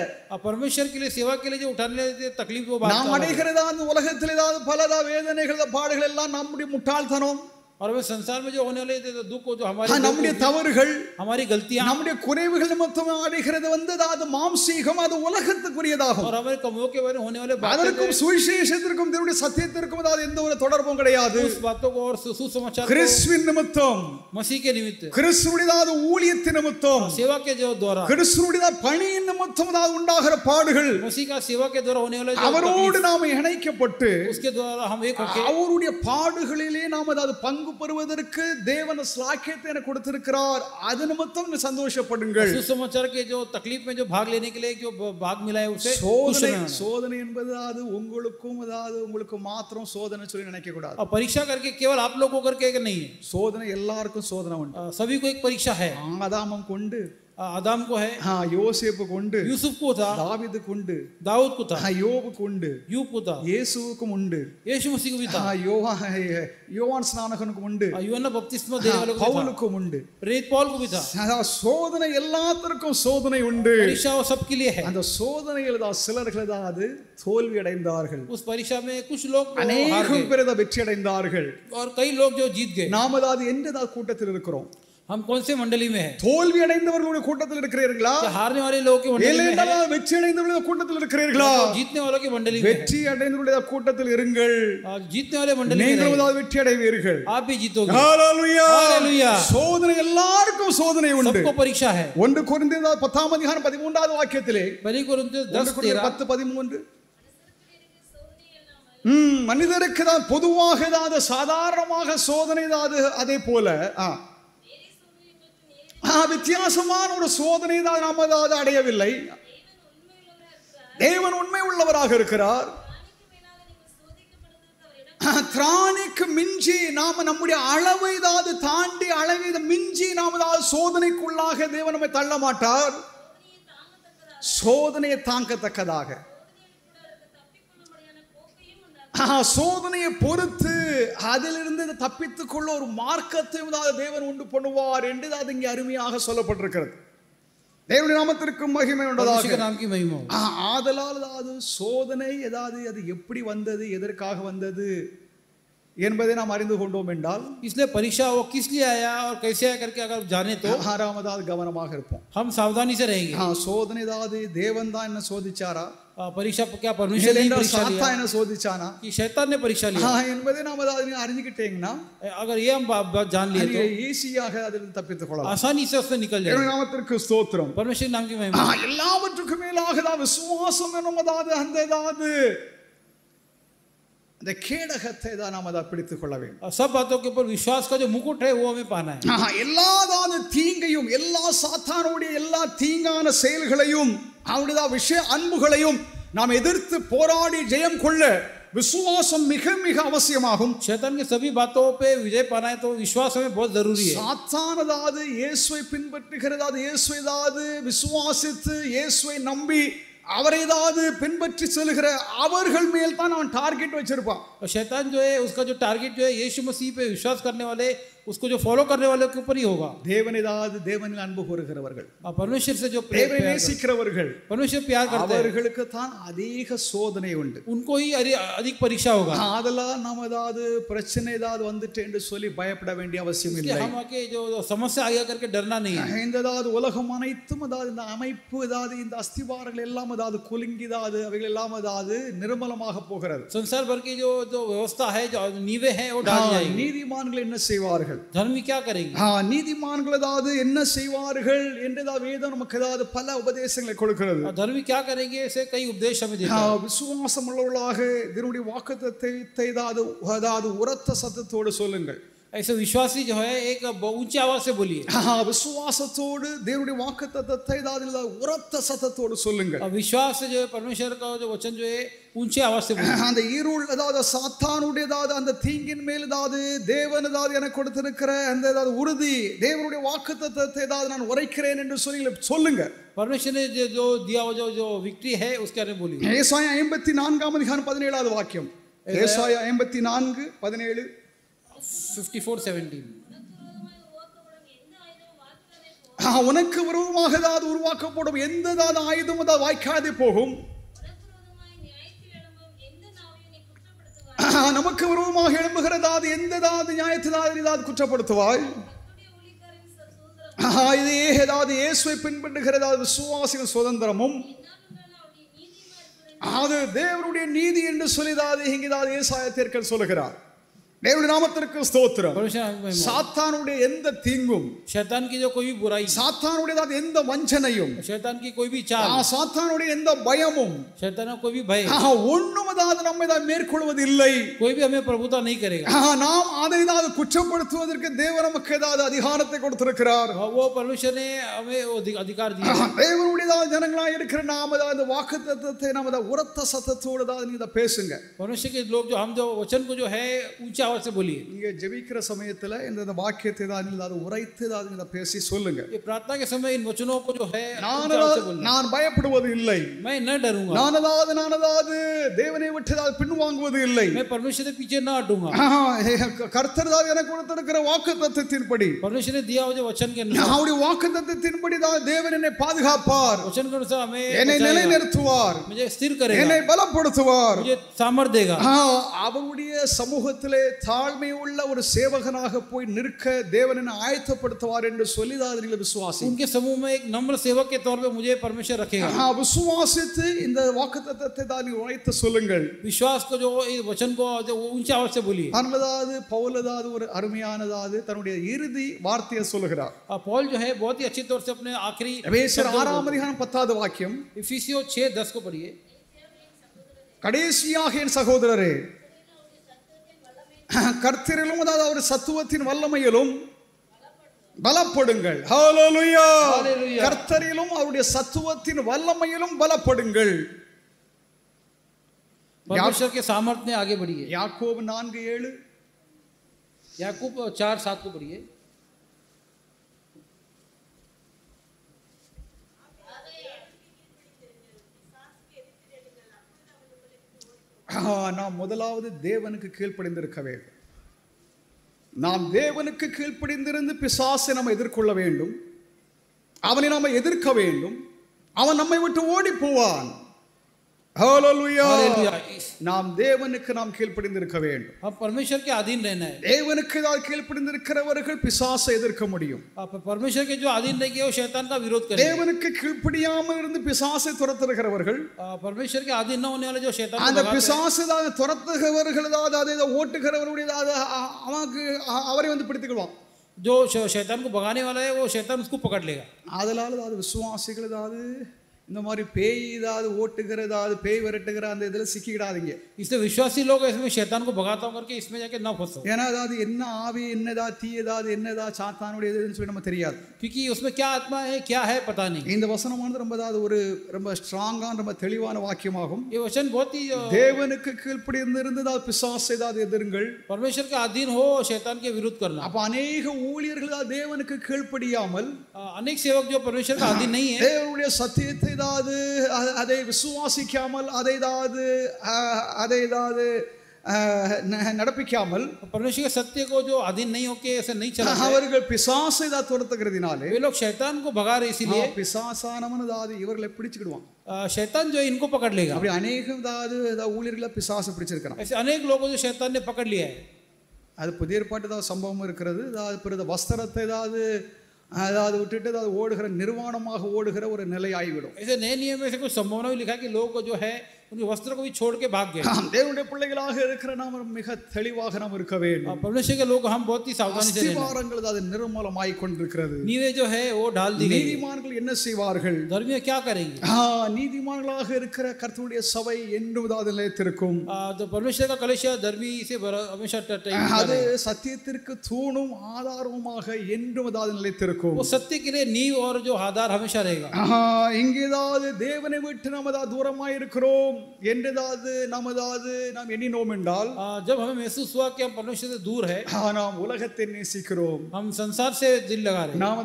परमेश्वर के लिए सेवा के लिए जो उठाने तकलीफ वो बात நாம் அடைகிறதா அந்த உலகத்தில் ஏதாவது பலதா வேதனைகள் பாடுகள் எல்லாம் நம்முடைய முட்டாள்தனம், और वे संसार में जो होने वाले दुख जो हमारे நம்முடைய தவறுகள் हमारी गलतियां நம்முடைய குறைவுகள் நிமித்தம் அடைகிறது அது மாம்சீகம், அது உலகத்துக்குரியதாகும். और हमारे कमियों के बारे में होने वाले அதற்கும் சுவிசேஷத்திற்கும் தேவனுடைய சத்தியத்திற்கும் அதாவது எந்த ஒரு தொடர்பும் கிடையாது. उस बातों को और सुसमाचार கிறிஸ்துவின் நிமித்தம் मसीह के निमित्त, கிறிஸ்துவுடைய ஊழியத்தின் நிமித்தம், सेवा के जो द्वारा, கிறிஸ்துவுடைய பணியின் நிமித்தம் உண்டாகிற பாடுகள், मसीह का सेवा के द्वारा होने वाले जो அவரோடு நாம் இணைக்கப்பட்டு उसके द्वारा हम एक होके அவருடைய பாடுகளிலே நாம் அதாவது பங்கு பெறுவதற்கு தேவன் ஸ்லாக்கியத்தை எனக்கு கொடுத்திருக்கிறார். அது நிமித்தம் சந்தோஷப்படுங்கள். सुसमाचार के जो तकलीफ में जो भाग लेने के लिए जो भाग मिला है उसे சோதனை என்பது அது உங்களுக்கும் அதாவது உங்களுக்கு மாத்திரம் சோதனை சொல்லி நினைக்க கூடாது. और परीक्षा करके केवल आप लोगों को करके नहीं है, சோதனை எல்லாருக்கும் சோதனை உண்டு. सभी को एक परीक्षा है। ஆதாமம் கொண்டு, आदम को है, யோசேப்பு கொண்டு, यूसुफ को था, दावीद கொண்டு, दाऊद को था, யோபு கொண்டு, यूब को था, இயேசுவுக்கும் உண்டு, यीशु मसीह को भी था, யோவான் ஸ்நானகனுக்கும் உண்டு, यूहन्ना बपतिस्मा देने वाले को था, பவுலுக்கும் உண்டு, प्रेरित पौल को भी था। சோதனை எல்லாத்துக்கும் சோதனை உண்டு. परीक्षा वो सबके लिए है। அந்த சோதனையில் தான் சிலர்கள் தான் அது தோல்வி அடைந்தார்கள், उस परीक्षा में कुछ लोग हार அநேகம் गए பேர் வெற்றி அடைந்தார்கள். और कई लोग जो जीत गए। நாம் அதாவது எந்த கூட்டத்தில் இருக்கிறோம்? हम कौन से मंडली में है? தோல்வி அடைந்தவர்களுடைய கூட்டத்தில் இருக்கிறீர்களா? क्या हारने वाले लोगों की मंडली में है? இல்லைன்னா வெற்றி அடைந்தவர்களுடைய கூட்டத்தில் இருக்கிறீர்களா? जीतने वालों की मंडली में है? வெற்றி அடைந்தவர்களுடைய கூட்டத்தில் இருங்கள். जीतने वाले मंडली में நீங்களும் रहिए. வெற்றி அடைவீர்கள். आप भी जीतोगे. ஹalleluya. हालेलुया. சோதனை எல்லாருக்கும் சோதனை உண்டு. सबको परीक्षा है. 1 கொரிந்தியர் 10ஆம் அதிகாரம் 13வது வாக்கியத்திலே 1 कोरिन्थियों 10:13 மனிதருக்கு தான் பொதுவாக தான் சாதாரணமாக சோதனை தான் அதே போல வித்தியாசமான ஒரு சோதனை தான் நாம் அதை அடையவில்லை. தேவன் உண்மை உள்ளவராக இருக்கிறார். திராணிக்கு மிஞ்சி நாம நம்முடைய அளவை தான் தாண்டி அளவை மிஞ்சி நாம சோதனைக்குள்ளாக தேவன் நம்மை தள்ள மாட்டார். சோதனையை தாங்கத்தக்கதாக சோதனையை பொறுத்து அதிலிருந்து தப்பித்துக் கொள்ள ஒரு மார்க்கத்தை தேவன் உண்டு பண்ணுவார் என்று அது இங்கே அருமையாக சொல்லப்பட்டிருக்கிறது. தேவனுடைய நாமத்திற்கு மகிமை உண்டதாக. ஆதலால் அது சோதனை ஏதாவது அது எப்படி வந்தது, எதற்காக வந்தது என்பதை நாம் அறிந்து கொண்டோம் என்றால் इसलिए परीक्षा वो किस लिए आया और कैसे आया करके अगर जाने तो ஆறாவதாவது கவனமாக இருப்போம். हम सावधानी से रहेंगे. சோதனை ஏதாவது தேவன் தான் என்ன சோதிச்சாரா? परीक्षा क्या परमेश्वर ने परीक्षा लिया? சாத்தான் என்ன சோதிச்சானா? कि शैतान ने परीक्षा लिया என்பதை நாம் அதை அறிஞ்சிக்கிட்டீங்கன்னா अगर ये हम जान लिए तो ஈஸியாக அதிலிருந்து தப்பித்துக் கொள்ளலாம். आसानी से उससे निकल जाएंगे. நாமத்திற்கு ஸ்தோத்திரம். परमेश्वर नाम की महिमा. எல்லாவற்றுக்கும் மேலாக தான் விசுவாசம் என்னும் அந்த இந்த கேடகத்தை தான் நாம் அதை பிடித்துக் கொள்ள வேண்டும். सब बातों के ऊपर विश्वास का जो मुकुट है वो हमें पाना है. எல்லா தீங்கையும் எல்லா சாத்தானுடைய எல்லா தீங்கான செயல்களையும் அவருடைய விஷய அன்புகளையும் நாம் எதிர்த்து போராடி ஜெயம் கொள்ள விசுவாசம் மிக மிக அவசியமாகும். शैतान की सभी बातों पे विजय पाना है तो विश्वास हमें बहुत जरूरी है. சாத்தானதாவது இயேசுவை பின்பற்றுகிறதாவது இயேசுவைதாவது விசுவாசித்து இயேசுவை நம்பி அவரைதாவது பின்பற்றி செல்கிற அவர்கள் மேல் தான் அவன் டார்கெட் வச்சிருப்பான். शैतान जो है उसका जो टारगेट जो है यीशु मसीह पे विश्वास करने वाले उसको जो फॉलो करने वाले के ऊपर ही होगा. தேவனிதாவது தேவனில் அன்பு கூறுகிறவர்கள், परमेश्वर से जो தேவனை நேசிக்கிறவர்கள், परमेश्वर प्यार करते हैं அவர்களுக்கு தான் அதிக சோதனை உண்டு. उनको ही अधिक परीक्षा होगा. அதெல்லாம் நாம ஏதாவது பிரச்சனை ஏதாவது வந்துட்டு என்று சொல்லி பயப்பட வேண்டிய அவசியம் இல்லை. हम आके जो समस्या आया करके डरना नहीं है. இந்த ஏதாவது உலகம் அனைத்தும் ஏதாவது இந்த அமைப்பு ஏதாவது இந்த அஸ்திவாரங்கள் எல்லாம் ஏதாவது குலுங்கிதாவது அவைகள் எல்லாம் ஏதாவது நிர்மலமாக போகிறது. संसार भर की जो व्यवस्था है जो नींवें हैं वो डाल जाएंगी. நீதிமான்கள் என்ன செய்வார்கள்? धर्मी क्या करेंगे? நீதிமான்கள் ஏதாவது என்ன செய்வார்கள் என்று வேதம் நமக்கு ஏதாவது பல உபதேசங்களை கொடுக்கிறது. धर्मी क्या करेंगे ऐसे कई उपदेश हमें देता है. விசுவாசம் உள்ளவர்களாக தேவனுடைய வாக்குத்தத்தத்தை ஏதாவது உரத்த சத்தத்தோடு சொல்லுங்கள். ऐसे विश्वासी जो है एक ऊंची आवाज से बोलिए. விசுவாசத்தோடு தேவனுடைய வாக்குத்தத்தத்தை ஏதாவது உரத்த சத்தத்தோடு சொல்லுங்கள். विश्वास से जो है परमेश्वर का जो वचन जो है ऊंची आवाज से बोलिए. அந்த இருள் ஏதாவது சாத்தானுடைய ஏதாவது அந்த தீங்கின் மேல் ஏதாவது தேவன் ஏதாவது எனக்கு கொடுத்திருக்கிற அந்த ஏதாவது உறுதி தேவனுடைய வாக்குத்தத்தத்தை ஏதாவது நான் உரைக்கிறேன் என்று சொல்லுங்க. परमेश्वर ने जो दिया हुआ जो विक्ट्री है उसके बारे में बोलिए. ஏசாயா 54 அதிகாரம் 17வது வாக்கியம். ஏசாயா 54:17 54:17 உனக்கு விரோதமாக ஏதாவது உருவாக்கப்படும் எந்த ஆயுதம் ஏதாவது வாய்க்காதே போகும். நமக்கு விரோதமாக எழும்புகிறதாவது எந்த நியாயத்தினால் குற்றப்படுத்துவாய். இதே ஏதாவது இயேசுவை பின்பற்றுகிறதாவது விசுவாசிகள் சுதந்திரமும் அது தேவனுடைய நீதி என்று சொல்லிதாவது இங்கேதாவது ஏசாயா தீர்க்கதரிசி சொல்லுகிறார். தேவனுடைய நாமத்திற்கு ஸ்தோத்திரம். சாத்தானுடைய எந்த தீங்கும், शैतान की जो कोई भी बुराई, சாத்தானுடைய எந்த வஞ்சனையும், शैतान की कोई भी चाल, சாத்தானுடைய எந்த பயமும், शैतान का कोई भी भय ஒண்ணும் நம்மை மேற்கொள்வது இல்லை. कोई भी हमें प्रभुता नहीं करेगा. நாம் அதை குற்றப்படுத்துவதற்கு தேவன் நமக்கு ஏதாவது அதிகாரத்தை கொடுத்திருக்கிறார். वो परमेश्वर ने हमें अधिकार दिया. தேவனுடைய ஜனங்களாக இருக்கிற நாம அந்த வாக்குத்தத்தத்தை நாம உரத்த சத்தத்தோடு நீங்க பேசுங்க. परमेश्वर के लोग जो हम जो वचन को जो है ऊंचा आवाज से बोलिए. நீங்க ஜெபிக்கிற சமயத்துல இந்த வாக்கியத்தை தான் உரைத்து நீங்க பேசி சொல்லுங்க. ये प्रार्थना के समय इन वचनों को जो है நான் பயப்படுவது இல்லை. मैं न डरूंगा. நானதாவது தேவனை விட்டு பின்வாங்குவது இல்லை. मैं परमेश्वर के पीछे न हटूंगा. கர்த்தர் எனக்கு கொடுத்திருக்கிற வாக்குத்தத்தத்தின்படி, परमेश्वर ने दिया हुआ जो वचन के अनुसार, அவருடைய வாக்குத்தத்தத்தின்படி தேவன் என்னை பாதுகாப்பார். वचन के अनुसार हमें என்னை நிலைநிறுத்துவார், मुझे स्थिर करेगा, என்னை பலப்படுத்துவார், मुझे सामर्थ देगा. அவருடைய சமூகத்திலே தாழ்மை உள்ள ஒரு சேவகனாக போய் நிற்க தேவன் என்னை ஆயத்தப்படுத்துவார் என்று சொல்லி தான் நீங்கள் விசுவாசி. उनके समूह में एक नम्र सेवक के तौर पे मुझे परमेश्वर रखेगा. விசுவாசித்து இந்த வாக்குத்தத்தத்தை தான் நீங்கள் உரைத்து சொல்லுங்கள். विश्वास को जो इस वचन को जो ऊंची आवाज से बोलिए. அதாவது பவுலதாவது ஒரு அருமையானதாவது தன்னுடைய இறுதி வார்த்தையை சொல்லுகிறார். पौल जो है बहुत ही अच्छी तौर से अपने आखिरी எபேசியர் 6ஆம் அதிகாரம் 10வது வாக்கியம். इफिसियों 6:10 को पढ़िए. கடைசியாக என் சகோதரரே கர்த்தரிலும் அதாவது அவர் சத்துவத்தின் வல்லமையிலும் பலப்படுங்கள். ஹalleluya. கர்த்தரிலும் அவருடைய சத்துவத்தின் வல்லமையிலும் பலப்படுங்கள். परमेश्वर के सामर्थ्य में आगे बढ़िए. யாக்கோபு 4:7 याकूब 4:7 को पढ़िए. நாம் முதலாவது தேவனுக்கு கீழ்ப்படிந்திருக்க வேண்டும். நாம் தேவனுக்கு கீழ்ப்படிந்திருந்து பிசாசை நாம் எதிர்கொள்ள வேண்டும். அவனை நாம் எதிர்க்க வேண்டும். அவன் நம்மை விட்டு ஓடி போவான். ஹalleluya. நாம் தேவனுக்கு நாம் கீழ்ப்படிந்திருக்க வேண்டும். हम परमेश्वर के अधीन रहना है. தேவனுக்கு கீழ்ப்படிந்திருக்கிறவர்கள் பிசாசை எதிர்க்க முடியும். परमेश्वर के जो अधीन रहेंगे वो शैतान का विरोध करेंगे. தேவனுக்கு கீழ்ப்படியாமல் இருந்து பிசாசை துரத்துகிறவர்கள் परमेश्वर के अधीन न होने वाले जो शैतान को அந்த भगाते हैं, பிசாசு துரத்துகிறவர்கள் அதை ஓட்டுகிறவருடைய அவனுக்கு அவரை வந்து பிடித்துக்குவான். जो शैतान को भगाने वाला है वो शैतान उसको पकड़ लेगा. அதனால விசுவாசிகள் இந்த மாதிரி பேய் ஓட்டுகிறதாவது பேய் விரட்டுகிற அந்த இதில் சிக்கிடாதீங்க. इसलिए विश्वासी लोग इसमें शैतान को भगाता हूं करके इसमें जाके ना फंसो. ஏன்னா என்ன ஆவி என்னதா தீயதாவது என்னதா சாத்தானுடைய எதுன்னு சொல்லி நமக்கு தெரியாது. क्योंकि उसमें क्या आत्मा है क्या है पता नहीं. இந்த வசனமானது ரொம்ப ஸ்ட்ராங்கான ரொம்ப தெளிவான வாக்கியமாகும். ये वचन बहुत ही தேவனுக்கு கீழ்ப்படிந்திருந்ததால் பிசாசை எதிருங்கள். परमेश्वर का अधीन हो शैतान के विरुद्ध करना. அப்ப अनेक ஊழியர்கள் தேவனுக்கு கீழ்ப்படியாமல் अनेक सेवक जो परमेश्वर का अधीन नहीं है, தேவனுடைய சத்தியத்தை அதை விசுவாசிக்காமல் அதை நடப்பிக்காமல் परमेश्वर के सत्य को जो अधीन नहीं होके ऐसे नहीं चला, அவர்கள் பிசாசை துரத்துகிறதினாலே वे लोग शैतान को भगा रहे इसीलिए பிசாசானவன் இவர்களை பிடிச்சுக்கிடுவான். शैतान जो इनको पकड़ लेगा. அப்படி अनेक ஊழியர்களை பிசாசு பிடிச்சிருக்கான். ऐसे अनेक लोगों को शैतान ने पकड़ लिया है. அது புதிய ஏற்பாட்டு சம்பவம் இருக்கிறது. பிறகு வஸ்திரத்தை விட்டுட்டு ஓடுகிற நிர்வாணமாக ஓடுகிற ஒரு நிலை ஆகிவிடும். ऐसे नए नियम में से कुछ संभावना भी लिखा है कि लोगों को जो है उनके वस्त्र को भी छोड़ के भाग गए. தேவனுடைய பிள்ளைகளாக இருக்கிற நாம் மிக தெளிவாக நாம் இருக்க வேண்டும். परमेश्वर के लोग हम बहुत ही सावधानी से रहना. அஸ்திவாரங்கள் நிர்மலமாய் கொண்டிருக்கிறது. नींवें जो है वो डाल दी गई. நீதிமான்கள் என்ன செய்வார்கள்? धर्मी क्या करेंगे? நீதிமான்களாக இருக்கிற கர்த்தருடைய சபை என்றும் நிலைத்திருக்கும். तो परमेश्वर का कलीसिया धर्मी से हमेशा அது சத்தியத்திற்கு தூணும் ஆதாரமாக என்றும் நிலைத்திருக்கும். वो सत्य के लिए नींव और जो आधार हमेशा रहेगा. இங்கே தேவனை விட்டு நாம் தூரமாய் இருக்கிறோம் என்றதாவது நாம் எண்ணினோம் என்றால், जब हमें महसूस हुआ कि हम परमेश्वर से दूर है, நாம் உலகத்தை நேசிக்கிறோம், हम संसार से दिल लगा रहे हैं, நாம்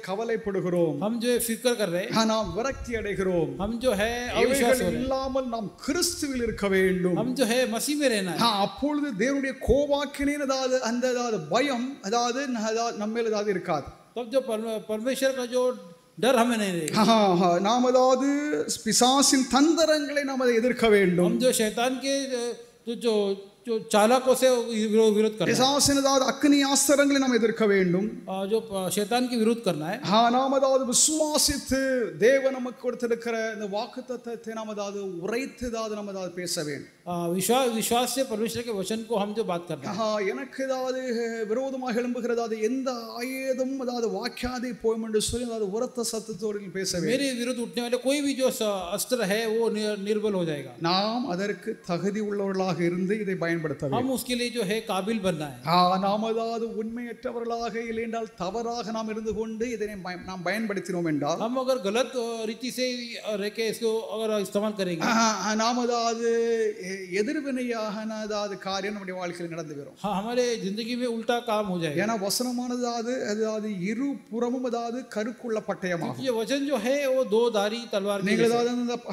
கவலைப்படுகிறோம், हम जो फिक्र कर रहे हैं, நாம் விரக்தி அடைகிறோம், हम जो है अविश्वास हो रहे हैं, இல்லாமல் நாம் கிறிஸ்துவில் இருக்க வேண்டும், हम जो है मसीह में रहना है. அப்பொழுது தேவனுடைய கோபாக்கினின் அந்த பயம் நம்ம மேல இருக்காது. तब जो परमेश्वर का जो डर हमें नहीं रहेगा. நாம் பிசாசின் தந்திரங்களை நாம் எதிர்க்க வேண்டும். हम जो शैतान के जो चालकों से विरोध करना है, பிசாசின் அக்னி ஆஸ்திரங்களை நாம் எதிர்க்க வேண்டும். जो शैतान की विरोध करना है. நாம் விசுவாசித்து தேவன் நமக்கு கொடுத்திருக்கிற இந்த வாக்குத்தத்தத்தை நாம் உரைத்து நாம் பேச வேண்டும். विश्वास से परमेश्वर के वचन को हम जो बात करते हैं, எனக்கு விரோதமாக எழும்புகிறது எந்த ஆயுதம் வாக்கியாதே போயும் என்று சொல்லி உரத்த சத்தத்தோடு பேச வேண்டும். मेरे विरुद्ध उठने वाले कोई भी जो अस्त्र है वो निर्बल हो जाएगा. நாம் அதற்கு தகுதி உள்ளவர்களாக இருந்து இதை பயன்படுத்த வேண்டும். हम उसके लिए जो है काबिल बनना है. நாம் உண்மையற்றவர்களாக இல்லை என்றால் தவறாக நாம் இருந்து கொண்டு இதை நாம் பயன்படுத்தினோம் என்றால், हम अगर गलत रीति से रह के इसको अगर इस्तेमाल करेंगे, நாம் எதிர்வினையாக காரியம் நம்முடைய வாழ்க்கையில் நடந்து வரும். हमारे जिंदगी में उल्टा काम हो जाएगा. ஏன்னா வசனமானது இரு புறமும் கருக்குள்ள பட்டயமாகும். ये वचन जो है वो दो धारी तलवार. நீங்கள்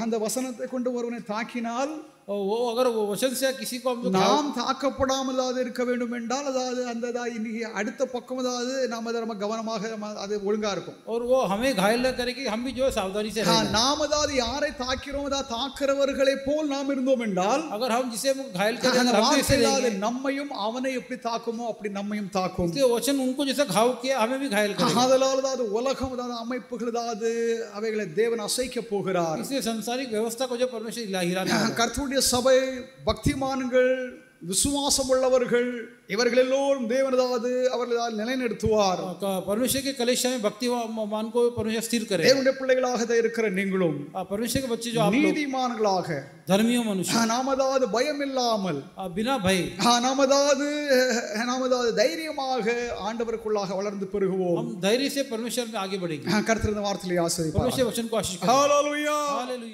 அந்த வசனத்தை கொண்டு ஒருவனை தாக்கினால் वो अगर वो वचन से किसी को हम लोग நாம் தாக்கப்படாமல் இருக்க வேண்டும் என்றால் அதாவது அந்த இன்னைக்கு அடுத்த பக்கம் அதாவது நாம் அதை நம்ம கவனமாக அது ஒழுங்கா இருக்கும். और वो हमें घायल न करे कि हम भी जो है सावधानी से रहें. நாம் அதாவது யாரை தாக்கிறோம் அதாவது தாக்குறவர்களை போல் நாம் இருந்தோம் என்றால் अगर हम जिसे घायल करें अगर हम ऐसे रहेंगे நம்மையும் அவனை எப்படி தாக்குமோ அப்படி நம்மையும் தாக்கும். इसके वचन उनको जैसा घाव किया हमें भी घायल करेगा. அதனால அதாவது உலகம் அதாவது அமைப்புகள் அதாவது அவைகளை தேவன் அசைக்க போகிறார். इसलिए सांसारिक व्यवस्था को जो परमेश्वर हिलाने वाला है. கர்த்தருடைய சபை பக்திமான்கள் விசுவாசம் உள்ளவர்கள் இவர்கள் எல்லோரும் தேவனதாவது அவர்களால் நிலைநிறுத்துவார். परमेश्वर के कलीसिया में भक्तिमान को परमेश्वर स्थिर करे. தேவனுடைய பிள்ளைகளாக இருக்கிற நீங்களும் परमेश्वर के बच्चे जो आप लोग நீதிமான்களாக धर्मियों मनुष्य நாமதாவது பயம் இல்லாமல் बिना भय நாமதாவது தைரியமாக ஆண்டவருக்குள்ளாக வளர்ந்து பெருகுவோம். हम धैर्य से परमेश्वर में आगे बढ़ेंगे. கர்த்தருடைய வார்த்தையை ஆசீர்வதிப்பார். परमेश्वर वचन को आशीष करे. ஹalleluya. हालेलुया.